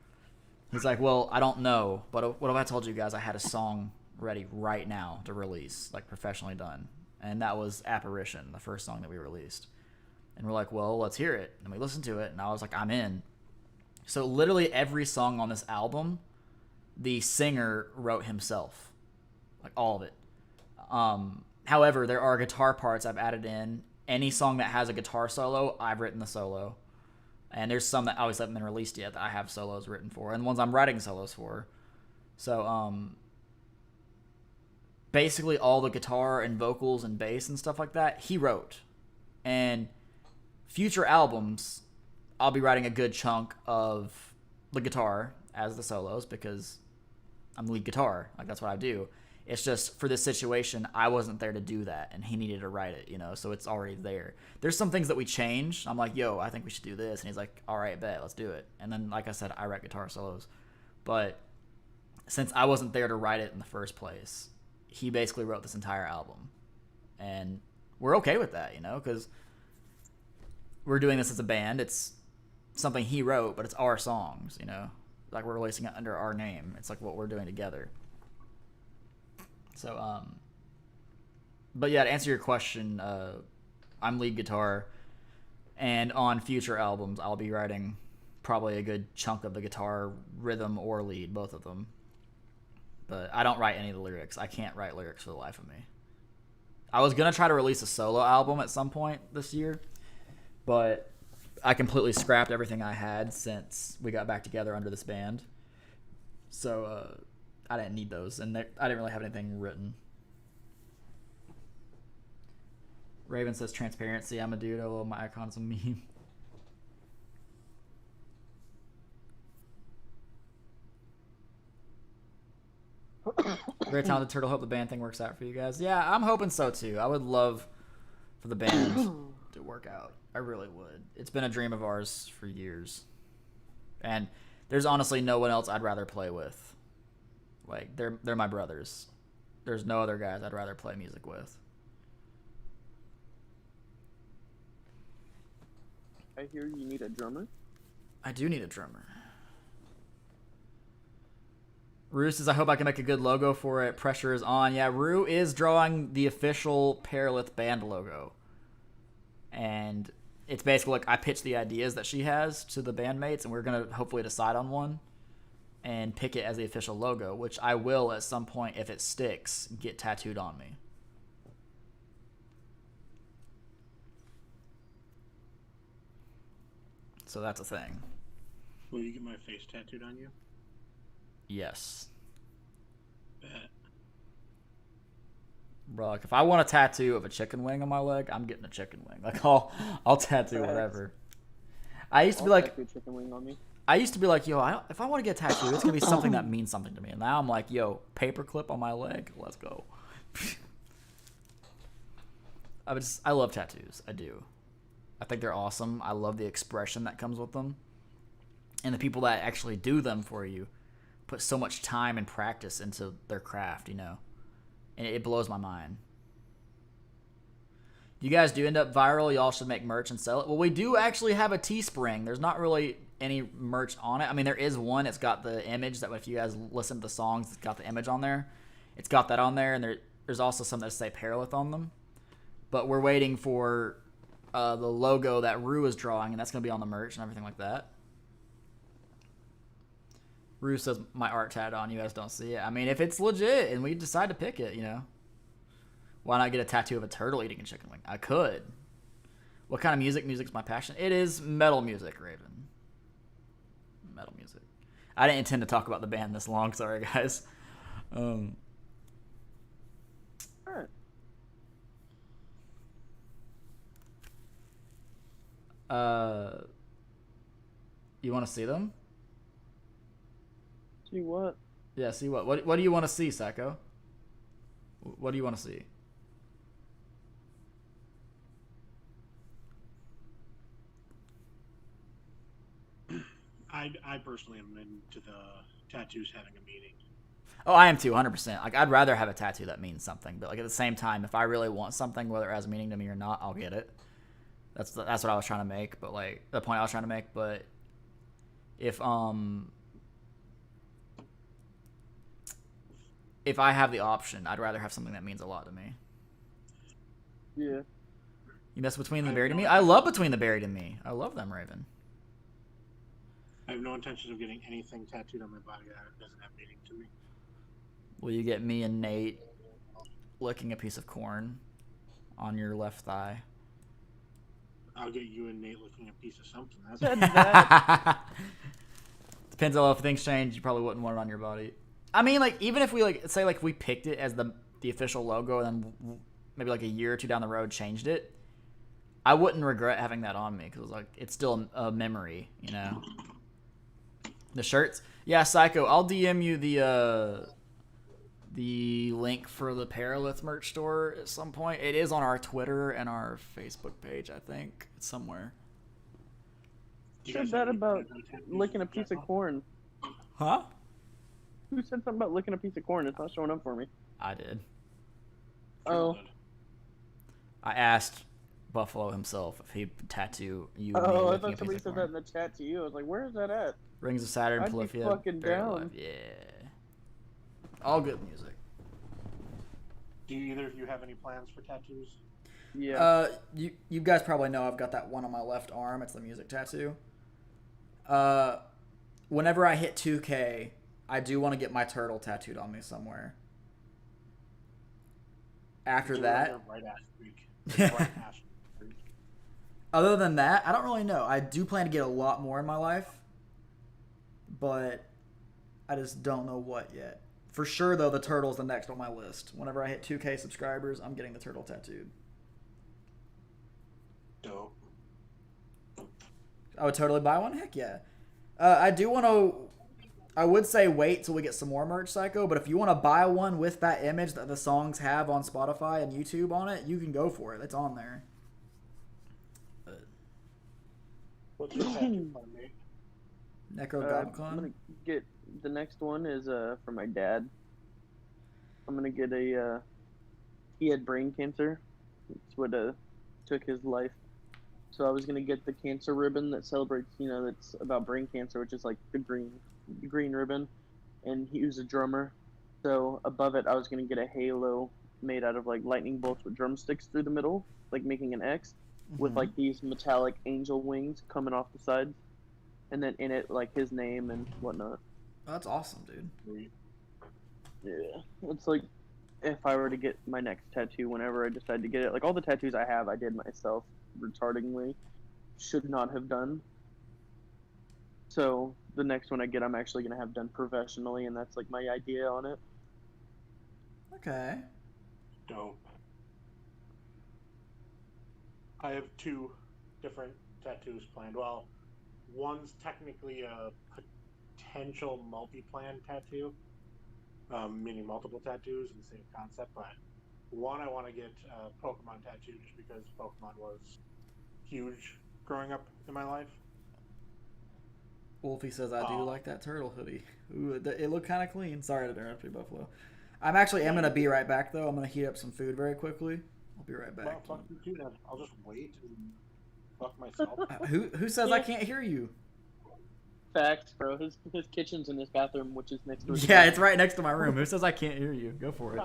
S1: He's like, well, I don't know. But what if I told you guys I had a song ready right now to release, like professionally done? And that was Apparition, the first song that we released. And we're like, well, let's hear it. And we listened to it, and I was like, I'm in. So literally every song on this album, the singer wrote himself. Like, all of it. However, there are guitar parts I've added in. Any song that has a guitar solo, I've written the solo. And there's some that obviously haven't been released yet that I have solos written for, and ones I'm writing solos for. So, basically all the guitar and vocals and bass and stuff like that, he wrote. And future albums, I'll be writing a good chunk of the guitar as the solos because I'm lead guitar. Like, that's what I do. It's just for this situation, I wasn't there to do that, and he needed to write it, you know, so it's already there. There's some things that we changed. I'm like, yo, I think we should do this. And he's like, all right, bet, let's do it. And then, like I said, I write guitar solos. But since I wasn't there to write it in the first place, he basically wrote this entire album. And we're okay with that, you know, because we're doing this as a band. It's something he wrote, but it's our songs, you know. Like, we're releasing it under our name. It's like what we're doing together. So, but yeah, to answer your question, I'm lead guitar, and on future albums, I'll be writing probably a good chunk of the guitar, rhythm, or lead, both of them. But I don't write any of the lyrics. I can't write lyrics for the life of me. I was going to try to release a solo album at some point this year, but I completely scrapped everything I had since we got back together under this band. So, I didn't need those, and I didn't really have anything written. Raven says transparency. I'm a dude. I love my icon's a meme. Very talented turtle. Hope the band thing works out for you guys. Yeah, I'm hoping so too. I would love for the band to work out. I really would. It's been a dream of ours for years, and there's honestly no one else I'd rather play with. Like, they're my brothers. There's no other guys I'd rather play music with.
S2: I hear you need a drummer.
S1: I do need a drummer. Rue says, I hope I can make a good logo for it. Pressure is on. Yeah, Rue is drawing the official Paralith band logo. And it's basically like I pitched the ideas that she has to the bandmates, and we're going to hopefully decide on one and pick it as the official logo, which I will at some point, if it sticks, get tattooed on me. So that's a thing.
S3: Will you get my face tattooed on you?
S1: Yes.
S3: Bet.
S1: Bro, like, if I want a tattoo of a chicken wing on my leg, I'm getting a chicken wing. Like, I'll tattoo whatever. I used to be like,
S2: chicken wing on me.
S1: I used to be like, yo, if I want to get a tattoo, it's gonna be something that means something to me. And now I'm like, yo, paperclip on my leg, let's go. I love tattoos. I do. I think they're awesome. I love the expression that comes with them, and the people that actually do them for you put so much time and practice into their craft, you know, and it blows my mind. You guys do end up viral, y'all should make merch and sell it. Well, we do actually have a Teespring. There's not really any merch on it. I mean, there is one. It's got the image that if you guys listen to the songs, it's got the image on there. It's got that on there, and there's also some that say Paralith on them. But we're waiting for the logo that Rue is drawing, and that's going to be on the merch and everything like that. Rue says, my art tat on, you guys don't see it. I mean, if it's legit and we decide to pick it, you know. Why not get a tattoo of a turtle eating a chicken wing? I could. What kind of music? Music's my passion. It is metal music, Raven. Metal music. I didn't intend to talk about the band this long. Sorry, guys.
S2: Alright.
S1: You want to see them?
S2: See what?
S1: Yeah, see what? What do you want to see, Sacco? What do you want to see?
S3: I personally am into the tattoos having a meaning.
S1: Oh, I am too, 100%. Like, I'd rather have a tattoo that means something, but like at the same time, if I really want something, whether it has meaning to me or not, I'll get it. That's what I was trying to make, but like the point I was trying to make. But if I have the option, I'd rather have something that means a lot to me.
S2: Yeah.
S1: You mess Between the Buried and Me? I love Between the Buried and Me. I love them, Raven.
S3: I have no intention of getting anything tattooed on my body that doesn't have meaning to me.
S1: Will you get me and Nate licking a piece of corn on your left thigh?
S3: I'll get you and Nate looking a piece of something. That's
S1: Depends on if things change. You probably wouldn't want it on your body. I mean, like, even if we like say like we picked it as the official logo, and then maybe like a year or two down the road changed it, I wouldn't regret having that on me because like it's still a memory, you know. The shirts, yeah, Psycho. I'll DM you the link for the Paralith merch store at some point. It is on our Twitter and our Facebook page, I think. It's somewhere.
S3: You
S2: Who
S3: guys
S2: said that
S3: have
S2: about
S3: any tattoos
S2: licking a
S3: in
S2: piece of
S3: general?
S2: corn?
S1: Huh?
S2: Who said something about licking a piece of corn? It's not showing up for me.
S1: I did.
S2: Oh.
S1: I asked Buffalo himself if he'd tattoo you and me
S2: Oh, I
S1: licking a
S2: thought
S1: piece
S2: somebody
S1: of
S2: said
S1: corn.
S2: that in the chat to you. I was like, where is that at?
S1: Rings of Saturn,
S2: I'd be
S1: Polyphia,
S2: fucking
S1: Buried
S2: down.
S1: Alive. Yeah. All good music.
S3: Do either of you have any plans for tattoos?
S2: Yeah.
S1: You guys probably know I've got that one on my left arm. It's the music tattoo. Whenever I hit 2K, I do want to get my turtle tattooed on me somewhere. After
S3: Do it
S1: that,
S3: on your right ass cheek. Right ass cheek.
S1: other than that, I don't really know. I do plan to get a lot more in my life, but I just don't know what yet. For sure, though, the turtle's the next on my list. Whenever I hit 2K subscribers, I'm getting the turtle tattooed.
S3: Dope.
S1: I would totally buy one. Heck yeah. I do want to. I would say wait till we get some more merch, Psycho. But if you want to buy one with that image that the songs have on Spotify and YouTube on it, you can go for it. It's on there.
S3: What's your tattoo plan, mate?
S1: Necrogoblicon.
S2: I'm gonna get the next one is for my dad. I'm gonna get a. He had brain cancer. It's what took his life. So I was gonna get the cancer ribbon that celebrates, that's about brain cancer, which is like the green ribbon, and he was a drummer. So above it, I was gonna get a halo made out of like lightning bolts with drumsticks through the middle, like making an X, with like these metallic angel wings coming off the sides, and then in it like his name and whatnot.
S1: Oh, that's awesome, dude.
S2: Yeah, it's like if I were to get my next tattoo, whenever I decide to get it, like all the tattoos I have, I did myself, retardingly, should not have done. So the next one I get, I'm actually gonna have done professionally, and that's like my idea on it.
S1: Okay.
S3: Dope. I have two different tattoos planned. Well, one's technically a potential multi-plan tattoo, meaning multiple tattoos in the same concept. But one, I want to get a Pokemon tattoo just because Pokemon was huge growing up in my life.
S1: Wolfie says I do like that turtle hoodie. Ooh, it looked kind of clean. Sorry to interrupt you, Buffalo. I'm going to be right back, though. I'm going to heat up some food very quickly. I'll be right back.
S3: Well, fuck you too, then. I'll just wait and fuck myself.
S1: Who says I can't hear you?
S2: Facts, bro. His kitchen's in his bathroom, which is next to his
S1: Yeah, it's right next to my room. Who says I can't hear you? Go for it.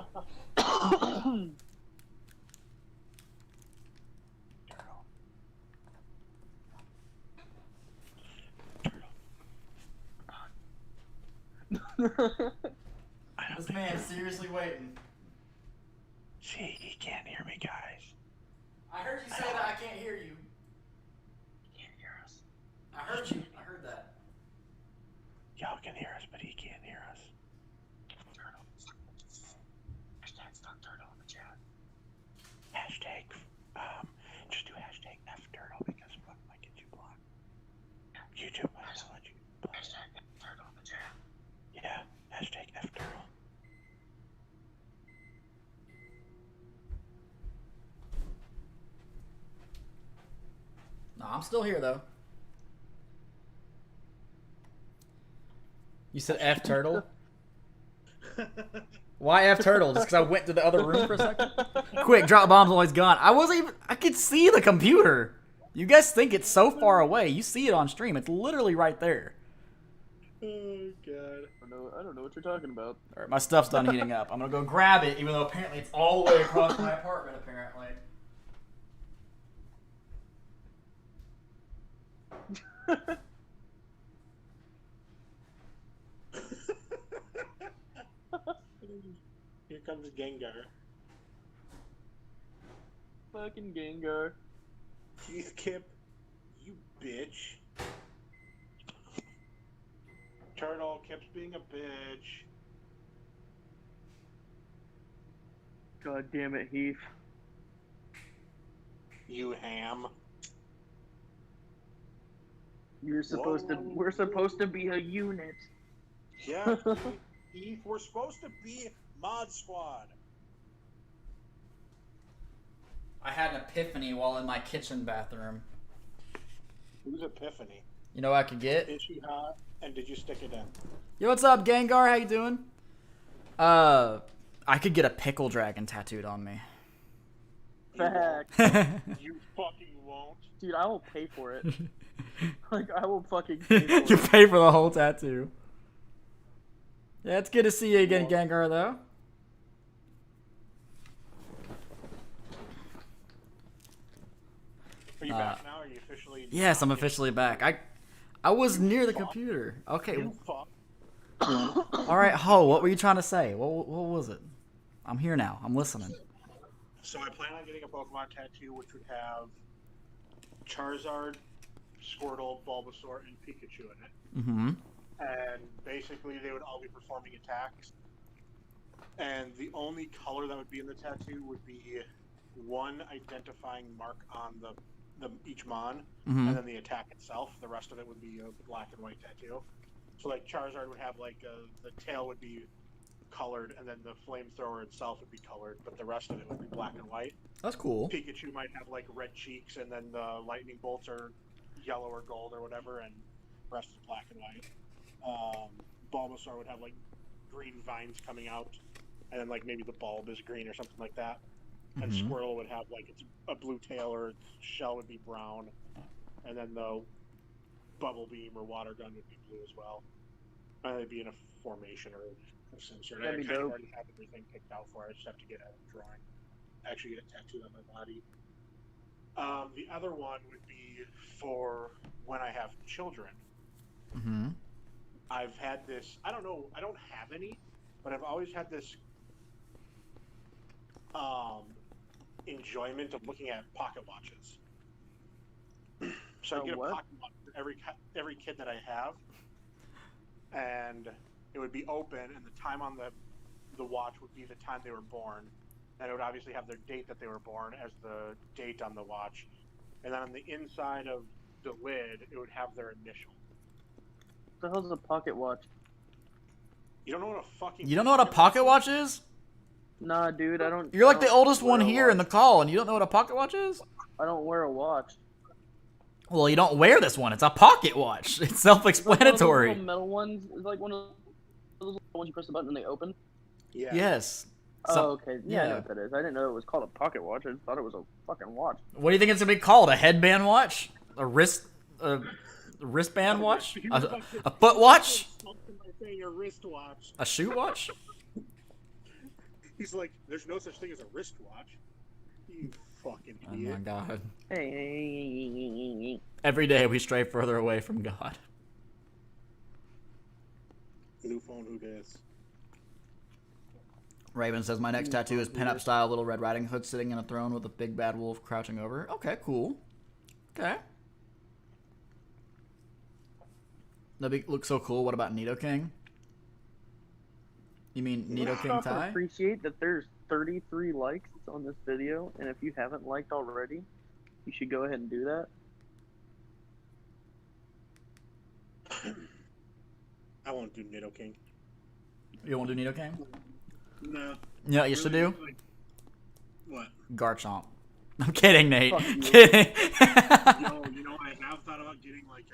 S1: This man's seriously waiting.
S3: See, he can't hear me, guys.
S1: I heard you say that I can't hear you.
S3: He can't hear us.
S1: I heard you. I heard that.
S3: Y'all can hear us, but he can't hear us. Turtle. Hashtag stop turtle in the chat. Hashtag, just do hashtag FTurtle because fuck might get you blocked. YouTube might not let you block. Hashtag FTurtle in the chat. Yeah, hashtag FTurtle.
S1: No, I'm still here though. You said F turtle? Why F turtle? Just because I went to the other room for a second? Quick, drop bombs while he's gone. I wasn't even. I could see the computer. You guys think it's so far away. You see it on stream. It's literally right there.
S3: Oh god.
S2: I don't know what you're talking about.
S1: All right, my stuff's done heating up. I'm gonna go grab it, even though apparently it's all the way across my apartment. Apparently.
S3: Here comes Gengar.
S2: Fucking Gengar.
S3: Heathkip, you bitch. Turtle keeps being a bitch.
S2: God damn it, Heath.
S3: You ham.
S2: We're supposed to be a unit.
S3: Yeah, Heath, we're supposed to be Mod Squad.
S1: I had an epiphany while in my kitchen bathroom.
S3: Who's Epiphany?
S1: You know what I could get?
S3: Is she hot? And did you stick it in?
S1: Yo, what's up, Gengar? How you doing? I could get a pickle dragon tattooed on me.
S2: Fact.
S3: You fucking won't.
S2: Dude, I will pay for it. Like, I will fucking pay for
S1: You
S2: it.
S1: pay for the whole tattoo. Yeah, it's good to see you again, Gengar, though.
S3: Are you back now? Are you officially?
S1: Yes, I'm officially back. I was near the computer. Okay.
S3: You fuck.
S1: All right, Ho, what were you trying to say? What was it? I'm here now. I'm listening.
S3: So I plan on getting a Pokemon tattoo, which would have Charizard, Squirtle, Bulbasaur, and Pikachu in it.
S1: Mm-hmm.
S3: And basically, they would all be performing attacks. And the only color that would be in the tattoo would be one identifying mark on the each mon,
S1: Mm-hmm.
S3: and then the attack itself. The rest of it would be a black and white tattoo. So like Charizard would have like the tail would be colored, and then the flamethrower itself would be colored, but the rest of it would be black and white.
S1: That's cool.
S3: Pikachu might have like red cheeks, and then the lightning bolts are yellow or gold or whatever, and the rest is black and white. Bulbasaur would have like green vines coming out, and then like maybe the bulb is green or something like that. And
S1: Mhm.
S3: Squirtle would have like its a blue tail, or its shell would be brown, and then the bubble beam or water gun would be blue as well. And they'd be in a formation or of some sort. I
S2: That'd be
S3: kind of
S2: dope.
S3: already have everything picked out for it. I just have to get a drawing, actually get a tattoo on my body. The other one would be for when I have children.
S1: Mm-hmm.
S3: I've had this, I don't know, I don't have any, but I've always had this enjoyment of looking at pocket watches. So I get a
S2: what?
S3: pocket watch for every kid that I have, and it would be open, and the time on the watch would be the time they were born, and it would obviously have their date that they were born as the date on the watch, and then on the inside of the lid, it would have their initial.
S2: What the hell's a pocket watch?
S3: You don't know what a fucking...
S1: You don't know what a pocket watch is?
S2: Nah, dude, I don't.
S1: You're like
S2: I
S1: the
S2: don't
S1: oldest
S2: wear
S1: one
S2: a
S1: here in the
S2: watch.
S1: call, and you don't know what a pocket watch is?
S2: I don't wear a watch.
S1: Well, you don't wear this one. It's a pocket watch. It's
S2: One of those
S1: self-explanatory.
S2: little metal ones. It's like one of those little ones you press the button and they open.
S3: Yeah.
S1: Yes.
S2: Oh,
S1: So-
S2: okay. Yeah, I know
S1: yeah.
S2: what that is. I didn't know it was called a pocket watch. I just thought it was a fucking watch.
S1: What do you think it's gonna be called? A headband watch? A wristband watch? A foot watch?
S3: Saying a wristwatch.
S1: A shoe watch?
S3: He's like, there's no such thing as a wristwatch. You fucking
S1: Oh my
S3: idiot.
S1: god.
S2: Hey.
S1: Every day we stray further away from God.
S3: New phone, who dis?
S1: Raven says, my next tattoo is pinup style Little Red Riding Hood sitting in a throne with a big bad wolf crouching over. Okay, cool. Okay. That'd look so cool. What about Nidoking? You mean Nidoking
S2: Stop and
S1: Tai?
S2: appreciate that there's 33 likes on this video, and if you haven't liked already, you should go ahead and do that.
S3: I won't do Nidoking.
S1: You won't do Nidoking?
S3: No.
S1: You know what you should do?
S3: What?
S1: Garchomp. I'm kidding, Nate.
S2: Fuck you.
S1: Kidding.
S3: No, I have thought about getting like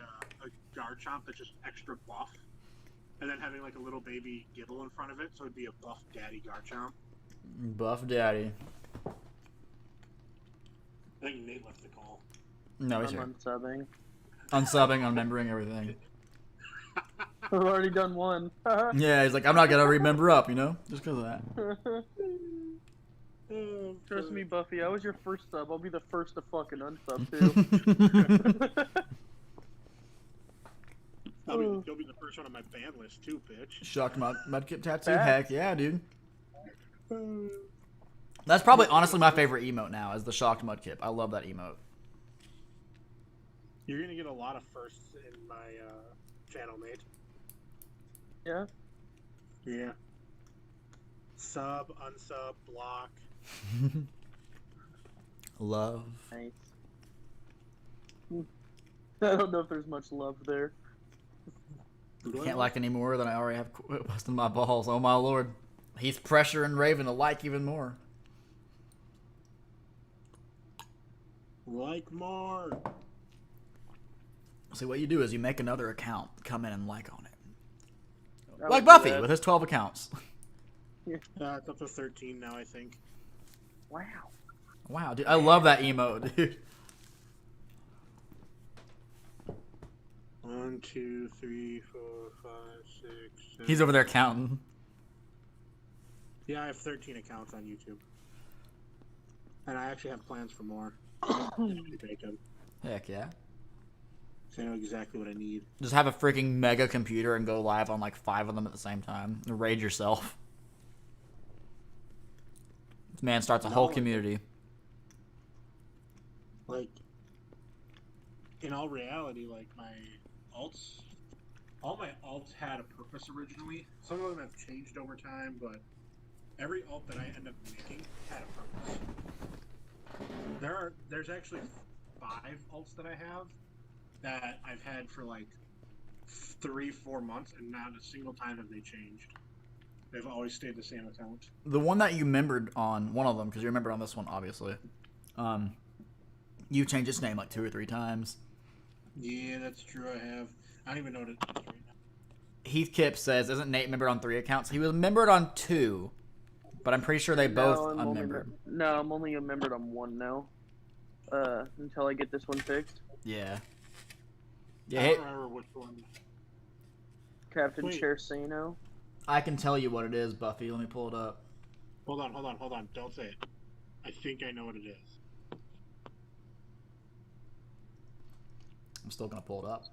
S3: a Garchomp that's just extra buff. and then having like a little baby Gibble in front of it, so it'd be a Buff Daddy Garchomp.
S1: Buff Daddy.
S3: I think Nate left the call.
S1: No, he's
S2: I'm
S1: here.
S2: unsubbing.
S1: Unsubbing, unmembering everything.
S2: I've already done one.
S1: Yeah, he's like, I'm not gonna remember up, you know, just because of that.
S2: Trust me, Buffy. I was your first sub. I'll be the first to fucking unsub too.
S3: You'll be the first one on my ban list too, bitch.
S1: Shocked Mudkip tattoo.
S2: Facts.
S1: Heck yeah, dude. That's probably honestly my favorite emote now, is the shocked Mudkip. I love that emote.
S3: You're gonna get a lot of firsts in my channel, Nate.
S2: Yeah.
S3: Yeah. Sub, unsub, block.
S1: Love.
S2: Nice. I don't know if there's much love there.
S1: Can't like any more than I already have busting my balls. Oh my lord. He's pressuring Raven to like even more.
S3: Like more.
S1: See, what you do is you make another account, come in and like on it.
S2: I
S1: Like
S2: would do
S1: Buffy
S2: that.
S1: with his 12 accounts.
S3: It's up to 13 now, I think.
S2: Wow.
S1: Wow, dude. I love that emote, dude.
S3: 1, 2, 3, 4, 5, 6, 7.
S1: He's over there counting.
S3: Yeah, I have 13 accounts on YouTube. And I actually have plans for more. Make them.
S1: Heck yeah.
S3: So I know exactly what I need.
S1: Just have a freaking mega computer and go live on like 5 of them at the same time. Raid yourself. This man starts a whole community.
S3: Like, in all reality, like my alts, all my alts had a purpose originally. Some of them have changed over time, but every alt that I end up making had a purpose. There's actually 5 alts that I have that I've had for like 3-4 months, and not a single time have they changed. They've always stayed the same account.
S1: The one that you remembered on, one of them, because you remembered on this one, obviously. You changed its name like 2 or 3 times.
S3: Yeah, that's true. I have. I don't even know what it is right now.
S1: Heathkip says, isn't Nate membered on 3 accounts? He was membered on 2, but I'm pretty sure they both unmembered.
S2: No, I'm only membered on 1 now. Until I get this one fixed.
S1: Yeah.
S3: I
S1: Yeah,
S3: don't remember which one.
S2: Captain
S3: Wait.
S2: Chersano.
S1: I can tell you what it is, Buffy. Let me pull it up.
S3: Hold on. Don't say it. I think I know what it is.
S1: I'm still gonna pull it up.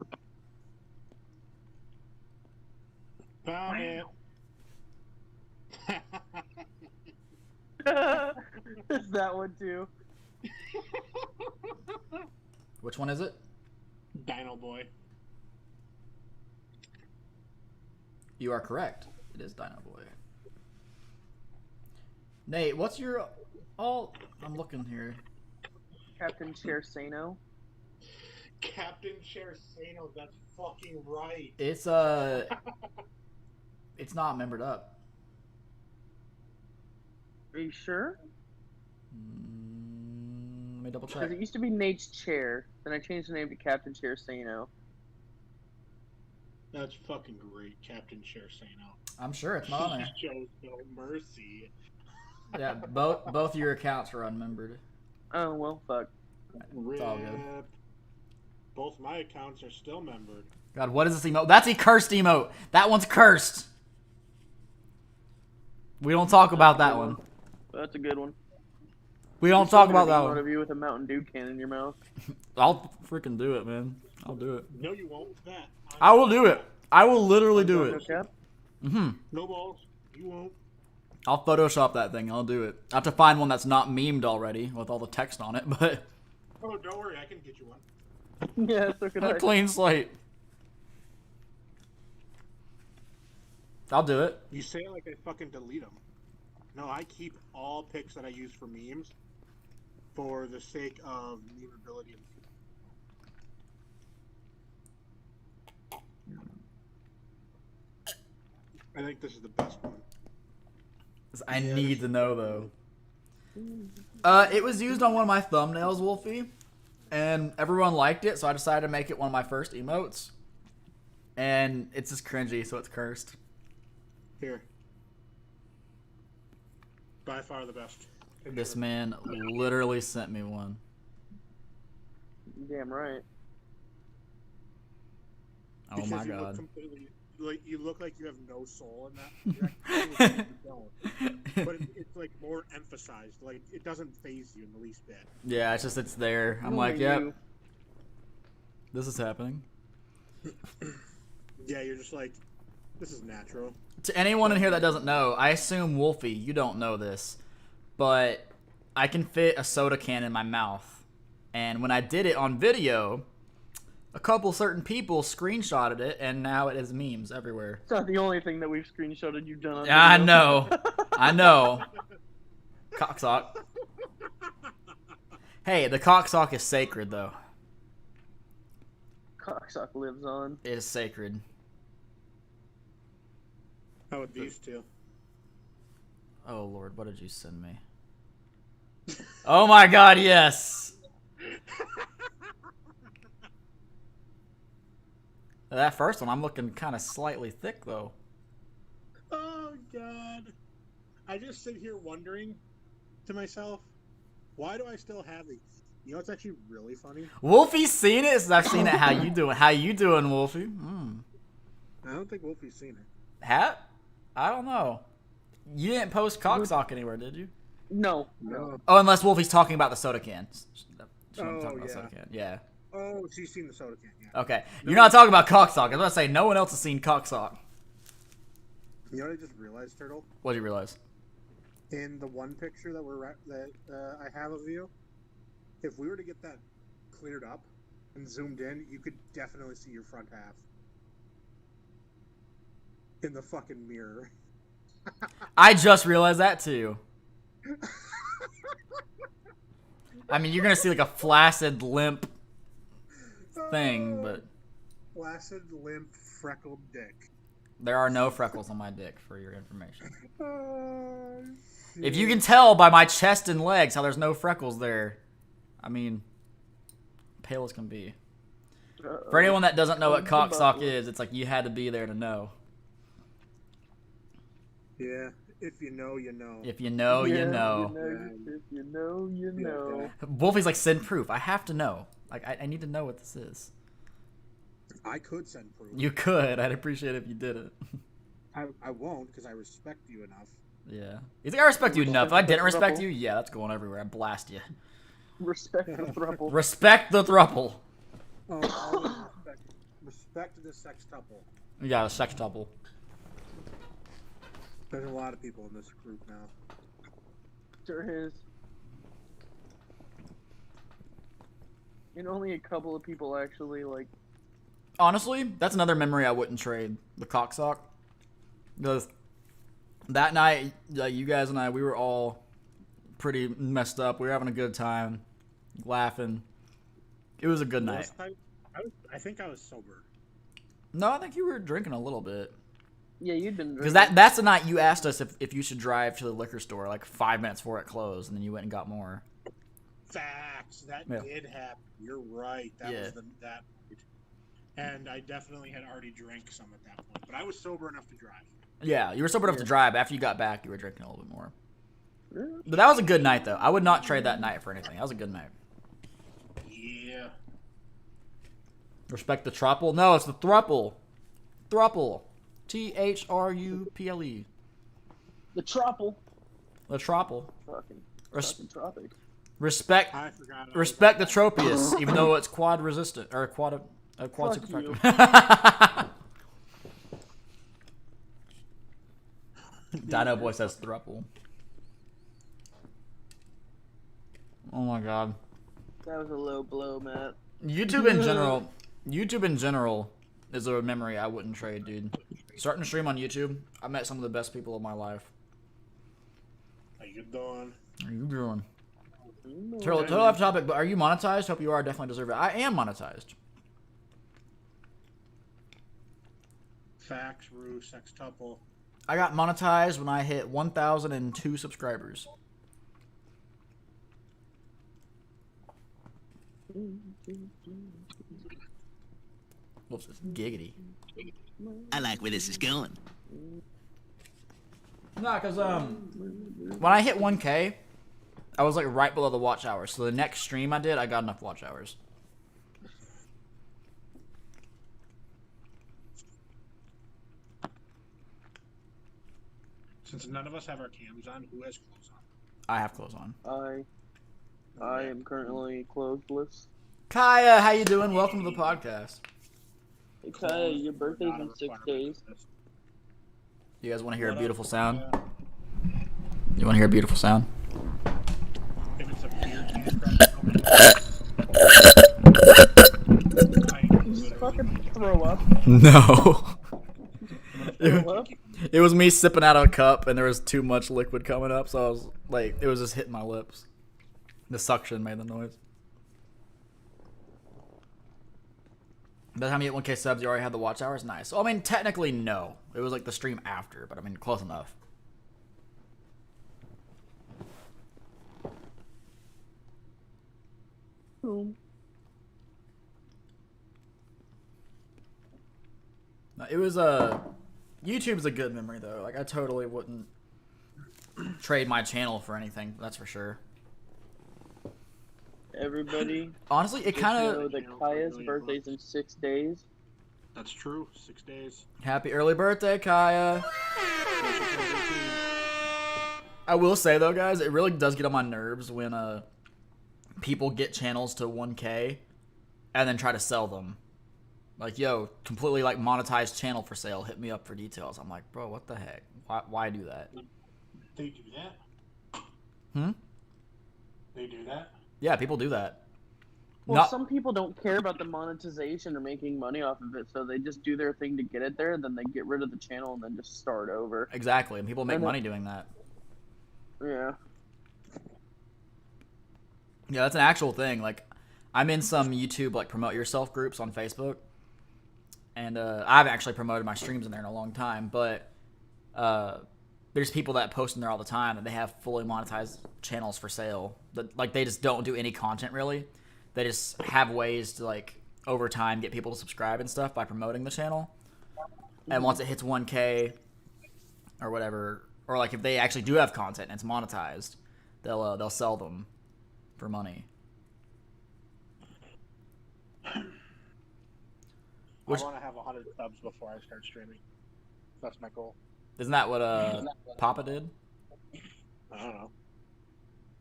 S3: Found it.
S2: It's that one too.
S1: Which one is it?
S3: Dino Boy.
S1: You are correct. It is Dino Boy. Nate, what's your all? I'm looking here.
S2: Captain Chersano.
S3: Captain Chersano, that's fucking right.
S1: It's it's not membered up.
S2: Are you sure?
S1: Let me double check.
S2: Because it used to be Nate's Chair. Then I changed the name to Captain Chersano.
S3: That's fucking great, Captain Chersano.
S1: I'm sure it's not on there.
S3: He shows no mercy.
S1: Yeah, both your accounts are unmembered.
S2: Oh, well, fuck.
S1: It's all good.
S3: Rip. Both my accounts are still membered.
S1: God, what is this emote? That's a cursed emote. That one's cursed. We don't talk about that one.
S2: That's a good one.
S1: We don't talk about that
S2: Emote
S1: one.
S2: of you with a Mountain Dew can in your mouth.
S1: I'll freaking do it, man. I'll do it.
S3: No, you won't. That.
S1: I will do it. I will literally do
S2: No
S1: it.
S2: cap?
S3: No balls. You won't.
S1: I'll Photoshop that thing. I'll do it. I have to find one that's not memed already with all the text on it, but
S3: Oh, don't worry. I can get you one.
S2: Yeah, so could
S1: a
S2: I.
S1: clean slate. I'll do it.
S3: You say it like I fucking delete them. No, I keep all pics that I use for memes for the sake of memeability. I think this is the best one.
S1: I
S3: Yeah,
S1: need
S3: this
S1: to
S3: is-
S1: know though. It was used on one of my thumbnails, Wolfie, and everyone liked it, so I decided to make it one of my first emotes. and it's just cringy, so it's cursed.
S3: Here. By far the best.
S1: This man literally sent me one.
S2: Damn right.
S1: Oh
S3: Because
S1: my
S3: you look
S1: god.
S3: completely, like you look like you have no soul in that. You don't. But it's like more emphasized. Like it doesn't phase you in the least bit.
S1: Yeah, it's there. I'm
S2: Who
S1: like,
S2: are
S1: yep,
S2: you?
S1: this is happening.
S3: Yeah, you're just like, this is natural.
S1: To anyone in here that doesn't know, I assume Wolfie, you don't know this, but I can fit a soda can in my mouth. And when I did it on video, a couple certain people screenshotted it, and now it is memes everywhere.
S2: It's not the only thing that we've screenshotted you've done on
S1: I
S2: video.
S1: know. I know. Cocksock. Hey, the cocksock is sacred, though.
S2: Cocksock lives on.
S1: It is sacred.
S3: How about these two?
S1: Oh, Lord, what did you send me? Oh, my God, yes! That first one, I'm looking kind of slightly thick, though.
S3: Oh god. I just sit here wondering to myself, why do I still have these? You know what's actually really funny?
S1: Wolfie's seen it, since I've seen it. How you doing? How you doing, Wolfie?
S3: I don't think Wolfie's seen it.
S1: Hat? I don't know. You didn't post cocksock anywhere, did you?
S2: No.
S1: Oh, unless Wolfie's talking about the soda cans.
S3: Oh,
S1: talking about
S3: yeah.
S1: soda can. Yeah.
S3: Oh, she's seen the soda can, yeah.
S1: Okay. You're not talking about cocksock. I was about to say no one else has seen cocksock.
S3: You know what I just realized, Turtle?
S1: What did you realize?
S3: In the one picture that I have of you, if we were to get that cleared up and zoomed in, you could definitely see your front half. In the fucking mirror.
S1: I just realized that too. I mean, you're gonna see like a flaccid, limp thing, but
S3: Flaccid, limp, freckled dick.
S1: there are no freckles on my dick, for your information.
S3: Oh,
S1: If you can tell by my chest and legs how there's no freckles there, I mean, pale as can be. For anyone that doesn't know what cocksock is, it's like you had to be there to know.
S3: Yeah, if you know, you know.
S1: If you know, you
S2: Yeah,
S1: know.
S2: If you know, you know.
S1: Wolfie's like, send proof. I have to know. Like, I need to know what this is.
S3: I could send proof.
S1: You could. I'd appreciate it if you did it.
S3: I won't because I respect you enough.
S1: Yeah. He's like, I respect you enough. If I didn't respect you, yeah, that's going everywhere. I blast you.
S2: Respect the thruple.
S1: Respect the thruple.
S3: Oh, always respect the sextuple.
S1: Yeah, the sextuple.
S3: There's a lot of people in this group now.
S2: Sure is. And only a couple of people actually like.
S1: Honestly, that's another memory I wouldn't trade. The cocksock. Because that night, like, you guys and I, we were all pretty messed up. We were having a good time, laughing. It was a good night.
S3: I think I was sober.
S1: No, I think you were drinking a little bit.
S2: Yeah, you'd been.
S1: Because that's the night you asked us if you should drive to the liquor store like 5 minutes before it closed, and then you went and got more.
S3: Facts. That
S1: Yeah.
S3: did happen. You're right. That
S1: Yeah.
S3: was that night. And I definitely had already drank some at that point. But I was sober enough to drive.
S1: Yeah, you were sober enough to drive. After you got back, you were drinking a little bit more. But that was a good night, though. I would not trade that night for anything. That was a good night.
S3: Yeah.
S1: Respect the truple? No, it's the thruple. Thruple. THRUPLE.
S2: The tropple.
S1: The truple.
S2: Fucking.
S1: Res-
S2: Fucking tropic.
S1: respect
S3: I forgot.
S1: respect the tropius, even though it's quad resistant or quad
S2: Fuck
S1: super
S2: you.
S1: effective. Dino Boy says thruple. Oh my god.
S2: That was a low blow, Matt.
S1: YouTube in general is a memory I wouldn't trade, dude. Starting to stream on YouTube, I met some of the best people of my life.
S3: How you doing?
S1: How you doing? Total off topic, but are you monetized? Hope you are. Definitely deserve it. I am monetized.
S3: Facts, Rue, sextuple.
S1: I got monetized when I hit 1,002 subscribers. What's this? Giggity.
S4: I like where this is going.
S1: No, because when I hit 1K, I was like right below the watch hours. So the next stream I did, I got enough watch hours.
S3: Since none of us have our cams on, who has clothes on?
S1: I have clothes on.
S2: I am currently clothesless.
S1: Kaya, how you doing? Welcome to the podcast.
S2: Hey Kaya, your birthday's in 6 days.
S1: You guys want to hear a beautiful sound? You want to hear a beautiful sound?
S3: If it's a beer can,
S2: Just fucking throw up.
S1: No.
S2: Throw up?
S1: It was me sipping out of a cup, and there was too much liquid coming up, so I was like, it was just hitting my lips. The suction made the noise. By the time you hit 1K subs, you already had the watch hours? Nice. So, I mean, technically, no. It was like the stream after, but I mean, close enough. No, it was YouTube's a good memory, though. Like, I totally wouldn't trade my channel for anything, that's for sure.
S2: Everybody,
S1: Honestly, it
S2: just
S1: kind
S2: know
S1: of...
S2: that Kaya's birthday's in 6 days.
S3: That's true. 6 days.
S1: Happy early birthday, Kaya. I will say, though, guys, it really does get on my nerves when people get channels to 1K and then try to sell them. Like, yo, completely, like, monetized channel for sale. Hit me up for details. I'm like, bro, what the heck? Why do that?
S3: They do that?
S1: Hmm?
S3: They do that?
S1: Yeah, people do that.
S2: Well,
S1: Not-
S2: some people don't care about the monetization or making money off of it, so they just do their thing to get it there, then they get rid of the channel and then just start over.
S1: Exactly, and people make
S2: And
S1: money doing that.
S2: Yeah.
S1: Yeah, that's an actual thing. Like, I'm in some YouTube, like, promote yourself groups on Facebook. And I haven't actually promoted my streams in there in a long time, but there's people that post in there all the time that they have fully monetized channels for sale. That, like, they just don't do any content, really. They just have ways to, like, over time get people to subscribe and stuff by promoting the channel. And once it hits 1K or whatever, or, like, if they actually do have content and it's monetized, they'll sell them for money. Which-
S3: I want to have 100 subs before I start streaming. That's my goal.
S1: Isn't that what Papa did?
S3: I don't know.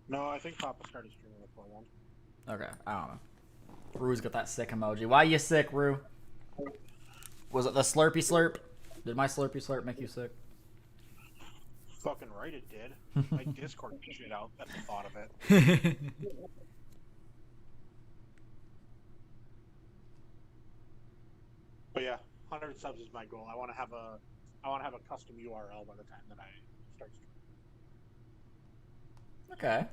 S3: No, I think Papa started streaming before then.
S1: Okay, I don't know. Rue's got that sick emoji. Why you sick, Rue? Was it the Slurpy Slurp? Did my Slurpy Slurp make you sick?
S3: Fucking right it did. My Discord shit out at the thought of it. But yeah, 100 subs is my goal. I want to have a custom URL by the time that I start streaming.
S1: Okay.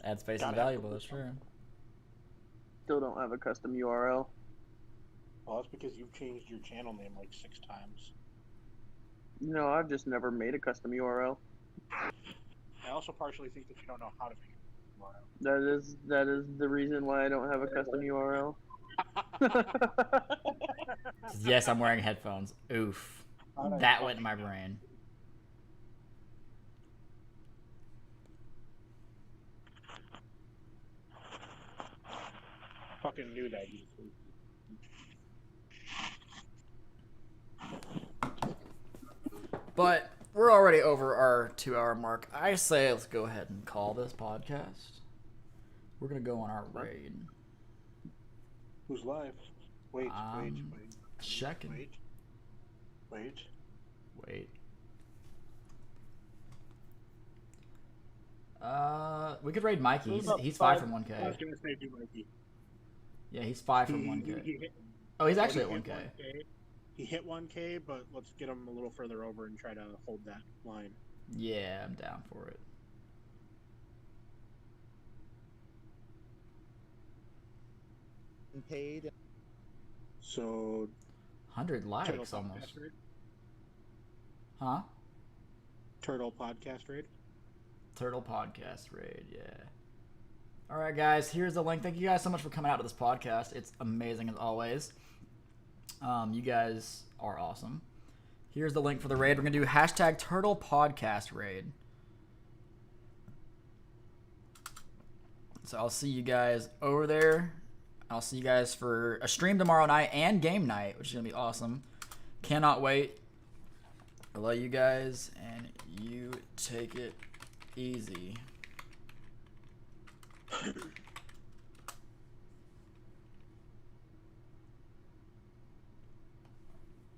S1: Ad space is
S3: Gotta
S1: valuable, that's true.
S2: Still don't have a custom URL.
S3: Well, that's because you've changed your channel name like 6 times.
S2: No, I've just never made a custom URL.
S3: I also partially think that you don't know how to make a URL.
S2: That is the reason why I don't have a custom URL.
S1: Yes, I'm wearing headphones. Oof. That went in my brain.
S3: Fucking knew that.
S1: But we're already over our 2-hour mark. I say let's go ahead and call this podcast. We're gonna go on our raid.
S3: Who's live? Wait.
S1: Checking.
S3: Wait.
S1: We could raid Mikey. He's 5 from 1K.
S3: I was gonna say do Mikey.
S1: Yeah, he's 5 from 1K.
S3: He hit,
S1: Oh, he's actually
S3: he
S1: at
S3: hit
S1: 1K.
S3: He hit 1K, but let's get him a little further over and try to hold that line.
S1: Yeah, I'm down for it.
S5: Paid.
S3: So
S1: 100
S3: Turtle
S1: likes
S3: podcast
S1: almost.
S3: raid?
S1: Huh?
S3: Turtle podcast raid.
S1: Turtle podcast raid, yeah. All right, guys. Here's the link. Thank you guys so much for coming out to this podcast. It's amazing as always. You guys are awesome. Here's the link for the raid. We're gonna do hashtag Turtle Podcast raid. So I'll see you guys over there. I'll see you guys for a stream tomorrow night and game night, which is gonna be awesome. Cannot wait. I love you guys, and you take it easy.